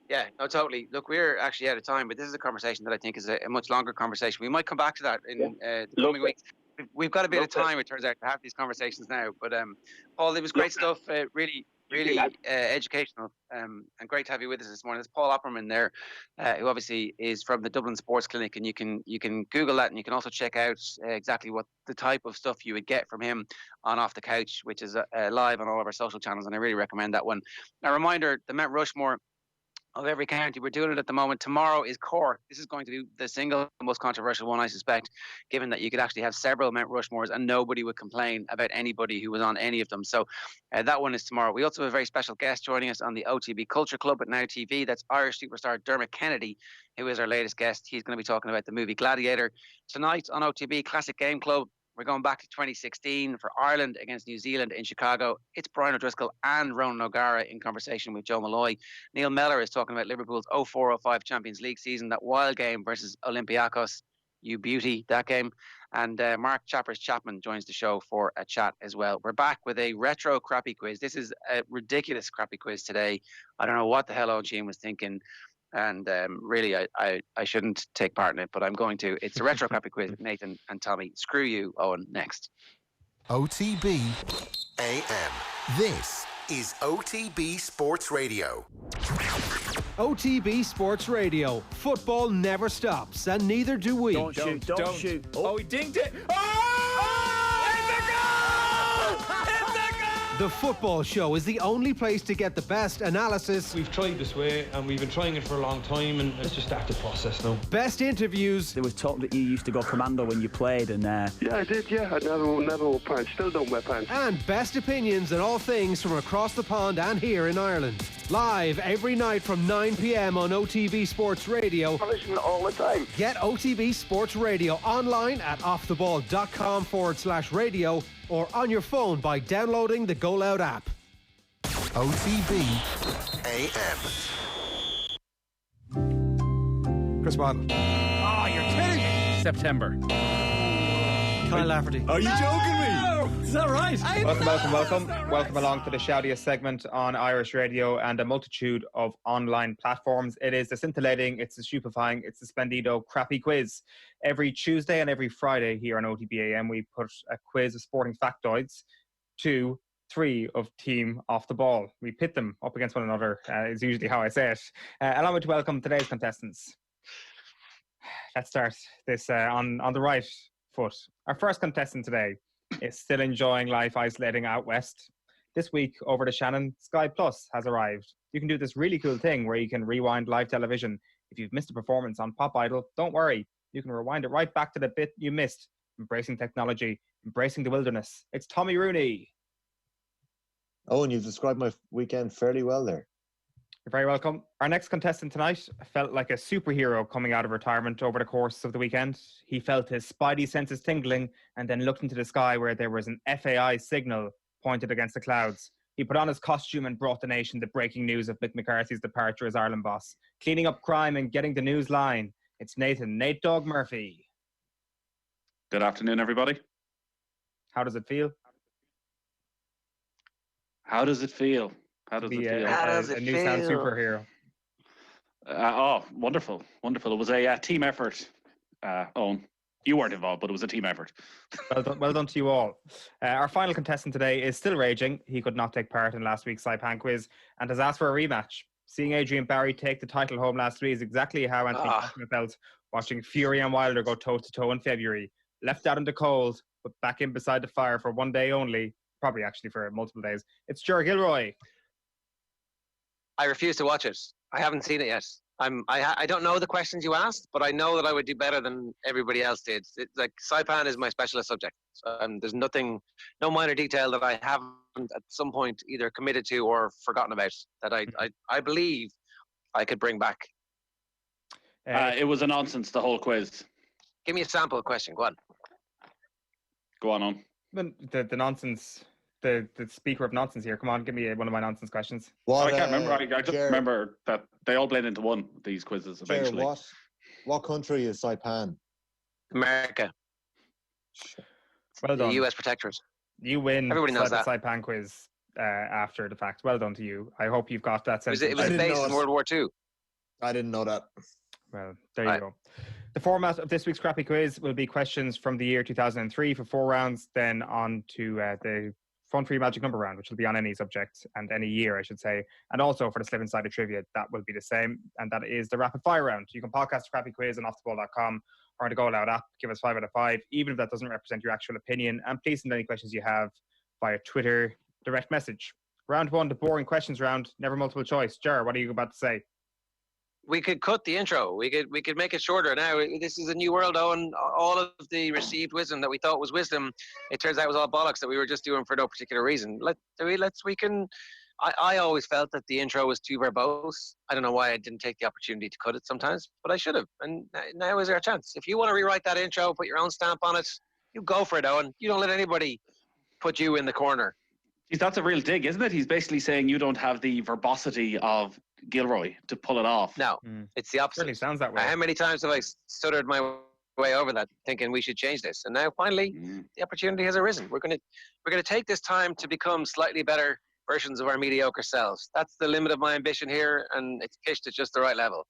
Yeah, no, totally. Look, we're actually out of time, but this is a conversation that I think is a much longer conversation. We might come back to that in the coming weeks. We've got a bit of time, it turns out, to have these conversations now. But Paul, it was great stuff. Really educational, and great to have you with us this morning. There's Paul Opperman there, who obviously is from the Dublin Sports Clinic, and you can Google that, and you can also check out exactly what the type of stuff you would get from him on Off the Couch, which is live on all of our social channels, and I really recommend that one. A reminder: the Mount Rushmore of every county. We're doing it at the moment. Tomorrow is Cork. This is going to be the single most controversial one, I suspect, given that you could actually have several Mount Rushmores and nobody would complain about anybody who was on any of them. So that one is tomorrow. We also have a very special guest joining us on the OTB Culture Club at Now TV. That's Irish superstar Dermot Kennedy, who is our latest guest. He's going to be talking about the movie Gladiator. Tonight on OTB Classic Game Club, we're going back to 2016 for Ireland against New Zealand in Chicago. It's Brian O'Driscoll and Ronan O'Gara in conversation with Joe Malloy. Neil Mellor is talking about Liverpool's 04-05 Champions League season, that wild game versus Olympiacos. You beauty, that game. And Mark Chappers Chapman joins the show for a chat as well. We're back with a retro crappy quiz. This is a ridiculous crappy quiz today. I don't know what the hell Oisin was thinking. And really, I shouldn't take part in it, but I'm going to. It's a retro crappy quiz with Nathan and Tommy. Screw you, Owen. Next. OTB AM. This is OTB Sports Radio. OTB Sports Radio. Football never stops, and neither do we. Don't shoot. Oh, he dinged it. The Football Show is the only place to get the best analysis. We've tried this way and we've been trying it for a long time, and it's just active process now. Best interviews. There was talk that you used to go commando when you played, and yeah, I did. Yeah, I never wore pants. Still don't wear pants. And best opinions and all things from across the pond and here in Ireland. Live every night from 9 p.m. on OTB Sports Radio. I listen all the time. Get OTB Sports Radio online at offtheball.com/radio or on your phone by downloading the Go Loud app. OTB AM. Chris Waddle. Oh, you're kidding me. September. Kyle Lafferty. Are you joking me? Is that right? Welcome along to the shoutiest segment on Irish radio and a multitude of online platforms. It is the scintillating, it's the stupefying, it's the splendido crappy quiz. Every Tuesday and every Friday here on OTB AM, we put a quiz of sporting factoids to 3 of Team Off the Ball. We pit them up against one another, is usually how I say it. Allow me to welcome today's contestants. Let's start this on the right foot. Our first contestant today is still enjoying life isolating out west. This week, over the Shannon, Sky Plus has arrived. You can do this really cool thing where you can rewind live television. If you've missed a performance on Pop Idol, don't worry. You can rewind it right back to the bit you missed. Embracing technology, embracing the wilderness. It's Tommy Rooney. Oh, and you've described my weekend fairly well there. You're very welcome. Our next contestant tonight felt like a superhero coming out of retirement over the course of the weekend. He felt his spidey senses tingling and then looked into the sky where there was an FAI signal pointed against the clouds. He put on his costume and brought the nation the breaking news of Mick McCarthy's departure as Ireland boss. Cleaning up crime and getting the news line. It's Nate Dog Murphy. Good afternoon, everybody. How does it feel? How does it feel? How does it feel? A new sound superhero. Wonderful. It was a team effort, Owen. You weren't involved, but it was a team effort. Well done to you all. Our final contestant today is still raging. He could not take part in last week's Saipan quiz and has asked for a rematch. Seeing Adrian Barry take the title home last week is exactly how Anthony Costello felt watching Fury and Wilder go toe-to-toe in February. Left out in the cold, but back in beside the fire for one day only, probably actually for multiple days. It's Ger and Eoin. I refuse to watch it. I haven't seen it yet. I don't know the questions you asked, but I know that I would do better than everybody else did. Like Saipan is my specialist subject. There's no minor detail that I haven't at some point either committed to or forgotten about that I believe I could bring back. It was a nonsense, the whole quiz. Give me a sample question. Go on. Go on. The nonsense. The speaker of nonsense here. Come on, give me one of my nonsense questions. I can't remember. I just remember that they all blend into one, these quizzes, eventually. What country is Saipan? America. Well done. The US protectorate. You win. Everybody knows that. Saipan quiz after the fact. Well done to you. I hope you've got that sense. It was based in World War II. I didn't know that. Well, there you go. The format of this week's Crappy Quiz will be questions from the year 2003 for 4 rounds, then on to the Fun Free Magic Number round, which will be on any subject and any year, I should say. And also for the Slip Inside of Trivia, that will be the same. And that is the Rapid Fire round. You can podcast the Crappy Quiz on offtheball.com or on the Go Loud app. Give us 5 out of 5, even if that doesn't represent your actual opinion. And please send any questions you have via Twitter, direct message. Round 1, the boring questions round, never multiple choice. Ger, what are you about to say? We could cut the intro. We could make it shorter. Now, this is a new world, Owen. All of the received wisdom that we thought was wisdom, it turns out was all bollocks that we were just doing for no particular reason. I always felt that the intro was too verbose. I don't know why I didn't take the opportunity to cut it sometimes, but I should have. And now is our chance. If you want to rewrite that intro, put your own stamp on it, you go for it, Owen. You don't let anybody put you in the corner. That's a real dig, isn't it? He's basically saying you don't have the verbosity of Gilroy to pull it off. No, it's the opposite. It really sounds that way. How many times have I stuttered my way over that, thinking we should change this? And now finally, the opportunity has arisen. We're going to take this time to become slightly better versions of our mediocre selves. That's the limit of my ambition here, and it's pitched at just the right level.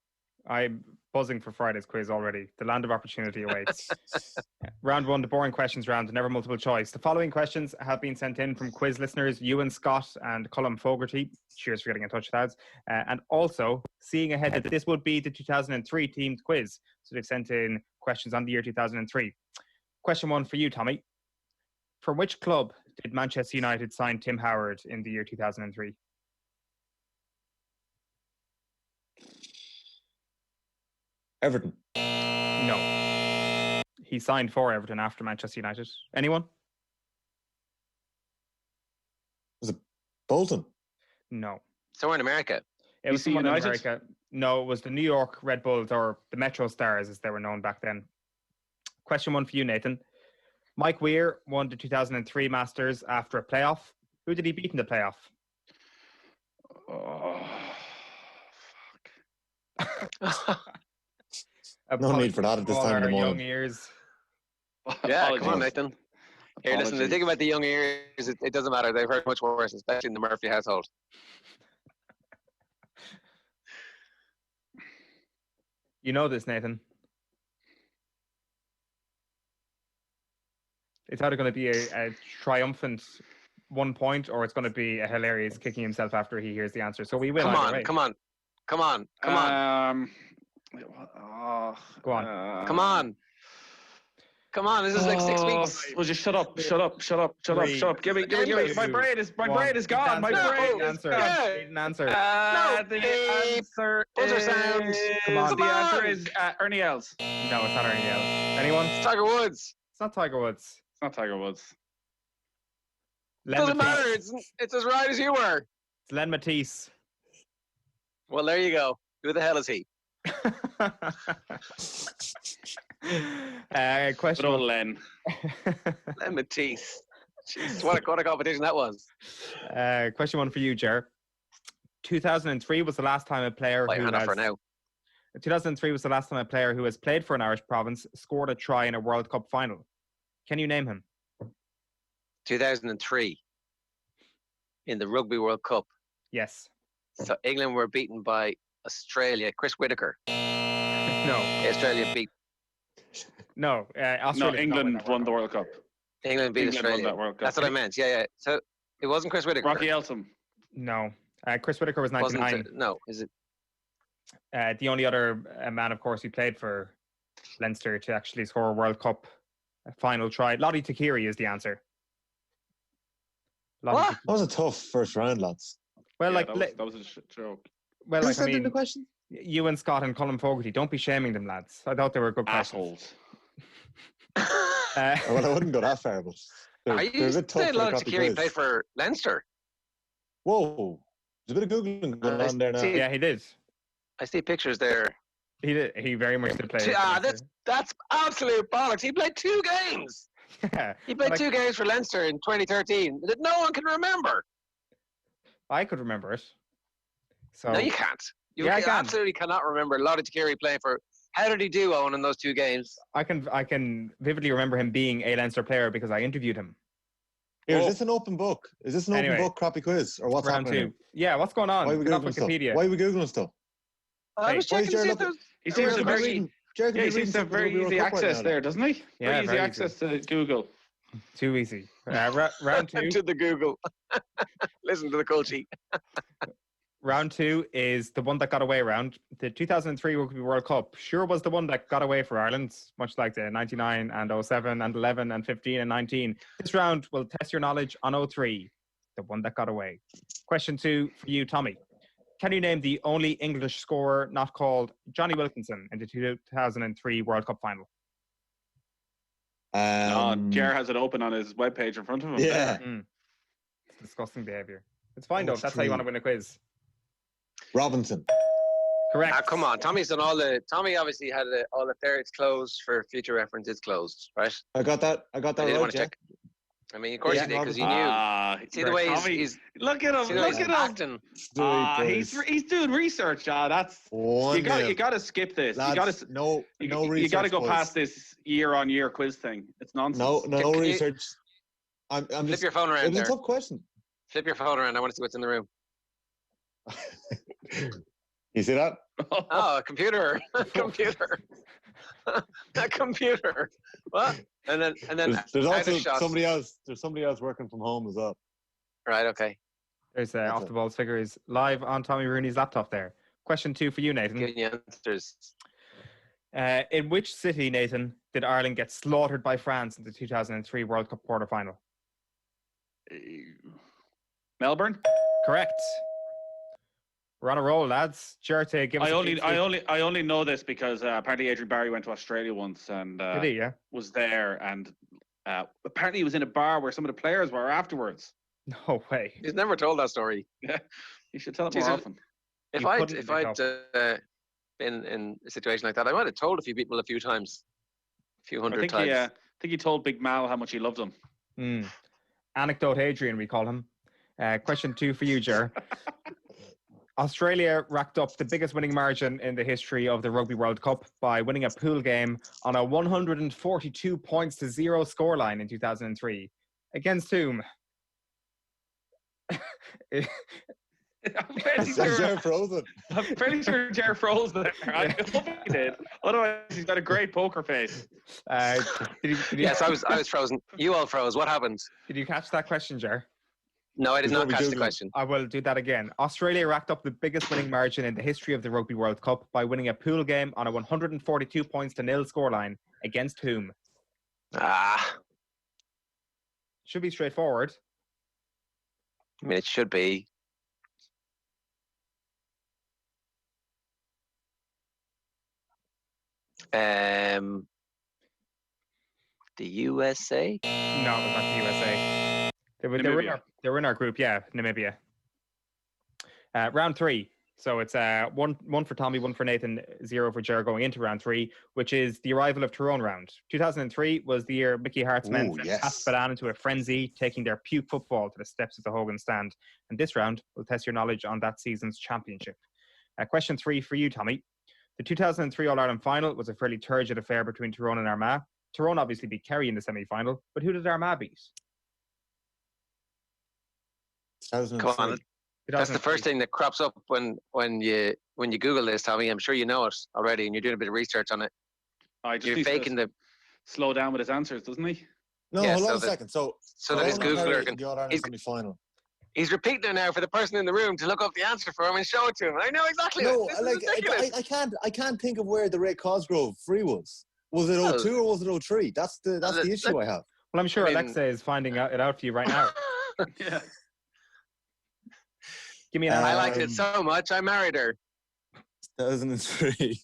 I'm buzzing for Friday's quiz already. The land of opportunity awaits. Round 1, the boring questions round, and never multiple choice. The following questions have been sent in from quiz listeners Ewan Scott and Colm Fogarty. Cheers for getting in touch with us. And also, seeing ahead that this would be the 2003 teamed quiz. So they've sent in questions on the year 2003. Question 1 for you, Tommy. From which club did Manchester United sign Tim Howard in the year 2003? Everton. No. He signed for Everton after Manchester United. Anyone? Was it Bolton? No. Somewhere in America. It was someone in America. No, it was the New York Red Bulls, or the Metro Stars as they were known back then. Question 1 for you, Nathan. Mike Weir won the 2003 Masters after a playoff. Who did he beat in the playoff? Oh, fuck. No need for that at this time in the morning. Young ears. Yeah, come on, Nathan. Here, listen, the thing about the young ears, it doesn't matter. They've heard much worse, especially in the Murphy household. You know this, Nathan. It's either going to be a triumphant 1 point, or it's going to be a hilarious kicking himself after he hears the answer. So we will. Come on. Go on. Come on, this is like 6 weeks. Well, just shut up. Give me. My brain is gone. My brain is gone. An answer. The answer sounds. Come on. The answer is Ernie Els. No, it's not Ernie Els. Anyone? It's Tiger Woods. It's not Tiger Woods. It's not Tiger Woods. Doesn't matter. It's as right as you were. It's Len Matisse. Well, there you go. Who the hell is he? Question. Good old Len. Len Matisse. Jeez, what a competition that was. Question 1 for you, Ger. 2003 was the last time a player who has... for now. 2003 was the last time a player who has played for an Irish province scored a try in a World Cup final. Can you name him? 2003 in the Rugby World Cup. Yes. So England were beaten by Australia. Chris Whitaker. No. Australia beat. No, Australia. England won the World Cup. England beat Australia. Won that World Cup. That's what I meant. Yeah. So it wasn't Chris Whitaker. Rocky Elsom. No. Chris Whitaker was 99. No, is it? The only other man, of course, who played for Leinster to actually score a World Cup final try. Lottie Takiri is the answer. What? That was a tough first round, lads. Well, that was a joke. Well, Who sent in the question? You and Scott and Colin Fogarty. Don't be shaming them, lads. I thought they were good assholes. Well, I wouldn't go that far, but Are you saying Lottie Takiri played for Leinster? Whoa. There's a bit of Googling going on there now. Yeah, he did. I see pictures there. He did. He very much did play. That's absolute bollocks. He played 2 games. Yeah. He played 2 games for Leinster in 2013 that no one can remember. I could remember it. So no, you can't. You I can. Absolutely cannot remember Lottie Takiri playing for. How did he do, Owen, in those 2 games? I can vividly remember him being a Leinster player because I interviewed him. Here, is this an open book? Is this an open book crappy quiz? Or what's round happening? 2. Yeah, what's going on? Why are we Googling stuff? Why are we Googling stuff? I was checking to see if there's... He seems to have very easy access there, doesn't he? Yeah, very easy access to Google. Too easy. Round 2. To the Google. Listen to the culture. Round 2 is the one that got away round. The 2003 Rugby World Cup sure was the one that got away for Ireland, much like the 99 and 07 and 11 and 15 and 19. This round will test your knowledge on 03, the one that got away. Question 2 for you, Tommy. Can you name the only English scorer not called Johnny Wilkinson in the 2003 World Cup final? Ger has it open on his webpage in front of him. Yeah. It's disgusting behaviour. It's fine, though. That's how you want to win a quiz. Robinson. Correct. Come on. Tommy's done all the... Tommy obviously had all the there. It's closed for future reference. It's closed, right? I got that right, want to check. I mean, of course you did, because you knew. See the way he's look at him. Look at him. Acting. He's doing research. That's you got to skip this. Lads, you got to you got to go past this year-on-year quiz thing. It's nonsense. No research. I'm flip just, your phone around. It's a tough question. Flip your phone around. I want to see what's in the room. You see that? Oh, a computer. A computer. A computer. What? And then there's also somebody else. There's somebody else working from home as well. Right. Okay. There's off the balls figures live on Tommy Rooney's laptop there. Question 2 for you, Nathan. Good answers. In which city, Nathan, did Ireland get slaughtered by France in the 2003 World Cup quarterfinal? Melbourne. Correct. We're on a roll, lads. Sure to give us. I only know this because apparently Adrian Barry went to Australia once and did he? Yeah. Was there, and apparently he was in a bar where some of the players were afterwards. No way. He's never told that story. Yeah, you should tell it more often. If I'd been in a situation like that, I might have told a few people a few times, a few hundred times. I think he told Big Mal how much he loved him. Anecdote Adrian, we call him. Question 2 for you, Ger. Australia racked up the biggest winning margin in the history of the Rugby World Cup by winning a pool game on a 142 points to 0 scoreline in 2003. Against whom? I'm pretty sure Ger froze there. I hope he did. Otherwise, he's got a great poker face. Yes, I was frozen. You all froze. What happened? Did you catch that question, Ger? No, I did not catch the question. I will do that again. Australia racked up the biggest winning margin in the history of the Rugby World Cup by winning a pool game on a 142 points to 0 scoreline. Against whom? Should be straightforward. I mean, it should be. The USA? No, it was not the USA. They were in our group, yeah, Namibia. Round 3. So it's one for Tommy, 1 for Nathan, 0 for Ger going into round 3, which is the arrival of Tyrone round. 2003 was the year Mickey Hart's men passed Badan into a frenzy, taking their puke football to the steps of the Hogan stand. And this round will test your knowledge on that season's championship. Question 3 for you, Tommy. The 2003 All-Ireland final was a fairly turgid affair between Tyrone and Armagh. Tyrone obviously beat Kerry in the semi-final, but who did Armagh beat? 2003. The That's the first thing that crops up when you Google this, Tommy. I'm sure you know it already, and you're doing a bit of research on it. You're faking the slow down with his answers, doesn't he? No, hold on a second. So that his Googler can. The All-Ireland semi-final. He's repeating it now for the person in the room to look up the answer for him and show it to him. I know exactly. No, this is ridiculous. I can't think of where the Ray Cosgrove free was. Was it 02 or was it 03? That's the issue I have. Well, I'm sure Alexa is finding it out for you right now. Yeah. Give me an I liked it so much, I married her. 2003.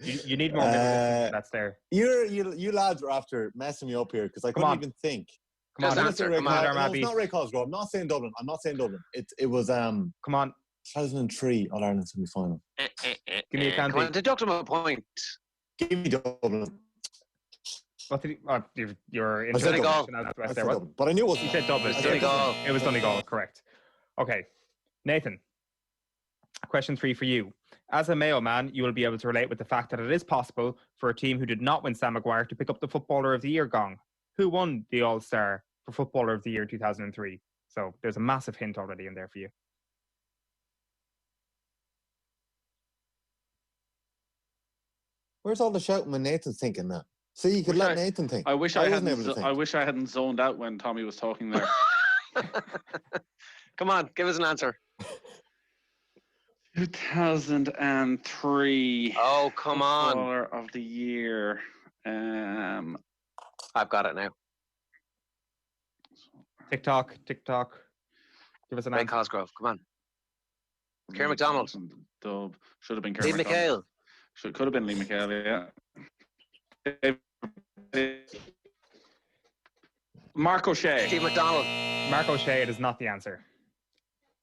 You need more minutes. That's there. You lads are after messing me up here because I couldn't even think. Come on, answer. Come on, no, it's not Ray Cosgrove. I'm not saying Dublin. It was Come on. 2003 All-Ireland semi-final. Give me a count. Come on, deduct him a point. Give me Dublin. What did your Donegal. But I knew it was. You said Dublin. Donegal. It was Donegal, correct. Okay. Nathan, question 3 for you. As a Mayo man, you will be able to relate with the fact that it is possible for a team who did not win Sam Maguire to pick up the Footballer of the Year gong. Who won the All-Star for Footballer of the Year 2003? So there's a massive hint already in there for you. Where's all the shouting when Nathan's thinking that? See, you could let Nathan think. I wish I hadn't zoned out when Tommy was talking there. Come on, give us an answer. 2003. Oh, come on. Footballer of the Year. I've got it now. TikTok. Give us an answer. Ray Cosgrove, come on. Kerry McDonald. Dub. Should have been Kerry Lee McDonald. McHale. Could have been Lee McHale, yeah. Mark O'Shea. Steve McDonald. Mark O'Shea, it is not the answer.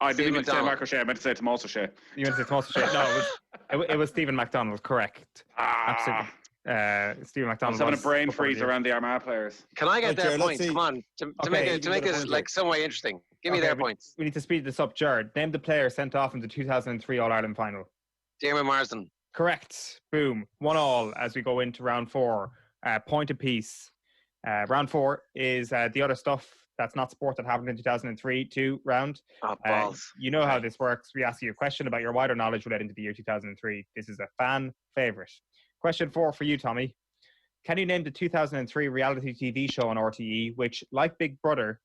I didn't mean to say Mark O'Shea. I meant to say Tomas O'Shea. You meant to say Tomas O'Shea? No, it was Stephen McDonald, correct. Absolutely. Stephen McDonald. I was having a brain freeze around the Armagh players. Can I get their points? Come on. To make this like some way interesting. Give me their points. We need to speed this up. Jared, name the player sent off in the 2003 All-Ireland final. Damien Marsden. Correct. Boom. 1-1 as we go into round 4. Point apiece. Round 4 is the other stuff that's not sport that happened in 2003 round. Oh, balls. You know how this works. We ask you a question about your wider knowledge relating to the year 2003. This is a fan favourite. Question 4 for you, Tommy. Can you name the 2003 reality TV show on RTE, which was like Big Brother,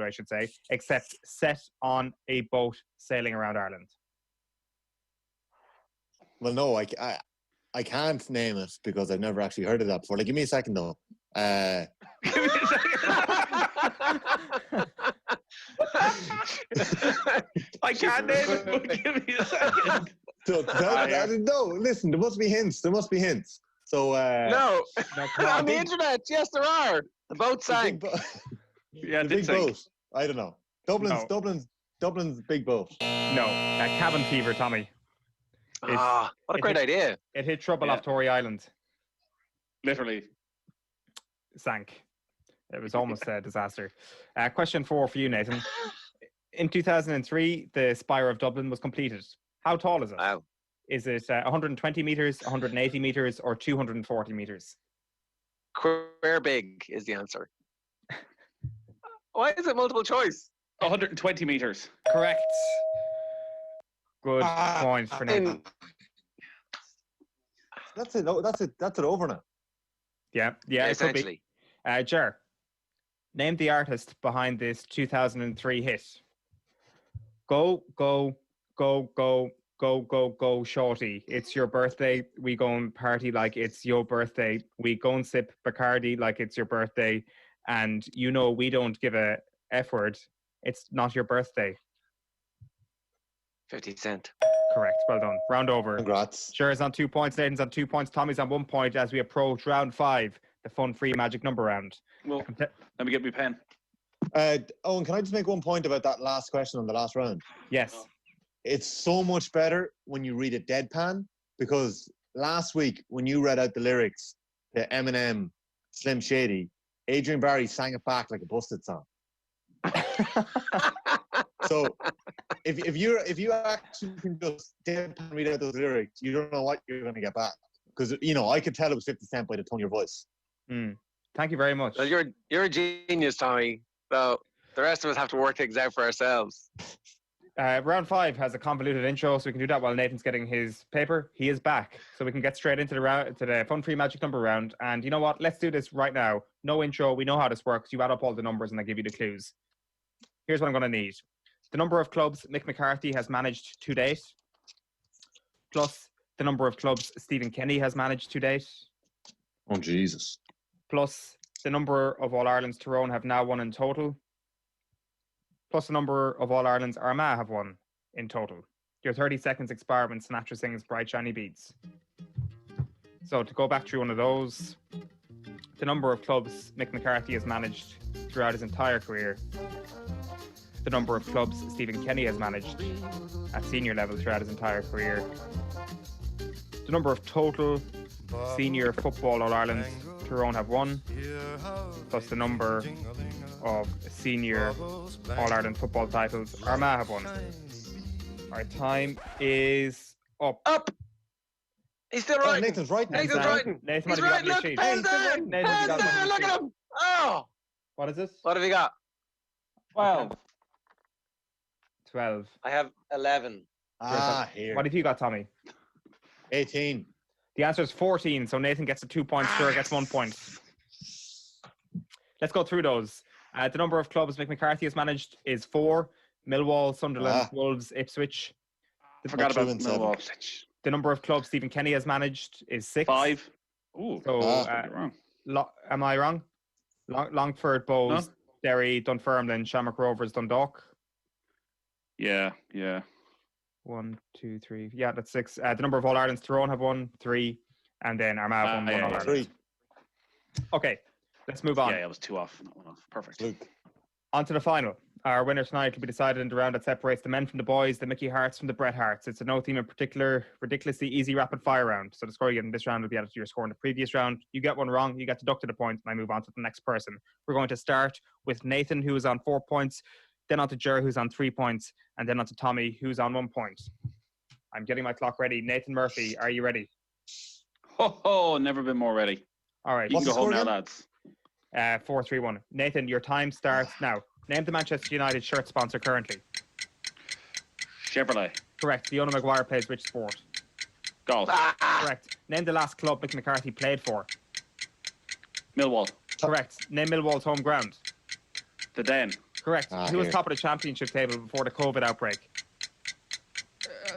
I should say, except set on a boat sailing around Ireland? Well, no, I can't name it because I've never actually heard of that before. Like, give me a second, though. Give me a second. I can't name it, but give me a second. No, listen, there must be hints. So no, on the internet, yes, there are. The boat sank. Yeah, the big boat. I don't know. Dublin's big boat. No, cabin fever, Tommy. What a great idea! It hit trouble off Tory Island. Literally sank. It was almost a disaster. Question 4 for you, Nathan. In 2003, the Spire of Dublin was completed. How tall is it? Wow. Is it 120 metres, 180 metres, or 240 metres? Where big is the answer? Why is it multiple choice? 120 metres. Correct. Good point for Nathan. That's it over now. Yeah, essentially. Ger, name the artist behind this 2003 hit. Go, go, go, go, go, go, go, shorty. It's your birthday. We go and party like it's your birthday. We go and sip Bacardi like it's your birthday. And you know we don't give a F word. It's not your birthday. 50 Cent. Correct. Well done. Round over. Congrats. Ger's on 2 points. Nathan's on 2 points. Tommy's on 1 point as we approach round 5, the fun, free magic number round. Well, let me get my pen. Owen, can I just make 1 point about that last question on the last round? Yes. It's so much better when you read it deadpan, because last week when you read out the lyrics to Eminem, Slim Shady, Adrian Barry sang it back like a Busted song. So if you actually can just deadpan read out those lyrics, you don't know what you're going to get back. Because, I could tell it was 50 Cent by the tone of your voice. Thank you very much. Well, you're a genius, Tommy. So the rest of us have to work things out for ourselves. Round 5 has a convoluted intro, so we can do that while Nathan's getting his paper. He is back, so we can get straight into the fun-free magic number round. And you know what? Let's do this right now. No intro. We know how this works. You add up all the numbers, and I give you the clues. Here's what I'm going to need: the number of clubs Mick McCarthy has managed to date, plus the number of clubs Stephen Kenny has managed to date. Oh Jesus! Plus the number of All-Irelands Tyrone have now won in total. Plus the number of All-Irelands Armagh have won in total. Your 30 seconds expire when Sinatra sings Bright Shiny Beats. So to go back through one of those, the number of clubs Mick McCarthy has managed throughout his entire career, the number of clubs Stephen Kenny has managed at senior level throughout his entire career, the number of total senior football All-Irelands Tyrone have won, plus the number of senior All-Ireland football titles Armagh have won. Our time is up. Up! He's still writing. Nathan's writing. Nathan's writing. Nathan, He's writing. Look, pen down. Pen down. Look at him. Oh! What is this? What have you got? 12. I have 11. Here. What have you got, Tommy? 18. The answer is 14, so Nathan gets a 2 points, Ger gets 1 point. Let's go through those. The number of clubs Mick McCarthy has managed is 4. Millwall, Sunderland, Wolves, Ipswich. I forgot about Millwall. The number of clubs Stephen Kenny has managed is 6. 5. Ooh, so, wrong. Am I wrong? Longford, Bowes, Derry, Dunfermline, Shamrock Rovers, Dundalk. Yeah. 1, 2, 3. Yeah, that's 6. The number of All-Irelands Tyrone have won 3. And then Armagh won 1 All-Ireland. 3. Okay, let's move on. Yeah, I was 2 off. Not 1 off. Perfect. Luke. On to the final. Our winner tonight will be decided in the round that separates the men from the boys, the Mickey Harts from the Bret Harts. It's a no theme in particular, ridiculously easy rapid fire round. So the score you get in this round will be added to your score in the previous round. You get one wrong, you get deducted a point, and I move on to the next person. We're going to start with Nathan, who is on 4 points, then on to Ger, who's on 3 points, and then on to Tommy, who's on 1 point. I'm getting my clock ready. Nathan Murphy, are you ready? Ho, never been more ready. All right. You can go home now, lads. 4-3-1. Nathan, your time starts now. Name the Manchester United shirt sponsor currently. Chevrolet. Correct. Fiona Maguire plays which sport? Golf. Correct. Name the last club Mick McCarthy played for. Millwall. Correct. Name Millwall's home ground. The Den. Correct. Who was top of the championship table before the COVID outbreak?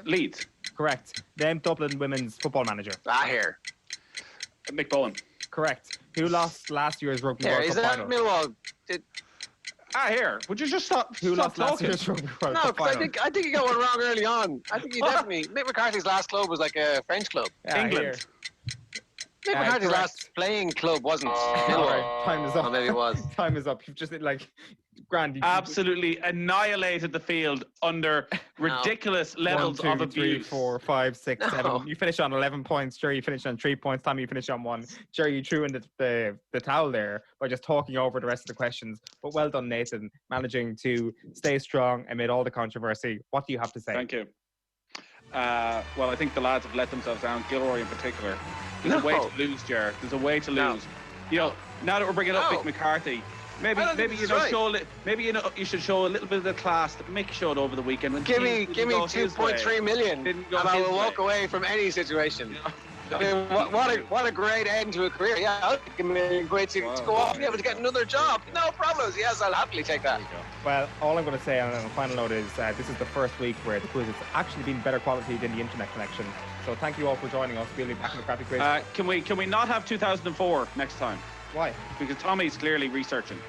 Leeds. Correct. Name Dublin women's football manager. Here. Mick Bowen. Correct. Who lost last year's Rugby World Cup final? Millwall. Here. Would you just stop? Who lost talking? last year's Rugby World No, Cup because final? I think you got one wrong early on. I think you definitely... Mick McCarthy's last club was like a French club. England. Mick McCarthy's last playing club wasn't Millwall. Time is up. Oh, maybe it was. Time is up. You've just grand. Absolutely annihilated the field under ridiculous levels 1, 2, of abuse. 3, 4, 5, 6, 7. You finished on 11 points. Ger, you finished on 3 points. Tommy, you finished on 1. Ger, you threw in the towel there by just talking over the rest of the questions. But well done, Nathan, managing to stay strong amid all the controversy. What do you have to say? Thank you. Well, I think the lads have let themselves down, Gilroy in particular. There's a way to lose, Ger. There's a way to lose. You know, now that we're bringing up Mick McCarthy, maybe you should show a little bit of the class that Mick showed over the weekend. When Give me 2.3 million, and I will walk away from any situation. I mean, what a great end to a career. Yeah, I'll give me a great to go off and be able to get another job. No problems. Yes, I'll happily take that. Well, all I'm going to say on a final note is this is the first week where the quiz has actually been better quality than the internet connection. So thank you all for joining us. We'll be back in the crappy quiz. Can we not have 2004 next time? Why? Because Tommy's clearly researching.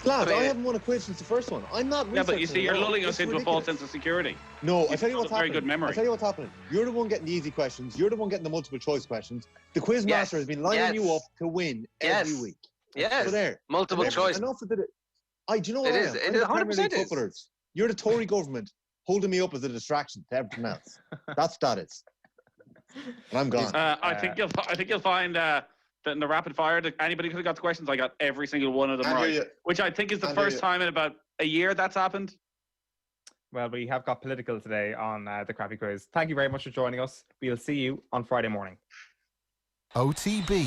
Lads, I haven't won a quiz since the first one. I'm not researching. Yeah, but you see, you're lulling us into a false sense of security. No, I tell you what's happening. Very good memory. I tell you what's happening. You're the one getting the easy questions. You're the one getting the multiple choice questions. The quiz master has been lining you up to win every week. Yes. So there. Multiple choice. Enough of it. Do you know what? It is. It is 100% footballers. You're the Tory government holding me up as a distraction to everything else. That's that is. And I'm gone. I think you'll find that in the rapid fire, anybody could have got the questions. I got every single one of them right, which I think is the first time in about a year that's happened. Well, we have got political today on the crappy quiz. Thank you very much for joining us. We'll see you on Friday morning. OTB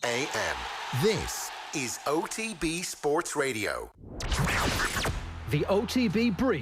AM. This is OTB Sports Radio. The OTB Brief.